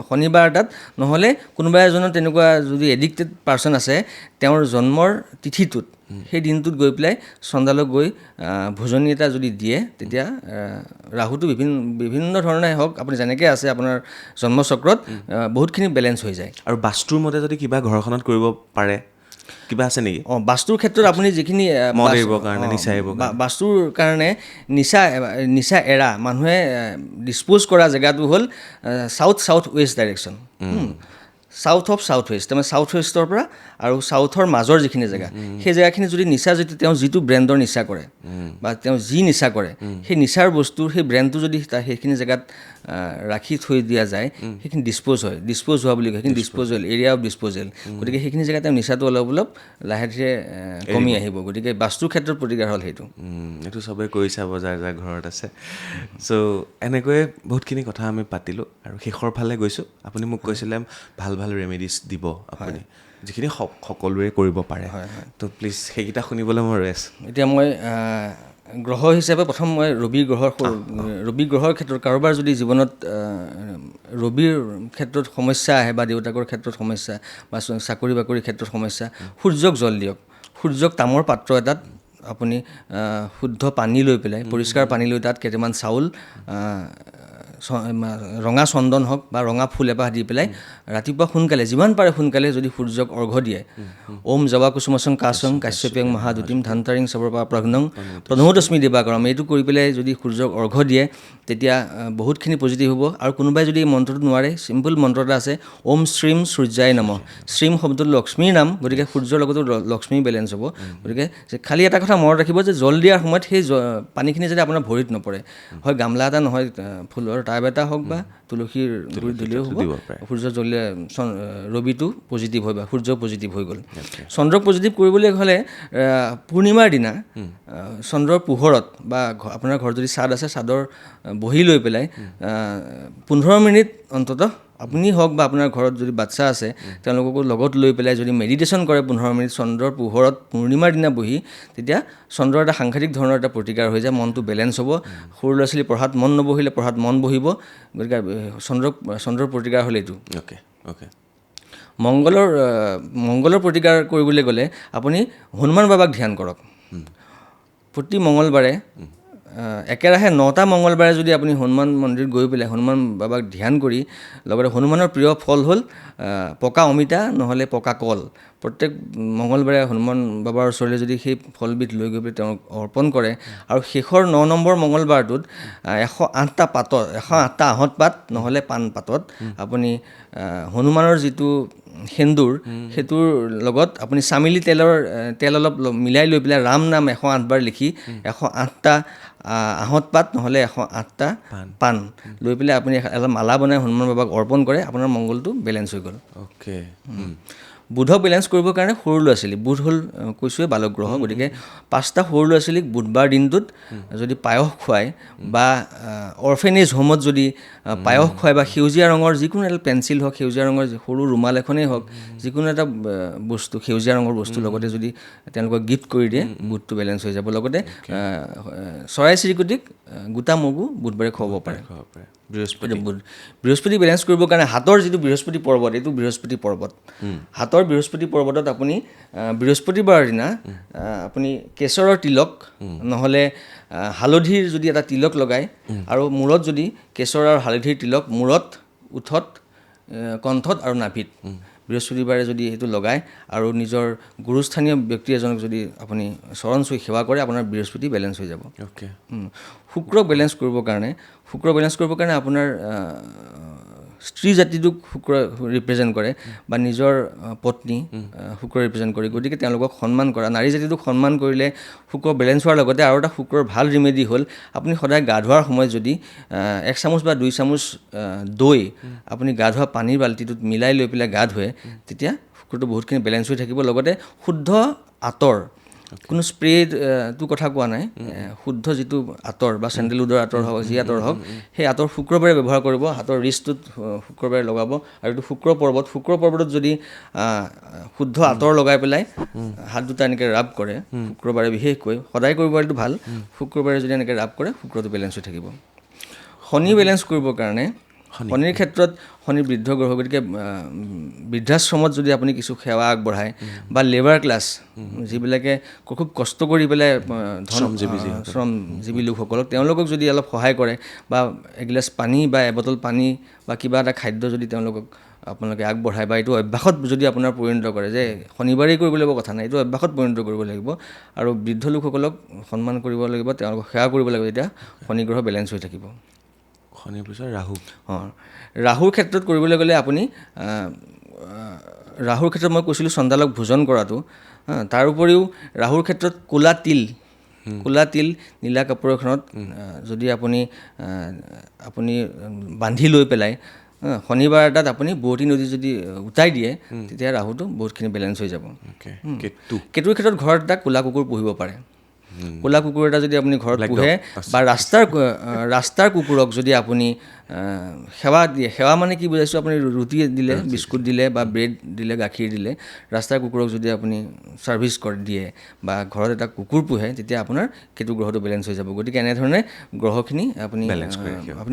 শনিবাৰ এটাত নহ'লে কোনোবা এজনৰ তেনেকুৱা যদি এডিক্টেড পাৰ্চন আছে তেওঁৰ জন্মৰ তিথিটোত সেই দিনটোত গৈ পেলাই চণ্ডালক গৈ ভোজনী এটা যদি দিয়ে তেতিয়া ৰাহুটো বিভিন্ন ধৰণে হওক আপুনি যেনেকৈ আছে আপোনাৰ জন্মচক্ৰত বহুতখিনি বেলেঞ্চ হৈ যায় আৰু বাস্তুৰ মতে যদি কিবা ঘৰখনত কৰিব পাৰে কিবা আছে নেকি বাস্তুৰ ক্ষেত্ৰত আপুনি যিখিনি বাস্তুৰ কাৰণে নিচা এৰা মানুহে ডিছপ'জ কৰা জেগাটো হ'ল south west direction south of south west তাৰমানে চাউথ ৱেষ্টৰ পৰা আৰু চাউথৰ মাজৰ যিখিনি জেগা সেই জেগাখিনি যদি নিচা যদি তেওঁ যিটো ব্ৰেণ্ডৰ নিচা কৰে বা তেওঁ যি নিচা কৰে সেই নিচাৰ বস্তুৰ সেই ব্ৰেণ্ডটো যদি সেইখিনি জেগাত ৰাখি থৈ দিয়া যায় সেইখিনি ডিছপ'জ হোৱা বুলি কয় সেইখিনি ডিছপ'জেল এৰিয়া অফ ডিছপ'জেল গতিকে সেইখিনি জেগাত তেওঁ নিচাটো অলপ লাহে ধীৰে কমি আহিব গতিকে বাস্তুৰ ক্ষেত্ৰত প্ৰতিকাৰ হ'ল এইটো চবেই কৰি চাব যাৰ ঘৰত আছে চ' এনেকৈয়ে বহুতখিনি কথা আমি পাতিলোঁ আৰু শেষৰ ফালে গৈছোঁ আপুনি মোক কৈছিলে ভাল ভাল ৰেমেডিছ দিব আপুনি যিখিনি সকলোৰে কৰিব পাৰে তো প্লিজ সেইকেইটা শুনিবলৈ মই ৰৈ আছোঁ এতিয়া মই গ্ৰহ হিচাপে প্ৰথম মই ৰবি গ্ৰহৰ ক্ষেত্ৰত কাৰোবাৰ যদি জীৱনত ৰবিৰ ক্ষেত্ৰত সমস্যা আহে বা দেউতাকৰ ক্ষেত্ৰত সমস্যা বা চাকৰি বাকৰিৰ ক্ষেত্ৰত সমস্যা সূৰ্যক জল দিয়ক সূৰ্যক তামৰ পাত্ৰ এটাত আপুনি শুদ্ধ পানী লৈ পেলাই পৰিষ্কাৰ পানী লৈ তাত কেইটামান চাউল ৰঙা চন্দন হওক বা ৰঙা ফুল এপাহ দি পেলাই ৰাতিপুৱা সোনকালে যিমান পাৰে সোনকালে যদি সূৰ্যক অৰ্ঘ্য দিয়ে ওম জবা কুসুমসং কাসং কাশ্যপ্যং মহাদুতিম ধন্তাৰিং সৰ্বপা প্ৰঘ্নং প্ৰধমতস্মি দিবাকৰম এইটো কৰি পেলাই যদি সূৰ্যক অৰ্ঘ্য দিয়ে তেতিয়া বহুতখিনি পজিটিভ হ'ব আৰু কোনোবাই যদি এই মন্ত্ৰটো নোৱাৰে চিম্পল মন্ত্ৰ এটা আছে ওম শ্ৰীম সূৰ্যায় নমঃ শ্ৰীম শব্দটো লক্ষ্মীৰ নাম গতিকে সূৰ্যৰ লগতো লক্ষ্মী বেলেঞ্চ হ'ব গতিকে খালি এটা কথা মনত ৰাখিব যে জল দিয়াৰ সময়ত সেই পানীখিনি যদি আপোনাৰ ভৰিত নপৰে হয় গামলা এটা নহয় ফুলৰ টাব এটা হওক বা তুলসীৰ গুৰিত দিলেও হ'ব সূৰ্য জ্বলিলে ৰবিটো পজিটিভ হয় বা সূৰ্য পজিটিভ হৈ গ'ল চন্দ্ৰক পজিটিভ কৰিবলৈ হ'লে পূৰ্ণিমাৰ দিনা চন্দ্ৰৰ পোহৰত বা আপোনাৰ ঘৰত যদি ছাদ আছে ছাদৰ বহি লৈ পেলাই 15 মিনিট অন্ততঃ আপুনি হওক বা আপোনাৰ ঘৰত যদি বাচ্চা আছে তেওঁলোককো লগত লৈ পেলাই যদি মেডিটেশ্যন কৰে 15 মিনিট চন্দ্ৰৰ পোহৰত পূৰ্ণিমাৰ দিনা বহি তেতিয়া চন্দ্ৰৰ এটা সাংঘাতিক ধৰণৰ এটা প্ৰতিকাৰ হৈ যায় মনটো বেলেঞ্চ হ'ব সৰু ল'ৰা ছোৱালী পঢ়াত মন নবহিলে পঢ়াত মন বহিব গতিকে চন্দ্ৰৰ প্ৰতিকাৰ হ'ল এইটো অ'কে মংগলৰ প্ৰতিকাৰ কৰিবলৈ গ'লে আপুনি হনুমান বাবাক ধ্যান কৰক প্ৰতি মঙলবাৰে একেৰাহে 9টা মঙলবাৰে যদি আপুনি হনুমান মন্দিৰত গৈ পেলাই হনুমান বাবাক ধ্যান কৰি লগতে হনুমানৰ প্ৰিয় ফল হ'ল পকা অমিতা নহ'লে পকা কল প্ৰত্যেক মঙলবাৰে হনুমান বাবাৰ ওচৰলৈ যদি সেই ফলবিধ লৈ গৈ পেলাই তেওঁক অৰ্পণ কৰে আৰু শেষৰ 9 নম্বৰ মঙলবাৰটোত 108টা পাতত 108টা আহঁত পাত নহ'লে পাণ পাতত আপুনি হনুমানৰ যিটো সেন্দুৰ সেইটোৰ লগত আপুনি চামিলি তেল অলপ মিলাই লৈ পেলাই ৰাম নাম 108 বাৰ লিখি 108টা আহঁত পাত নহ'লে 108টা পাণ লৈ পেলাই আপুনি এটা মালা বনাই হনুমান বাবাক অৰ্পণ কৰে আপোনাৰ মংগলটো বেলেঞ্চ হৈ গ'ল বুধক বেলেঞ্চ কৰিবৰ কাৰণে সৰু ল'ৰা ছোৱালী বুধ হ'ল কৈছোৱে বালক গ্ৰহ গতিকে 5টা সৰু ল'ৰা ছোৱালীক বুধবাৰ দিনটোত যদি পায়স খুৱায় বা অৰ্ফেনেজ হোমত যদি পায়স খুৱায় বা সেউজীয়া ৰঙৰ যিকোনো এটা পেঞ্চিল হওক সেউজীয়া ৰঙৰ সৰু ৰুমাল এখনেই হওক যিকোনো এটা বস্তু সেউজীয়া ৰঙৰ বস্তুৰ লগতে যদি তেওঁলোকক গিফ্ট কৰি দিয়ে বুধটো বেলেঞ্চ হৈ যাব লগতে চৰাই চিৰিকটিক গোটা মগু বুধবাৰে খুৱাব পাৰে বৃহস্পতি বেলেঞ্চ কৰিবৰ কাৰণে হাতৰ যিটো বৃহস্পতি পৰ্বত এইটো বৃহস্পতি পৰ্বত হাতৰ শেষৰ বৃহস্পতি পৰ্বতত আপুনি বৃহস্পতিবাৰৰ দিনা আপুনি কেশৰৰ তিলক নহ'লে হালধিৰ যদি এটা তিলক লগায় আৰু মূৰত যদি কেশৰ আৰু হালধিৰ তিলক মূৰত, ওঠত, কণ্ঠত আৰু নাভিত বৃহস্পতিবাৰে যদি সেইটো লগায় আৰু নিজৰ গুৰুস্থানীয় ব্যক্তি এজনক যদি আপুনি চৰণ চুই সেৱা কৰে, আপোনাৰ বৃহস্পতি বেলেঞ্চ হৈ যাব। অ'কে। শুক্ৰক বেলেঞ্চ কৰিবৰ কাৰণে আপোনাৰ স্ত্ৰী জাতিটোক শুক্ৰ ৰিপ্ৰেজেণ্ট কৰে বা নিজৰ পত্নী শুক্ৰ ৰিপ্ৰেজেণ্ট কৰে, গতিকে তেওঁলোকক সন্মান কৰা, নাৰী জাতিটোক সন্মান কৰিলে শুক্ৰ বেলেঞ্চ হোৱাৰ লগতে আৰু এটা শুক্ৰৰ ভাল ৰিমেডি হ'ল আপুনি সদায় গা ধোৱাৰ সময়ত যদি 1 চামুচ বা 2 চামুচ দৈ আপুনি গা ধোৱা পানীৰ বাল্টিটোত মিলাই লৈ পেলাই গা ধুৱে, তেতিয়া শুক্ৰটো বহুতখিনি বেলেঞ্চ হৈ থাকিব। লগতে শুদ্ধ আঁতৰ, কোনো স্প্ৰে'টো কথা কোৱা নাই, শুদ্ধ যিটো আঁতৰ বা চেণ্ডেলউডৰ আঁতৰ হওক, যি আঁতৰ হওক, সেই আঁতৰ শুক্ৰবাৰে ব্যৱহাৰ কৰিব, হাতৰ ৰিষ্টটোত শুক্ৰবাৰে লগাব। আৰু এইটো শুক্ৰ পৰ্বতত যদি শুদ্ধ আঁতৰ লগাই পেলাই হাত দুটা এনেকৈ ৰাব কৰে, শুক্ৰবাৰে বিশেষকৈ, সদায় কৰিব পাৰিলেতো ভাল, শুক্ৰবাৰে যদি এনেকৈ ৰাব কৰে শুক্ৰটো বেলেঞ্চ হৈ থাকিব। শনি বেলেঞ্চ কৰিবৰ কাৰণে, শনিৰ ক্ষেত্ৰত শনি বৃদ্ধ গ্ৰহ, গতিকে বৃদ্ধাশ্ৰমত যদি আপুনি কিছু সেৱা আগবঢ়ায় বা লেবাৰ ক্লাছ যিবিলাকে খুব কষ্ট কৰি পেলাই শ্ৰমজীৱী লোকসকলক, তেওঁলোকক যদি অলপ সহায় কৰে বা এগিলাচ পানী বা এবটল পানী বা কিবা এটা খাদ্য যদি তেওঁলোকক আপোনালোকে আগবঢ়ায় বা এইটো অভ্যাসত যদি আপোনাৰ পৰিণত কৰে, যে শনিবাৰেই কৰিব লাগিব কথা নাই, এইটো অভ্যাসত পৰিণত কৰিব লাগিব আৰু বৃদ্ধ লোকসকলক সন্মান কৰিব লাগিব, তেওঁলোকক সেৱা কৰিব লাগিব, তেতিয়া শনি গ্ৰহ বেলেঞ্চ হৈ থাকিব। শনিৰ পিছত ৰাহু। ৰাহুৰ ক্ষেত্ৰত কৰিবলৈ গ'লে আপুনি ৰাহুৰ ক্ষেত্ৰত মই কৈছিলোঁ চণ্ডালক ভোজন কৰাটো, তাৰ উপৰিও ৰাহুৰ ক্ষেত্ৰত ক'লা তিল নীলা কাপোৰ এখনত যদি আপুনি বান্ধি লৈ পেলাই শনিবাৰ এটাত আপুনি বোৱতী নদী যদি উটাই দিয়ে, তেতিয়া ৰাহুটো বহুতখিনি বেলেঞ্চ হৈ যাব। কেতুৰ ক্ষেত্ৰত ঘৰত এটা ক'লা কুকুৰ পুহিব পাৰে। ক'লা কুকুৰ এটা যদি আপুনি ঘৰত পোহে বা ৰাস্তাৰ কুকুৰক যদি আপুনি সেৱা দিয়ে, সেৱা মানে কি বুজাইছোঁ, আপুনি ৰুটি দিলে, বিস্কুট দিলে বা ব্ৰেড দিলে, গাখীৰ দিলে, ৰাস্তাৰ কুকুৰক যদি আপুনি ছাৰ্ভিচ দিয়ে বা ঘৰত এটা কুকুৰ পোহে, তেতিয়া আপোনাৰ কেতু গ্ৰহটো বেলেঞ্চ হৈ যাব। গতিকে এনেধৰণে গ্ৰহখিনি আপুনি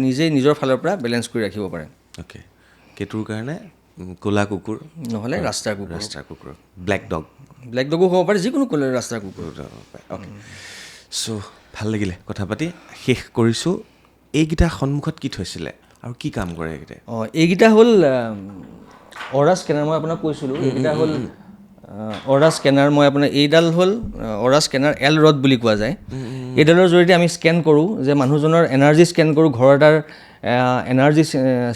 নিজেই নিজৰ ফালৰ পৰা বেলেঞ্চ কৰি ৰাখিব পাৰে। অ'কে। কেতুৰ কাৰণে ক'লা কুকুৰ নহ'লে ৰাস্তাৰ কুকুৰ, ব্লেক ডগো হ'ব পাৰে, যিকোনো ক'লা ৰাস্তাৰ কুকুৰ। অ'কে। চ' ভাল লাগিলে কথা পাতি, শেষ কৰিছোঁ। এইকেইটা সন্মুখত কি থৈছিলে আৰু কি কাম কৰে এইকেইটাই? এইকেইটা হ'ল অ'ৰা স্কেনাৰ, মই আপোনাক কৈছিলোঁ, এইকেইটা হ'ল অ'ৰা স্কেনাৰ। মই আপোনাৰ এইডাল হ'ল অ'ৰা স্কেনাৰ, এল ৰড বুলি কোৱা যায়। এইডালৰ জৰিয়তে আমি স্কেন কৰোঁ, যে মানুহজনৰ এনাৰ্জি স্কেন কৰোঁ, ঘৰ এটাৰ এনাৰ্জি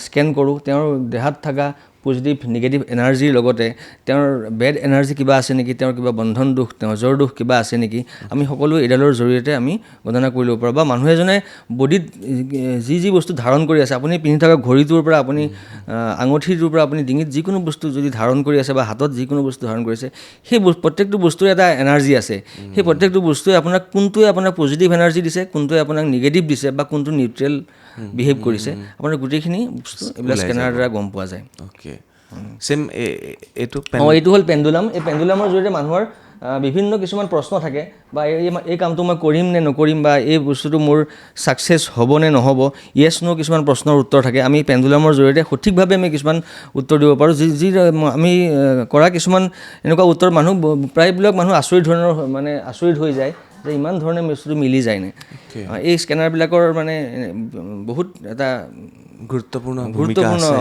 স্কেন কৰোঁ, তেওঁৰ দেহাত থকা পজিটিভ নিগেটিভ এনাৰ্জিৰ লগতে তেওঁৰ বেড এনাৰ্জি কিবা আছে নেকি, তেওঁৰ কিবা বন্ধন দোষ, নজৰ দোষ কিবা আছে নেকি, আমি সকলো এইডালৰ জৰিয়তে আমি গণনা কৰি ল'ব পাৰোঁ। বা মানুহ এজনে বডিত যি বস্তু ধাৰণ কৰি আছে, আপুনি পিন্ধি থকা ঘড়ীটোৰ পৰা আপুনি আঙুঠিটোৰ পৰা আপুনি ডিঙিত যিকোনো বস্তু যদি ধাৰণ কৰি আছে বা হাতত যিকোনো বস্তু ধাৰণ কৰিছে, সেই প্ৰত্যেকটো বস্তুৰ এটা এনাৰ্জি আছে। সেই প্ৰত্যেকটো বস্তুৱে আপোনাক কোনটোৱে আপোনাক পজিটিভ এনাৰ্জি দিছে, কোনটোৱে আপোনাক নিগেটিভ দিছে বা কোনটো নিউট্ৰেল বিহেভ কৰিছে, আপোনাৰ গোটেইখিনি বস্তু এইবিলাক স্কেনাৰৰ দ্বাৰা গম পোৱা যায়। অ'কে। চেম এইটো হ'ল পেণ্ডুলাম। এই পেণ্ডুলামৰ জৰিয়তে মানুহৰ বিভিন্ন কিছুমান প্ৰশ্ন থাকে, বা এই কামটো মই কৰিম নে নকৰিম, বা এই বস্তুটো মোৰ ছাকচেছ হ'ব নে নহ'ব, য়েছ ন' কিছুমান প্ৰশ্নৰ উত্তৰ থাকে। আমি পেণ্ডুলামৰ জৰিয়তে সঠিকভাৱে আমি কিছুমান উত্তৰ দিব পাৰোঁ। যি আমি কৰা কিছুমান এনেকুৱা উত্তৰ প্ৰায়বিলাক মানুহ আচৰিত হৈ যায় যে ইমান ধৰণে বস্তুটো মিলি যায়নে। এই স্কেনাৰবিলাকৰ মানে বহুত এটা গুৰুত্বপূৰ্ণ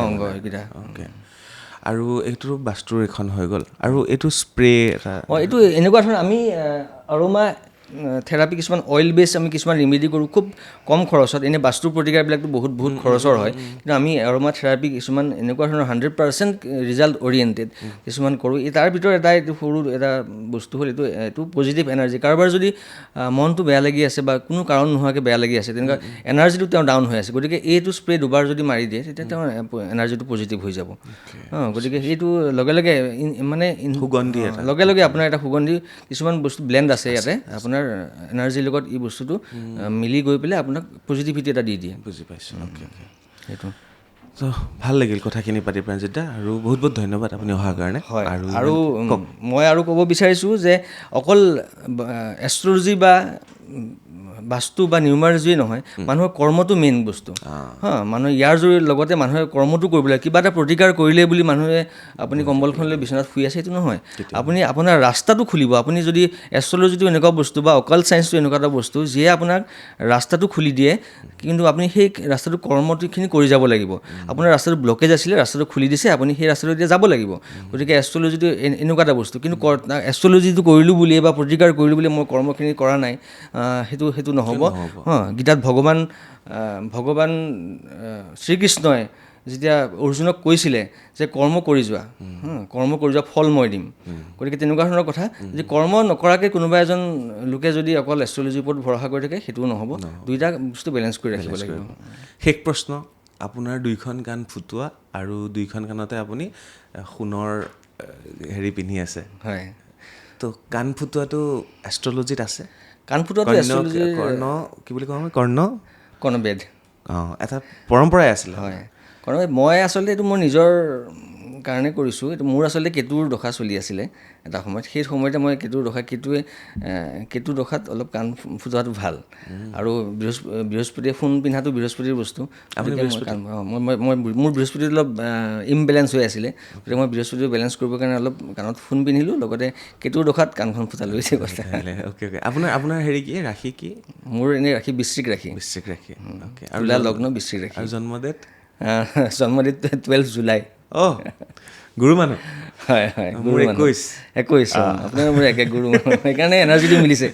অংগ এইকেইটা। আৰু এইটো বাস্তুৰ এখন হৈ গ'ল, আৰু এইটো স্প্ৰে এটা। এইটো এনেকুৱা ধৰণৰ আমি অৰোমা থেৰাপি কিছুমান অইল বেছ আমি কিছুমান ৰিমেডি কৰোঁ খুব কম খৰচত। এনেই বাস্তুৰ প্ৰতিকাৰবিলাকতো বহুত খৰচৰ হয়, কিন্তু আমি অৰোমা থেৰাপি কিছুমান এনেকুৱা ধৰণৰ 100% ৰিজাল্ট অৰিয়েণ্টেড কিছুমান কৰোঁ। তাৰ ভিতৰত এইটো সৰু এটা বস্তু হ'ল এইটো পজিটিভ এনাৰ্জি। কাৰোবাৰ যদি মনটো বেয়া লাগি আছে বা কোনো কাৰণ নোহোৱাকৈ বেয়া লাগি আছে, তেনেকুৱা এনাৰ্জিটো তেওঁ ডাউন হৈ আছে, গতিকে এইটো স্প্ৰে দুবাৰ যদি মাৰি দিয়ে, তেতিয়া তেওঁৰ এনাৰ্জিটো পজিটিভ হৈ যাব। গতিকে সেইটো লগে লগে আপোনাৰ এটা সুগন্ধি কিছুমান বস্তু ব্লেণ্ড আছে ইয়াতে, আপোনাৰ এনাৰ্জিৰ লগত এই বস্তুটো মিলি গৈ পেলাই আপোনাক পজিটিভিটি এটা দি দিয়ে। বুজি পাইছোঁ। সেইটো তো ভাল লাগিল কথাখিনি পাতি প্ৰাণজিৎ দা, আৰু বহুত ধন্যবাদ আপুনি অহাৰ কাৰণে। আৰু মই ক'ব বিচাৰিছোঁ যে অকল এষ্ট্ৰলজি বা বাস্তু বা নিউমাৰজীয়ে নহয়, মানুহৰ কৰ্মটো মেইন বস্তু হা। মানুহে ইয়াৰ লগতে মানুহে কৰ্মটো কৰিব লাগে। কিবা এটা প্ৰতিকাৰ কৰিলে বুলি মানুহে আপুনি কম্বলখন লৈ বিচনাত শুই আছে সেইটো নহয়। আপুনি আপোনাৰ ৰাস্তাটো খুলিব। আপুনি যদি এষ্ট্ৰলজিটো এনেকুৱা বস্তু বা অকাল্ট চায়েন্সটো এনেকুৱা এটা বস্তু যিয়ে আপোনাক ৰাস্তাটো খুলি দিয়ে, কিন্তু আপুনি সেই ৰাস্তাটো কৰ্মটোখিনি কৰি যাব লাগিব। আপোনাৰ ৰাস্তাটো ব্লকেজ আছিলে, ৰাস্তাটো খুলি দিছে, আপুনি সেই ৰাস্তাটো এতিয়া যাব লাগিব। গতিকে এষ্ট্ৰলজিটো এনেকুৱা এটা বস্তু। কিন্তু এষ্ট্ৰলজিটো কৰিলোঁ বুলিয়ে বা প্ৰতিকাৰ কৰিলোঁ বুলি মই কৰ্মখিনি কৰা নাই, সেইটো নহ'ব হা। গীতাত ভগৱান শ্ৰীকৃষ্ণই যেতিয়া অৰ্জুনক কৈছিলে যে কৰ্ম কৰি যোৱা, কৰ্ম কৰি যোৱা ফল মই দিম। গতিকে তেনেকুৱা ধৰণৰ কথা। যদি কৰ্ম নকৰাকৈ কোনোবা এজন লোকে যদি অকল এষ্ট্ৰলজিৰ ওপৰত ভৰসা কৰি থাকে সেইটোও নহ'ব। দুইটা বস্তু বেলেঞ্চ কৰি ৰাখিব লাগিব। শেষ প্ৰশ্ন, আপোনাৰ 2খন কাণ ফুটোৱা আৰু 2খন কাণতে আপুনি সোণৰ হেৰি পিন্ধি আছে, হয়। তো কাণ ফুটোৱাটো এষ্ট্ৰলজিত আছে? কাণ ফুটোৱাটো এষ্ট্ৰলজিৰ কৰ্ণ কি বুলি কওঁ আমি, কৰ্ণবেদ। এটা পৰম্পৰাই আছিলে। হয়, কাৰণ মই আচলতে এইটো মোৰ নিজৰ কাৰণে কৰিছোঁ। এইটো মোৰ আচলতে কেতুৰ দশা চলি আছিলে এটা সময়ত। সেই সময়তে মই কেতুৰ দশাত অলপ কাণ ফুটোৱাটো ভাল। আৰু বৃহস্পতিয়ে সোণ পিন্ধাটো বৃহস্পতিৰ বস্তু। মোৰ বৃহস্পতি অলপ ইমবেলেঞ্চ হৈ আছিলে, গতিকে মই বৃহস্পতিটো বেলেঞ্চ কৰিবৰ কাৰণে অলপ কাণত সোণ পিন্ধিলোঁ, লগতে কেতুৰ দশাত কাণখন ফুটালোঁ। এই কথা। অ'কে। আপোনাৰ হেৰি কি, ৰাশি কি? মোৰ এনেই ৰাশি বৃশ্চিক ৰাশি। অ'কে। তুলা লগ্ন বৃশ্চিক ৰাশি। আৰু জন্মডেট? জন্মদিন 12 জুলাই। গুৰু মানুহ। হয়। মোৰ 21। আপোনাৰ মোৰ একে গুৰু মানুহ, সেইকাৰণে এনাৰ্জিটো মিলিছে।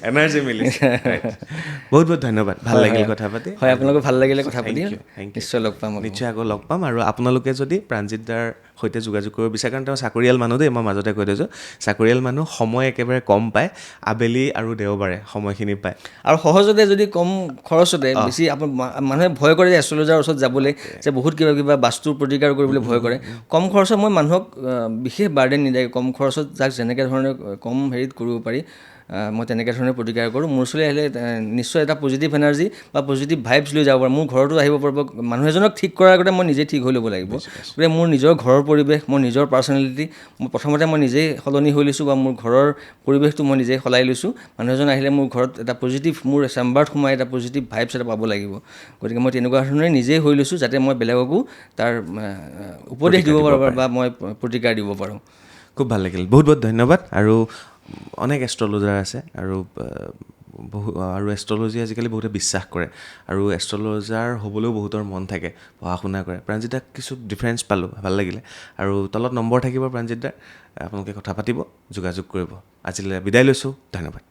বহুত ধন্যবাদ, ভাল লাগিল কথা পাতি। হয়, আপোনালোকৰ ভাল লাগিলে কথা পাতি। নিশ্চয় লগ পাম, নিশ্চয় আকৌ লগ পাম। আৰু আপোনালোকে যদি প্ৰাণজিৎ দাৰ সৈতে যোগাযোগ কৰিব বিচাৰে, কাৰণ তেওঁ চাকৰিয়াল মানুহ দেই, মই মাজতে কৈ থৈছোঁ, চাকৰিয়াল মানুহ, সময় একেবাৰে কম পায়, আবেলি আৰু দেওবাৰে সময়খিনি পায়। আৰু সহজতে যদি কম খৰচতে বেছি মানুহে ভয় কৰে যে এষ্ট্ৰলজাৰৰ ওচৰত যাবলৈ, যে বহুত কিবা বাস্তুৰ প্ৰতিকাৰ কৰিবলৈ ভয় কৰে। কম খৰচত মই মানুহক বিশেষ বাৰ্ডেন নিদিয়ে, কম খৰচত যাক যেনেকৈ ধৰণে কম হেৰিত কৰিব পাৰি মই তেনেকৈ ধৰণে প্ৰতিকাৰ কৰোঁ। মোৰ ওচৰলৈ আহিলে নিশ্চয় এটা পজিটিভ এনাৰ্জি বা পজিটিভ ভাইবছ লৈ যাব পাৰে। মোৰ ঘৰতো আহিব পাৰিব। মানুহ এজনক ঠিক কৰাৰ আগতে মই নিজে ঠিক হৈ ল'ব লাগিব। গতিকে মোৰ নিজৰ ঘৰৰ পৰিৱেশ, মোৰ নিজৰ পাৰ্চনেলিটি, প্ৰথমতে মই নিজেই সলনি হৈ লৈছোঁ, বা মোৰ ঘৰৰ পৰিৱেশটো মই নিজেই সলাই লৈছোঁ। মানুহ এজন আহিলে মোৰ ঘৰত এটা পজিটিভ, মোৰ চেম্বাৰত সোমাই এটা পজিটিভ ভাইবছ এটা পাব লাগিব। গতিকে মই তেনেকুৱা ধৰণে নিজেই হৈ লৈছোঁ, যাতে মই বেলেগকো তাৰ উপদেশ দিব পাৰোঁ বা মই প্ৰতিকাৰ দিব পাৰোঁ। খুব ভাল লাগিল, বহুত ধন্যবাদ। আৰু অনেক এষ্ট্ৰলজাৰ আছে, আৰু এষ্ট্ৰলজি আজিকালি বহুতে বিশ্বাস কৰে, আৰু এষ্ট্ৰলজাৰ হ'বলৈও বহুতৰ মন থাকে, পঢ়া শুনা কৰে। প্ৰাণজিৎ দাক কিছু ডিফাৰেঞ্চ পালোঁ, ভাল লাগিলে। আৰু তলত নম্বৰ থাকিব প্ৰাণজিৎ দাৰ, আপোনালোকে কথা পাতিব, যোগাযোগ কৰিব। আজিলৈ বিদায় লৈছোঁ, ধন্যবাদ।